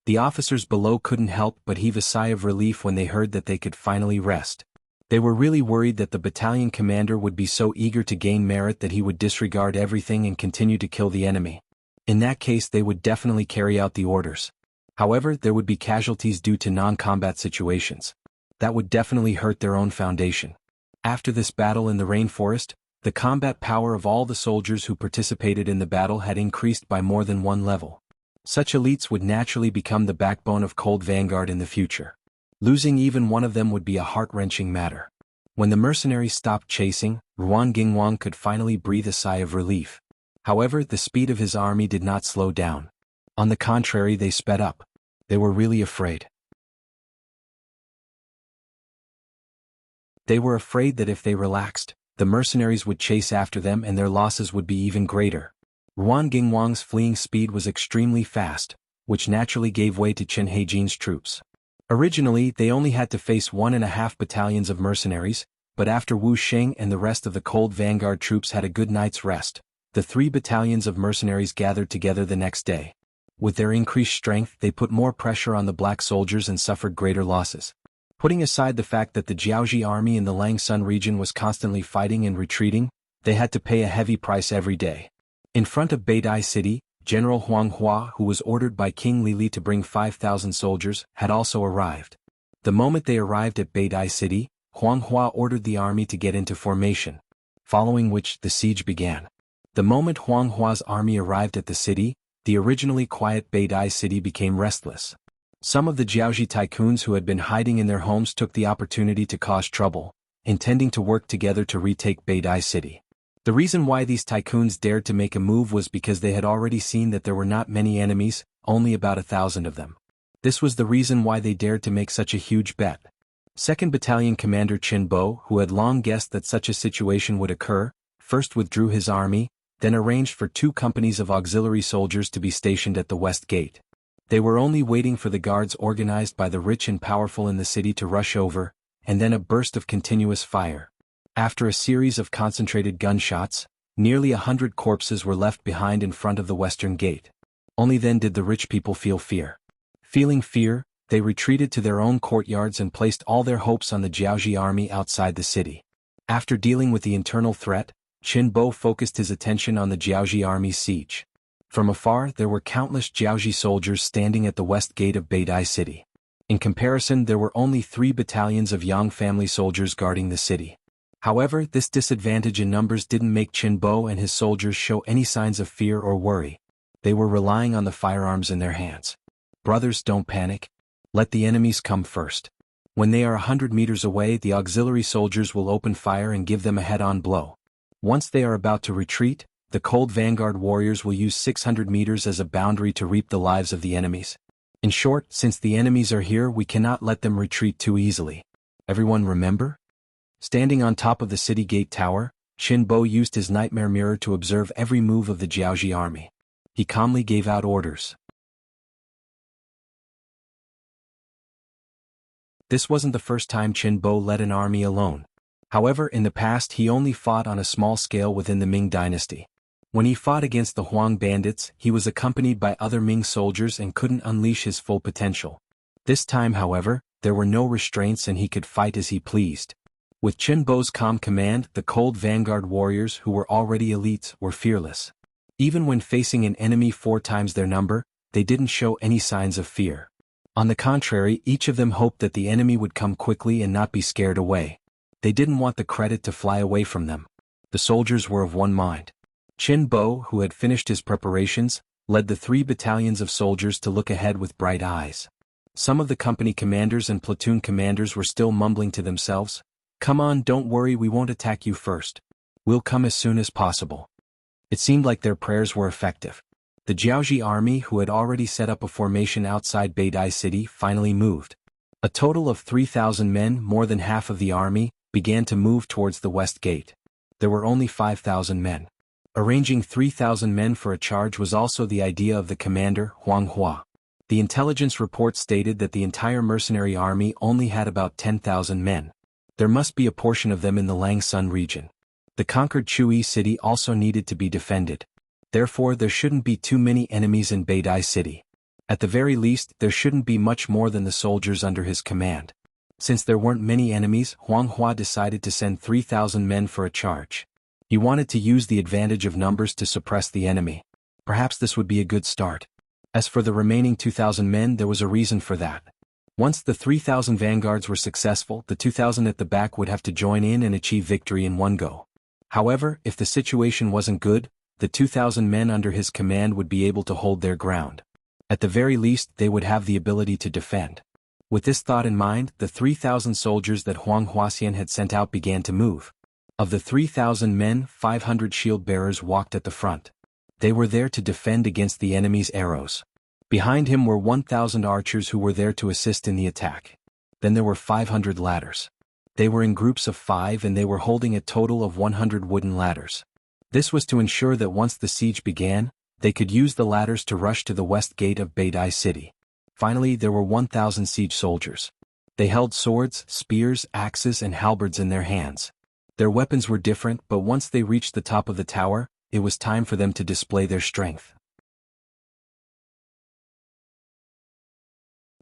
The officers below couldn't help but heave a sigh of relief when they heard that they could finally rest. They were really worried that the battalion commander would be so eager to gain merit that he would disregard everything and continue to kill the enemy. In that case, they would definitely carry out the orders. However, there would be casualties due to non-combat situations. That would definitely hurt their own foundation. After this battle in the rainforest, the combat power of all the soldiers who participated in the battle had increased by more than one level. Such elites would naturally become the backbone of Cold Vanguard in the future. Losing even one of them would be a heart-wrenching matter. When the mercenaries stopped chasing, Ruan Gingwang could finally breathe a sigh of relief. However, the speed of his army did not slow down. On the contrary, they sped up. They were really afraid. They were afraid that if they relaxed, the mercenaries would chase after them and their losses would be even greater. Ruan Gingwang's fleeing speed was extremely fast, which naturally gave way to Chen Heijin's troops. Originally, they only had to face 1.5 battalions of mercenaries, but after Wu Sheng and the rest of the Cold Vanguard troops had a good night's rest, the 3 battalions of mercenaries gathered together the next day. With their increased strength, they put more pressure on the black soldiers and suffered greater losses. Putting aside the fact that the Jiaoji army in the Langsun region was constantly fighting and retreating, they had to pay a heavy price every day. In front of Beidai City, General Huang Hua, who was ordered by King Lili to bring 5,000 soldiers, had also arrived. The moment they arrived at Beidai City, Huang Hua ordered the army to get into formation, following which the siege began. The moment Huang Hua's army arrived at the city, the originally quiet Beidai City became restless. Some of the Jiaoji tycoons who had been hiding in their homes took the opportunity to cause trouble, intending to work together to retake Beidai City. The reason why these tycoons dared to make a move was because they had already seen that there were not many enemies, only about 1,000 of them. This was the reason why they dared to make such a huge bet. 2nd Battalion Commander Qin Bo, who had long guessed that such a situation would occur, first withdrew his army, then arranged for 2 companies of auxiliary soldiers to be stationed at the west gate. They were only waiting for the guards organized by the rich and powerful in the city to rush over, and then a burst of continuous fire. After a series of concentrated gunshots, nearly 100 corpses were left behind in front of the western gate. Only then did the rich people feel fear. Feeling fear, they retreated to their own courtyards and placed all their hopes on the Jiaoji army outside the city. After dealing with the internal threat, Qin Bo focused his attention on the Jiaoji army's siege. From afar, there were countless Jiaoji soldiers standing at the west gate of Beidai City. In comparison, there were only 3 battalions of Yang family soldiers guarding the city. However, this disadvantage in numbers didn't make Qin and his soldiers show any signs of fear or worry. They were relying on the firearms in their hands. Brothers, don't panic. Let the enemies come first. When they are 100 meters away, the auxiliary soldiers will open fire and give them a head-on blow. Once they are about to retreat, the cold vanguard warriors will use 600 meters as a boundary to reap the lives of the enemies. In short, since the enemies are here, we cannot let them retreat too easily. Everyone remember? Standing on top of the city gate tower, Qin used his nightmare mirror to observe every move of the Jianghu army. He calmly gave out orders. This wasn't the first time Qin led an army alone. However, in the past he only fought on a small scale within the Ming dynasty. When he fought against the Huang bandits, he was accompanied by other Ming soldiers and couldn't unleash his full potential. This time, however, there were no restraints and he could fight as he pleased. With Qin calm command, the cold vanguard warriors who were already elites were fearless. Even when facing an enemy 4 times their number, they didn't show any signs of fear. On the contrary, each of them hoped that the enemy would come quickly and not be scared away. They didn't want the credit to fly away from them. The soldiers were of one mind. Qin, who had finished his preparations, led the 3 battalions of soldiers to look ahead with bright eyes. Some of the company commanders and platoon commanders were still mumbling to themselves, "Come on, don't worry, we won't attack you first. We'll come as soon as possible." It seemed like their prayers were effective. The Jianghu army, who had already set up a formation outside Beidai city, finally moved. A total of 3,000 men, more than half of the army, began to move towards the west gate. There were only 5,000 men. Arranging 3,000 men for a charge was also the idea of the commander, Huang Hua. The intelligence report stated that the entire mercenary army only had about 10,000 men. There must be a portion of them in the Langsun region. The conquered Chui city also needed to be defended. Therefore, there shouldn't be too many enemies in Beidai city. At the very least, there shouldn't be much more than the soldiers under his command. Since there weren't many enemies, Huang Hua decided to send 3,000 men for a charge. He wanted to use the advantage of numbers to suppress the enemy. Perhaps this would be a good start. As for the remaining 2,000 men, there was a reason for that. Once the 3,000 vanguards were successful, the 2,000 at the back would have to join in and achieve victory in one go. However, if the situation wasn't good, the 2,000 men under his command would be able to hold their ground. At the very least, they would have the ability to defend. With this thought in mind, the 3,000 soldiers that Huang Huaxian had sent out began to move. Of the 3,000 men, 500 shield-bearers walked at the front. They were there to defend against the enemy's arrows. Behind him were 1,000 archers who were there to assist in the attack. Then there were 500 ladders. They were in groups of 5 and they were holding a total of 100 wooden ladders. This was to ensure that once the siege began, they could use the ladders to rush to the west gate of Beidai city. Finally, there were 1,000 siege soldiers. They held swords, spears, axes, and halberds in their hands. Their weapons were different, but once they reached the top of the tower, it was time for them to display their strength.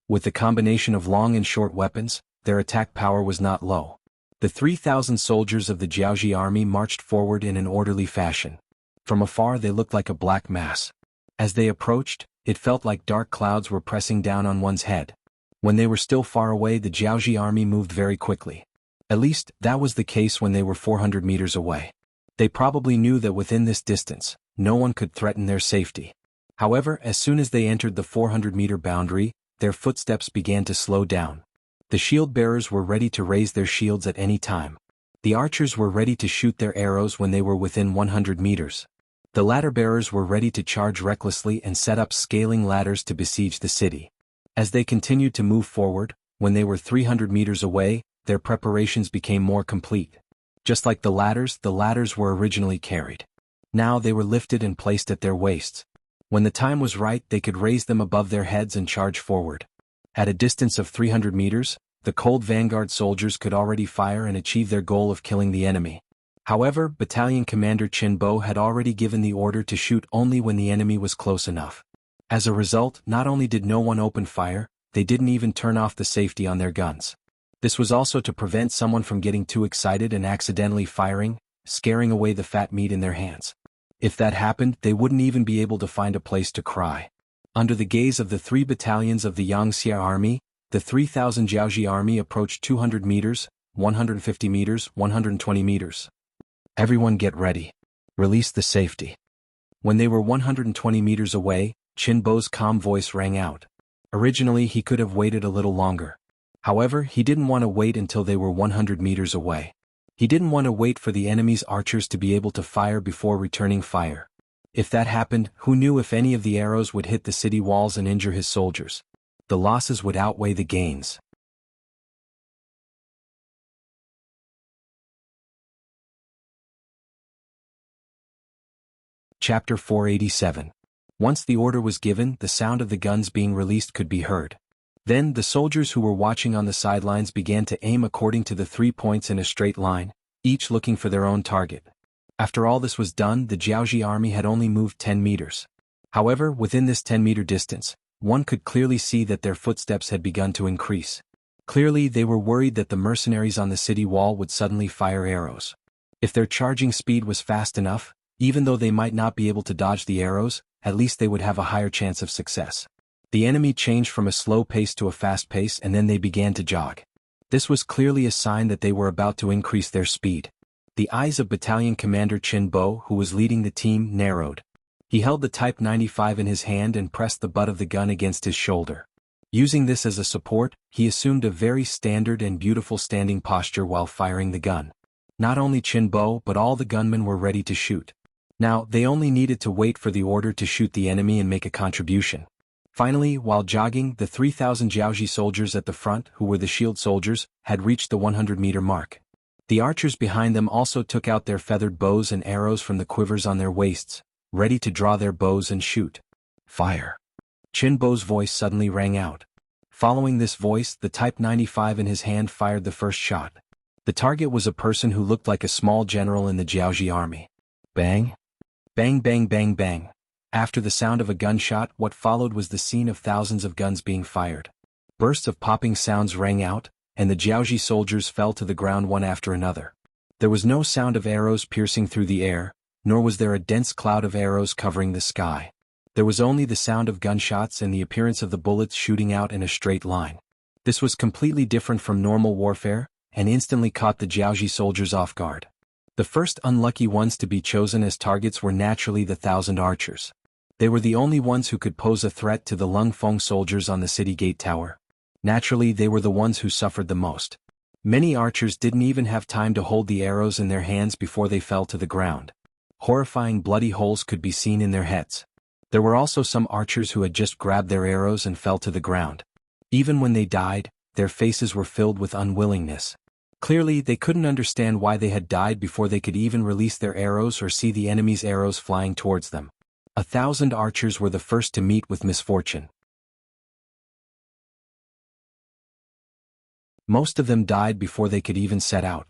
With the combination of long and short weapons, their attack power was not low. The 3,000 soldiers of the Jianghu army marched forward in an orderly fashion. From afar they looked like a black mass. As they approached, it felt like dark clouds were pressing down on one's head. When they were still far away, the Jianghu army moved very quickly. At least, that was the case when they were 400 meters away. They probably knew that within this distance, no one could threaten their safety. However, as soon as they entered the 400-meter boundary, their footsteps began to slow down. The shield-bearers were ready to raise their shields at any time. The archers were ready to shoot their arrows when they were within 100 meters. The ladder-bearers were ready to charge recklessly and set up scaling ladders to besiege the city. As they continued to move forward, when they were 300 meters away, their preparations became more complete. Just like the ladders were originally carried. Now they were lifted and placed at their waists. When the time was right, they could raise them above their heads and charge forward. At a distance of 300 meters, the cold vanguard soldiers could already fire and achieve their goal of killing the enemy. However, Battalion Commander Qin had already given the order to shoot only when the enemy was close enough. As a result, not only did no one open fire, they didn't even turn off the safety on their guns. This was also to prevent someone from getting too excited and accidentally firing, scaring away the fat meat in their hands. If that happened, they wouldn't even be able to find a place to cry. Under the gaze of the 3 battalions of the Wuxia army, the 3,000 Jianghu army approached 200 meters, 150 meters, 120 meters. Everyone get ready. Release the safety. When they were 120 meters away, Qin Bo's calm voice rang out. Originally he could have waited a little longer. However, he didn't want to wait until they were 100 meters away. He didn't want to wait for the enemy's archers to be able to fire before returning fire. If that happened, who knew if any of the arrows would hit the city walls and injure his soldiers? The losses would outweigh the gains. Chapter 487. Once the order was given, the sound of the guns being released could be heard. Then, the soldiers who were watching on the sidelines began to aim according to the 3 points in a straight line, each looking for their own target. After all this was done, the Jianghu army had only moved 10 meters. However, within this 10-meter distance, one could clearly see that their footsteps had begun to increase. Clearly, they were worried that the mercenaries on the city wall would suddenly fire arrows. If their charging speed was fast enough, even though they might not be able to dodge the arrows, at least they would have a higher chance of success. The enemy changed from a slow pace to a fast pace and then they began to jog. This was clearly a sign that they were about to increase their speed. The eyes of Battalion Commander Qin Bo, who was leading the team, narrowed. He held the Type 95 in his hand and pressed the butt of the gun against his shoulder. Using this as a support, he assumed a very standard and beautiful standing posture while firing the gun. Not only Qin Bo but all the gunmen were ready to shoot. Now, they only needed to wait for the order to shoot the enemy and make a contribution. Finally, while jogging, the 3,000 Jianghu soldiers at the front, who were the shield soldiers, had reached the 100-meter mark. The archers behind them also took out their feathered bows and arrows from the quivers on their waists, ready to draw their bows and shoot. Fire! Qin Bo's voice suddenly rang out. Following this voice, the Type 95 in his hand fired the first shot. The target was a person who looked like a small general in the Jianghu army. Bang! Bang bang bang bang. After the sound of a gunshot, what followed was the scene of thousands of guns being fired. Bursts of popping sounds rang out, and the Jianghu soldiers fell to the ground one after another. There was no sound of arrows piercing through the air, nor was there a dense cloud of arrows covering the sky. There was only the sound of gunshots and the appearance of the bullets shooting out in a straight line. This was completely different from normal warfare, and instantly caught the Jianghu soldiers off guard. The first unlucky ones to be chosen as targets were naturally the 1,000 archers. They were the only ones who could pose a threat to the Lung Feng soldiers on the city gate tower. Naturally, they were the ones who suffered the most. Many archers didn't even have time to hold the arrows in their hands before they fell to the ground. Horrifying bloody holes could be seen in their heads. There were also some archers who had just grabbed their arrows and fell to the ground. Even when they died, their faces were filled with unwillingness. Clearly, they couldn't understand why they had died before they could even release their arrows or see the enemy's arrows flying towards them. 1,000 archers were the first to meet with misfortune. Most of them died before they could even set out.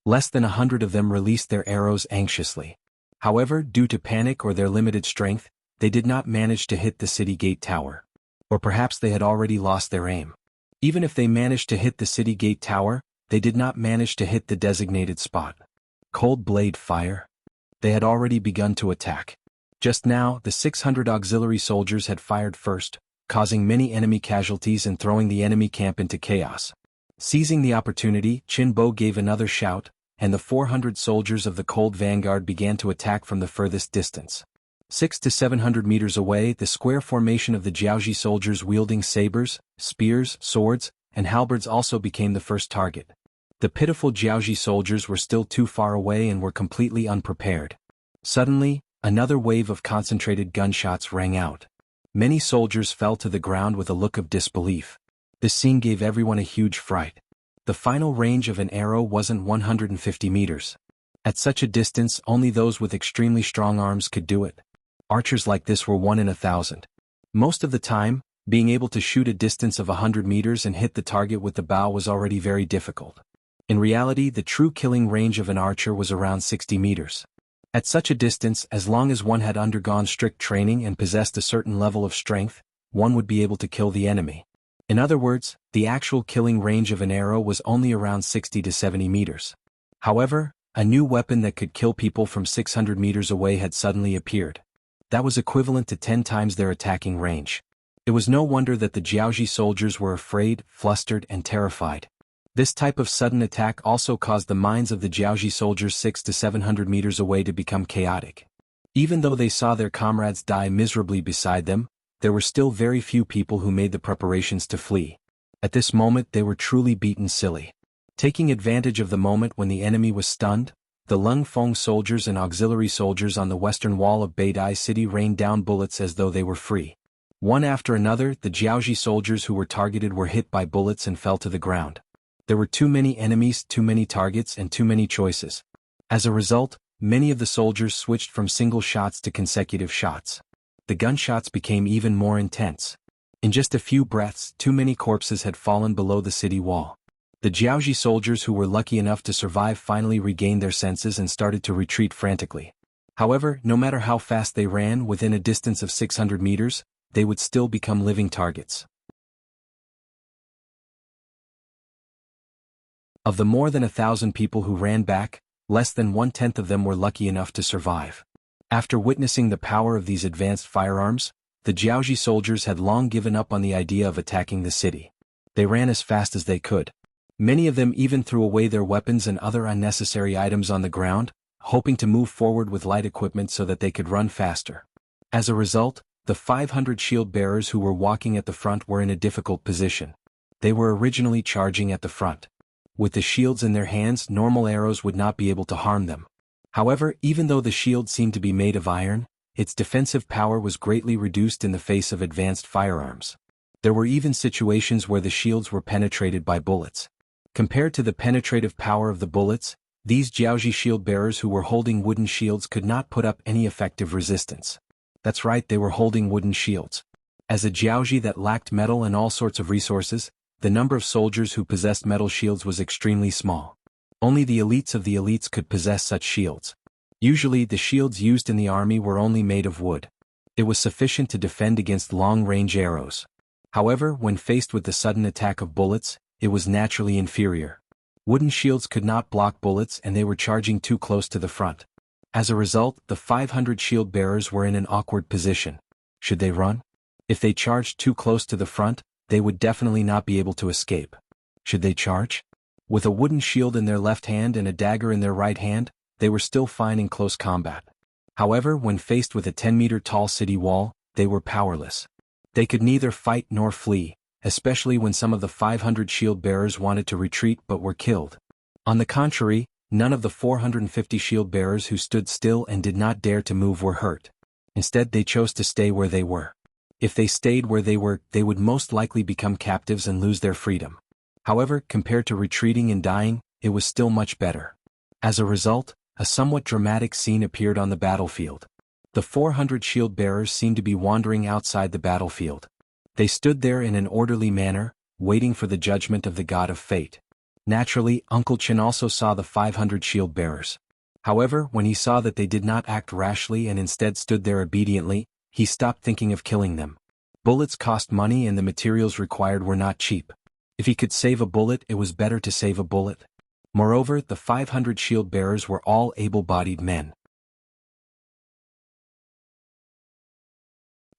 Less than 100 of them released their arrows anxiously. However, due to panic or their limited strength, they did not manage to hit the city gate tower. Or perhaps they had already lost their aim. Even if they managed to hit the city gate tower, they did not manage to hit the designated spot. Cold blade fire. They had already begun to attack. Just now, the 600 auxiliary soldiers had fired first, causing many enemy casualties and throwing the enemy camp into chaos. Seizing the opportunity, Qin Bo gave another shout, and the 400 soldiers of the Cold Vanguard began to attack from the furthest distance. 600 to 700 meters away, the square formation of the Jianghu soldiers wielding sabers, spears, swords, and halberds also became the first target. The pitiful Jianghu soldiers were still too far away and were completely unprepared. Suddenly, another wave of concentrated gunshots rang out. Many soldiers fell to the ground with a look of disbelief. This scene gave everyone a huge fright. The final range of an arrow wasn't 150 meters. At such a distance, only those with extremely strong arms could do it. Archers like this were 1 in 1,000. Most of the time, being able to shoot a distance of 100 meters and hit the target with the bow was already very difficult. In reality, the true killing range of an archer was around 60 meters. At such a distance, as long as one had undergone strict training and possessed a certain level of strength, one would be able to kill the enemy. In other words, the actual killing range of an arrow was only around 60 to 70 meters. However, a new weapon that could kill people from 600 meters away had suddenly appeared. That was equivalent to 10 times their attacking range. It was no wonder that the Jianghu soldiers were afraid, flustered, and terrified. This type of sudden attack also caused the minds of the Jiaoji soldiers 600 to 700 meters away to become chaotic. Even though they saw their comrades die miserably beside them, there were still very few people who made the preparations to flee. At this moment they were truly beaten silly. Taking advantage of the moment when the enemy was stunned, the Lung Feng soldiers and auxiliary soldiers on the western wall of Beidai City rained down bullets as though they were free. One after another, the Jiaoji soldiers who were targeted were hit by bullets and fell to the ground. There were too many enemies, too many targets, and too many choices. As a result, many of the soldiers switched from single shots to consecutive shots. The gunshots became even more intense. In just a few breaths, too many corpses had fallen below the city wall. The Jiaoji soldiers who were lucky enough to survive finally regained their senses and started to retreat frantically. However, no matter how fast they ran within a distance of 600 meters, they would still become living targets. Of the more than 1,000 people who ran back, less than 1/10 of them were lucky enough to survive. After witnessing the power of these advanced firearms, the Jiaoji soldiers had long given up on the idea of attacking the city. They ran as fast as they could. Many of them even threw away their weapons and other unnecessary items on the ground, hoping to move forward with light equipment so that they could run faster. As a result, the 500 shield bearers who were walking at the front were in a difficult position. They were originally charging at the front. With the shields in their hands, normal arrows would not be able to harm them. However, even though the shield seemed to be made of iron, its defensive power was greatly reduced in the face of advanced firearms. There were even situations where the shields were penetrated by bullets. Compared to the penetrative power of the bullets, these Jiaoji shield bearers who were holding wooden shields could not put up any effective resistance. That's right, they were holding wooden shields. As a Jiaoji that lacked metal and all sorts of resources, the number of soldiers who possessed metal shields was extremely small. Only the elites of the elites could possess such shields. Usually the shields used in the army were only made of wood. It was sufficient to defend against long-range arrows. However, when faced with the sudden attack of bullets, it was naturally inferior. Wooden shields could not block bullets and they were charging too close to the front. As a result, the 500 shield bearers were in an awkward position. Should they run? If they charged too close to the front, they would definitely not be able to escape. Should they charge? With a wooden shield in their left hand and a dagger in their right hand, they were still fine in close combat. However, when faced with a 10-meter tall city wall, they were powerless. They could neither fight nor flee, especially when some of the 500 shield bearers wanted to retreat but were killed. On the contrary, none of the 450 shield bearers who stood still and did not dare to move were hurt. Instead, they chose to stay where they were. If they stayed where they were, they would most likely become captives and lose their freedom. However, compared to retreating and dying, it was still much better. As a result, a somewhat dramatic scene appeared on the battlefield. The 400 shield bearers seemed to be wandering outside the battlefield. They stood there in an orderly manner, waiting for the judgment of the god of fate. Naturally, Uncle Chen also saw the 500 shield bearers. However, when he saw that they did not act rashly and instead stood there obediently, he stopped thinking of killing them. Bullets cost money and the materials required were not cheap. If he could save a bullet, it was better to save a bullet. Moreover, the 500 shield bearers were all able-bodied men.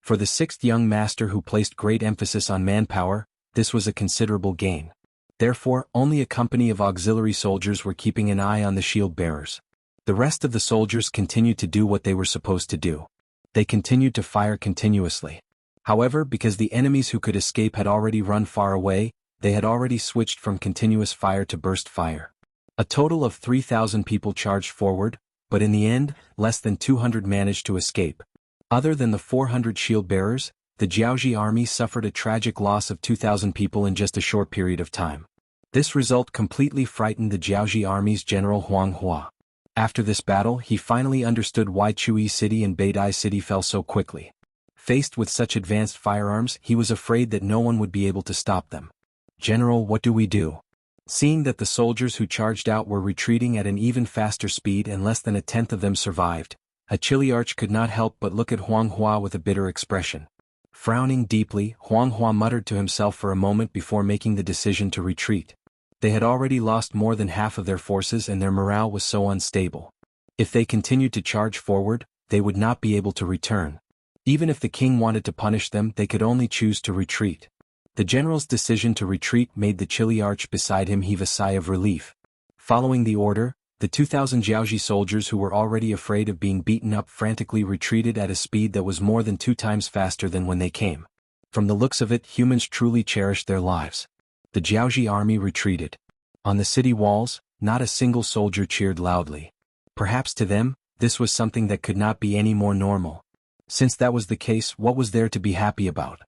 For the sixth young master who placed great emphasis on manpower, this was a considerable gain. Therefore, only a company of auxiliary soldiers were keeping an eye on the shield bearers. The rest of the soldiers continued to do what they were supposed to do. They continued to fire continuously. However, because the enemies who could escape had already run far away, they had already switched from continuous fire to burst fire. A total of 3,000 people charged forward, but in the end, less than 200 managed to escape. Other than the 400 shield bearers, the Jiaoji army suffered a tragic loss of 2,000 people in just a short period of time. This result completely frightened the Jiaoji army's general Huang Hua. After this battle, he finally understood why Chui City and Beidai City fell so quickly. Faced with such advanced firearms, he was afraid that no one would be able to stop them. "General, what do we do?" Seeing that the soldiers who charged out were retreating at an even faster speed and less than a tenth of them survived, a Chiliarch could not help but look at Huang Hua with a bitter expression. Frowning deeply, Huang Hua muttered to himself for a moment before making the decision to retreat. They had already lost more than half of their forces and their morale was so unstable. If they continued to charge forward, they would not be able to return. Even if the king wanted to punish them, they could only choose to retreat. The general's decision to retreat made the chilly arch beside him heave a sigh of relief. Following the order, the 2,000 Jianghu soldiers who were already afraid of being beaten up frantically retreated at a speed that was more than 2 times faster than when they came. From the looks of it, humans truly cherished their lives. The Jianghu army retreated. On the city walls, not a single soldier cheered loudly. Perhaps to them, this was something that could not be any more normal. Since that was the case, what was there to be happy about?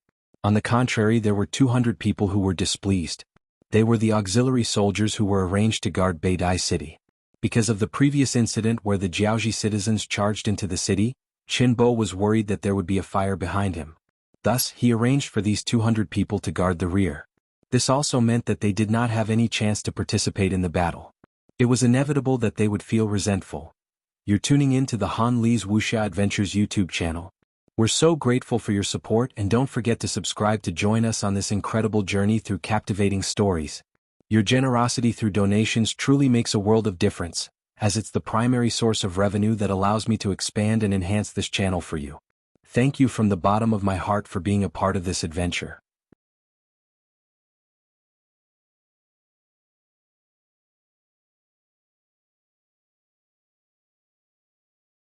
On the contrary, there were 200 people who were displeased. They were the auxiliary soldiers who were arranged to guard Beidai city. Because of the previous incident where the Jianghu citizens charged into the city, Qinbo was worried that there would be a fire behind him. Thus, he arranged for these 200 people to guard the rear. This also meant that they did not have any chance to participate in the battle. It was inevitable that they would feel resentful. You're tuning in to the Han Li's Wuxia Adventures YouTube channel. We're so grateful for your support, and don't forget to subscribe to join us on this incredible journey through captivating stories. Your generosity through donations truly makes a world of difference, as it's the primary source of revenue that allows me to expand and enhance this channel for you. Thank you from the bottom of my heart for being a part of this adventure.